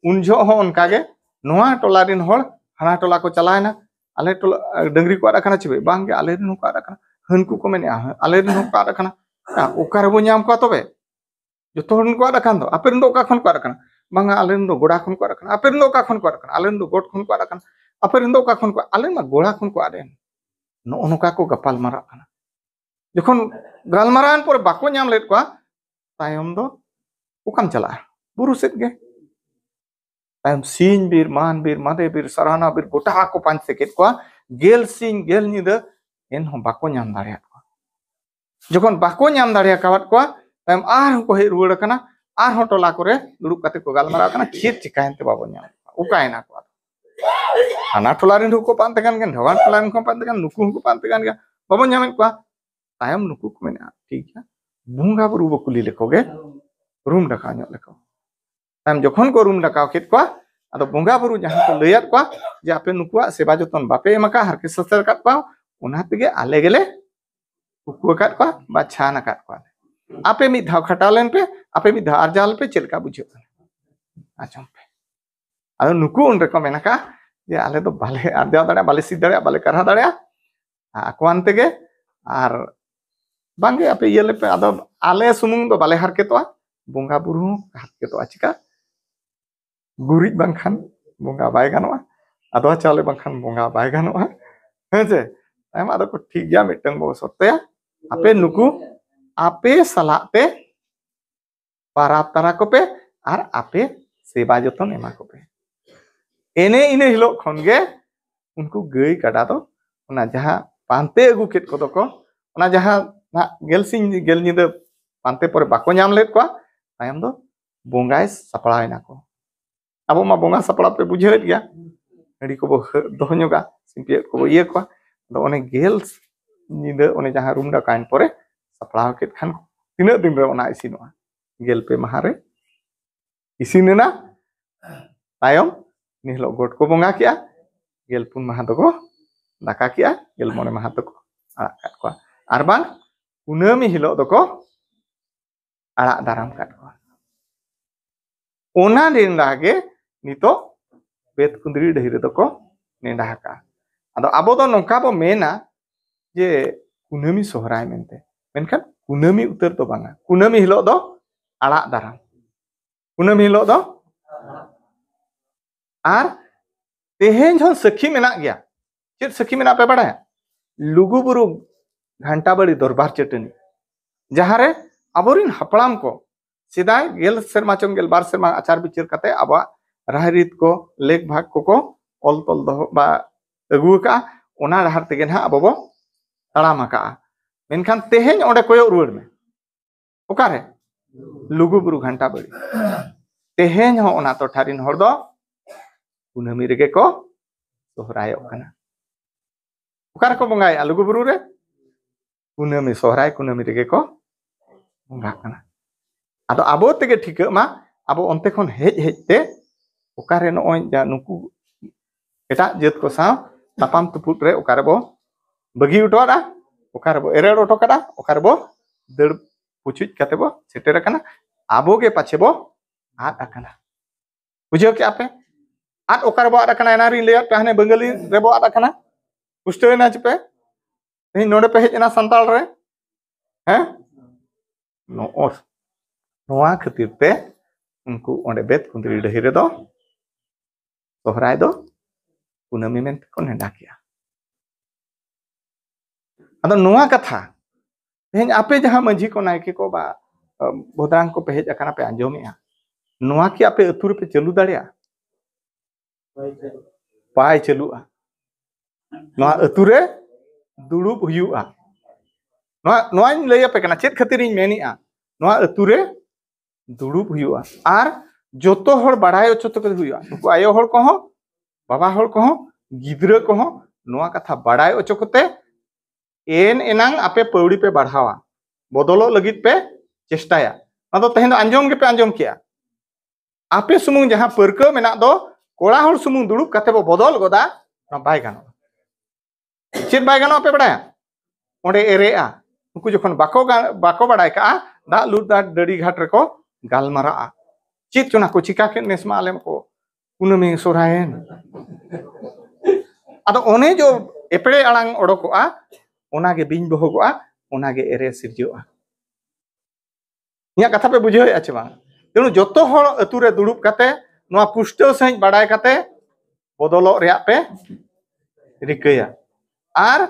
उनजो हो उनका गे नोआ टोला रिन होड़ हना टोला को चलायना आले टोला डंगरी को आरा कना चिबे बांगे आले रिन को आरा कना हनकु को मेने आले रिन को आरा कना ओकार बो न्याम को तबे जतो हन को आरा कान दो आपे रिन दो का खन को आरा कना बांगा आले रिन दो गोड़ा खन को आरा कना आपे रिन दो का खन को आरा कना आले रिन दो गोट खन को आरा कना आपे रिन दो का खन को आले मा गोड़ा खन को आरे नो ओनका को गपाल मारा कना जखन गालमारान पर बाको न्याम लेत को तायम दो उकाम चला बुरु सेत गे तायम सीन बीर मान बीर मादे बीर सराना बीर गोटा को पांच सेकेट को गेल सीन गेल निद एन हम बाको न्याम दाड़िया को जखन बाको न्याम दाड़िया कावत को तायम आर को हे रुवड़ कना आर हो टोला करे दुड़ुब काते को गालमारा कना खेत चिकायनते बाबो न्याम उकायना को हाना टोला रिन को पांते कान गेन ढवान टोला रिन को पांते कान नुकु को पांते कान गे बाबो न्याम को तायम नुकु को मेना ठीक है बुंगा बुरु बकुली लेकोगे रूम डका ᱧᱚᱜ लेको ताम जखन को रूम डकाव केत को अदो बुंगा बुरु जहां को लैयात को जे आपे नुकुआ सेवा जतन बापे एमका हरके ससर काट को ओना तेगे आले गेले उकु काट को बा छान काट को आपे मि धाव खटालेन पे आपे मि धार जाल पे चेलका बुझे आचम पे अदो नुकु उन रको मेनका जे आले दो बाले आरजा दाड़े बाले सी दाड़े बाले करहा दाड़े आकोन तेगे आर बांगे आपे येले पे अदो आले सुमुंग दो बाले हरकेतोआ बुंगा बुरु हरकेतोआ चिका गुरिज बांखान बुंगा बाय गानोआ अदो चाले बांखान बुंगा बाय गानोआ हेजे एम अदो को ठीक गया मिटंग बो सत्या आपे नुकु आपे सलाते पाराप तारा को पे आर आपे सेवा जतन एमा को पे एने इने हिलो खनगे उनको गई काटा तो ओना जहां पांते अगु केत को दो को ओना जहां ना गेल सिंह गेल निद पांते पर बाको न्याम लेत को तायम दो बोंगाय सपड़ायना को अब मा बोंगा सपड़ा पे बुझेत गया हड़ी को बो दोहनोगा सिंपियत को ये को दो ओने गेल निद ओने जहां रूम डा काइन परे सपड़ा केत खान तिना दिन रे ओना इसिनोआ गेल पे महारे इसिनेना तायम निहलो गोट को बोंगा किया गेलपुन माहा दको दाका किया गेल मोने माहा दको आड़ा काट को आर बांग कुनामी हिलो दको आड़ा दाराम काट को ओना दिन लागे नितो बेत कुंदरी ढहिरे दको नेंडा का आदो आबो दो नोंका बो मेना जे कुनामी सोहराय मेनते मेनखान कुनामी उतर तो बांगा कुनामी हिलो दो आड़ा दाराम कुनामी हिलो दो आर तेहेन जो सखी मेना गया चेत सखी मेना पे बड़ा लुगुबुरु घंटा बड़ी दरबार चटनी जहाँ रे आबोरिन हपड़ाम को सिदाय गेल सेरमा चंग गेल बार सेरमा आचार बिचार कते आबा राहरीत को लेख भाग को ऑल तल दो बा अगु का ओना डहार तेगे ना आबो बो तड़ाम का मेनखान तेहेन ओंडे कोयो रुवाड़ में ओकारे लुगुबुरु घंटा बड़ी तेहेन हो ओना टोठारिन हर दो कुनामी रेगे को सोहरायोग कना ओकारे को बंगाय लुगुबुरु रे कुनामी सोहराय कुनामी रेगे को बंगा कना आदो आबो तेगे ठीक मा आबो onte खन हेज हेजते ओकारे नोय जा नुकु एटा जेत को सा तापाम तुपुट रे ओकारे बो बगी उठोरा ओकारे बो एरेड़ उठो कदा ओकारे बो दड़ पुचुच कते बो सेटेर कना आबो गे पाछे बो आद अकना बुझो के आपे आद ओकारे बो आद अकना एनारी लेयर पे हने बंगाली रे बो आद अकना पुष्टो ना चपे नहीं नोडे पे हेजना संताल रे हैं नो और नोआ खातिर पे उनको ओंडे बेत कुंदरी ढहिरे दो सोहराय दो कुनामी मेन को नेंडा किया अदो नोआ कथा तेहन आपे जहां मंझी को नायके को बा बोदांग को पे हेज अकना पे अंजोमिया नोआ की आपे अतुर पे चलू दाड़िया पाय चलुआ नोआ अतुरे दुड़ुब हुयुआ नोआ नोआ लय पे कना चेत खातिर इन मेनिआ नोआ अतुरे दुड़ुब हुयुआ आर जोतो हर बाड़ाय ओचो तो हुयुआ नुकु आयो हर को हो बाबा हर को हो गिद्रा को हो नोआ कथा बाड़ाय ओचो कोते एन एनांग आपे पौड़ी पे बढ़ावा बदलो लगित पे चेष्टाया अदो तहेन अंजोम के पे अंजोम किया आपे सुमुंग जहां परका मेना दो कोड़ा हर सुमुंग दुड़ुब कते बो बदल गोदा ना बाय गानो चेत बाय गानो पे बड़ा ओंडे एरेआ उनको जखन बाको बाड़ाय का दा लुदा डड़ी घाट रे को गालमारा चेत चुना को चिका के नेसमा आलेम को कुनामी सोरायन अदो ओने जो एपड़े अड़ांग ओडोकोआ ओनागे बिन बहोगोआ ओनागे एरे सिरजोआ इया कथा पे बुझे आछे बा तेनु जतो हर अतुरे दुड़ुब कते नोआ पुष्टो सही बाड़ाय कते बदलो रेया पे रिकया आर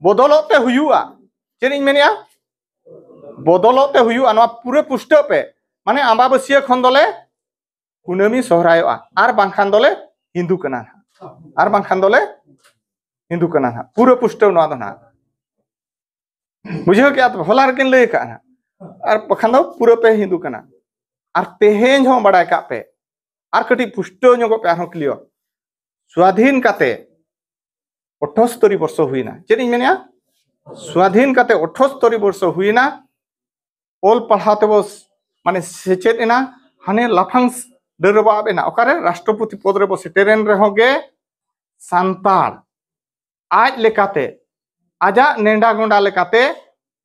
बदलो पे हुयुआ चेनिन मेनिया बदलो पे हुयुआ नोआ पूरे पुष्टो पे माने आंबाबसिया खन दोले कुनामी सोहरायोआ आर बांखान दोले हिंदू कना आर बांखान दोले हिंदू कना पूरे पुष्टो नोआ दो ना बुझे क्या तो होला रकिन लय का ना आर बखान दो पूरे पे हिंदू कना आर तेहेन हो बड़ाय का पे आर कटी पुष्टो न्योगो पे आरो क्लियर स्वाधीन काते 78 वर्ष हुईना चेनिन मेनिया स्वाधीन काते 78 वर्ष हुईना ओल पढ़ाते बस माने सेचेत एना हाने लाफांग दरबा बेना ओकारे राष्ट्रपति पद रे बो सेटेरेन रे होगे सांतार आज लेकाते आजा नेंडा गोंडा लेकाते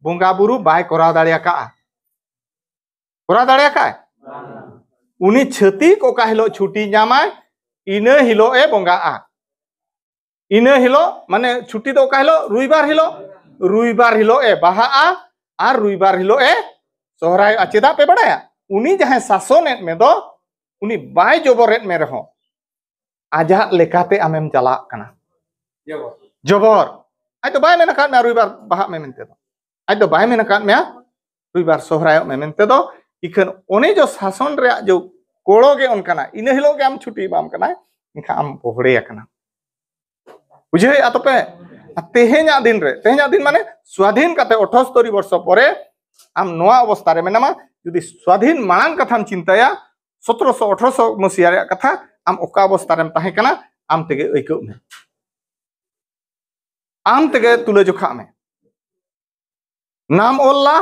बोंगा बुरु बाय कोरा दाड़िया का उनी छती को का हिलो छुट्टी जामाय इने हिलो ए बोंगा इने हिलो माने छुट्टी दो का हिलो रुइबार हिलो ए बाहा आर रुइबार हिलो ए सोहराय चेदा पे बड़ाया उनी जहां शासन में दो उनी बाय जबरेत में रहो आजा लेकाते आमेम चला कना जबर आज तो बाय मेना काट में रुइबार बाहा में मेनते दो आज तो बाय मेना काट में रुइबार सोहराय में मेनते दो इखन ओने जो शासन रे जो कोड़ोगे उनकना इने हिलो के आम छुट्टी बाम कना इनका आम पोहड़े कना बुझे आ तो पे तेहेना दिन माने स्वाधीन काते 78 वर्ष परे आम नोआ अवस्था रे मेनामा जुदी स्वाधीन मांग कथाम चिंताया 1700 1800 मसिया रे कथा आम ओका अवस्था रे ताहे कना आम तेगे ऐको में आम तेगे तुले जोखा में नाम ओल्ला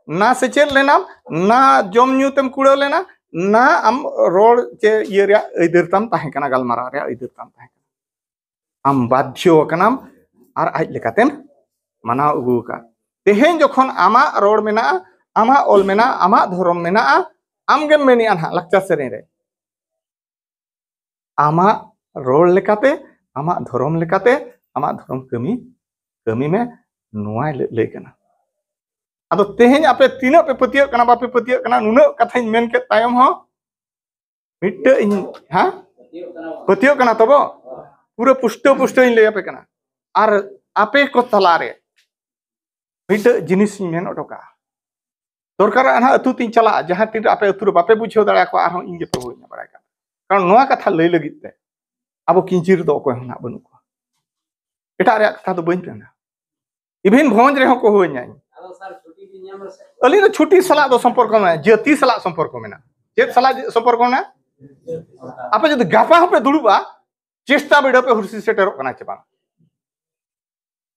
ना सेचेल लेना ना जम न्यू तेम कुड़ो लेना ना आम रोड चे ये रे इधरतम ताहे कना गलमारा रे इधरतम ताहे आम बाध्यो कनाम आर आज लेकातेम माना उगु का तेहेन जखन आमा रोड मेना आमा ओल मेना आमा धर्म मेना आम गेम मेनी आना लाक्चर सेरें रे आमा रोड लेकाते आमा धर्म लेकाते आमा धर्म कमी कमी में नुआय ले कना अदो तेहेन आपे तीना पे पतिय कना बापे पतिय कना नुना कथाई मेन के तायम हो मिट्टे हां पतिय कना तबो पूरा पुष्ट पुष्ट इन ले आपे कना आर आपे को तलारे मिट्टे जिनिस मेन ओटोका दरकार आना अतु तीन चला जहां तीन आपे अतु बापे बुझो दाड़ा को आरो इन जे पे होय बड़ा का कारण नोआ कथा लई लगित ते अब किंचिर दो को हना बनु को एटा रे कथा तो बइन पेना इभिन भोज रे हो को होय न्याय अली तो छुट्टी सला दो संपर्क में जति सला संपर्क में ना चेत सला संपर्क में आपे जदि गापा पे दुड़ुबा चेष्टा बेडो पे हुरसी सेटेरो कना चबा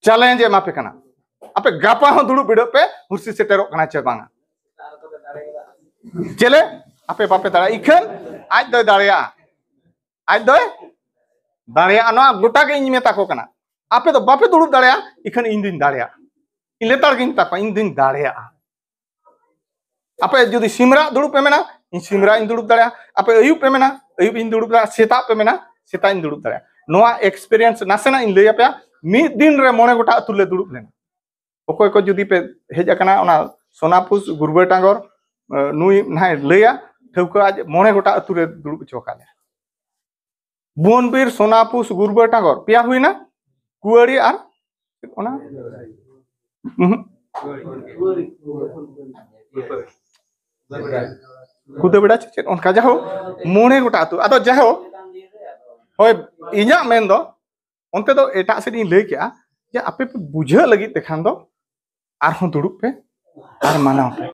चैलेंज एमा पे कना आपे गापा हो दुड़ु बेडो पे हुरसी सेटेरो कना चबा चले आपे बापे दाड़ा इखन आज दो दाड़िया ना गोटा के इन मेता को कना आपे तो बापे दुड़ु दाड़िया इखन इन दिन दाड़िया इन लेतार गिन ताको इन दिन दाड़िया आपे जदि सिमरा दुड़ु पे मेना इन सिमरा इन दुड़ु दाड़िया आपे अयुब पे मेना अयुब इन दुड़ु दाड़िया सेता पे मेना सेता इन दुड़ु दाड़िया नोआ एक्सपीरियंस नासेना इन लैया पे मी दिन रे मोने गोटा अतु ले दुड़ु लेना ओकोय को जदि पे हेज अकना ओना सोनापुस गुरबे टांगर नुई नाय लैया ठौका आज मोने गोटा अतु रे दुड़ु चोकाले बोनबीर सोनापुस गुरबे टांगर पिया हुईना कुआड़ी आर ओना कुदे बेड़ा चेत उनका जाहो मोने गोटा अतु अदो जाहो होय इना मेन दो उनते दो एटा से इन लई केआ जे आपे पे बुझे लगी तेखान दो आर हो दुड़ुप पे आर मानाव पे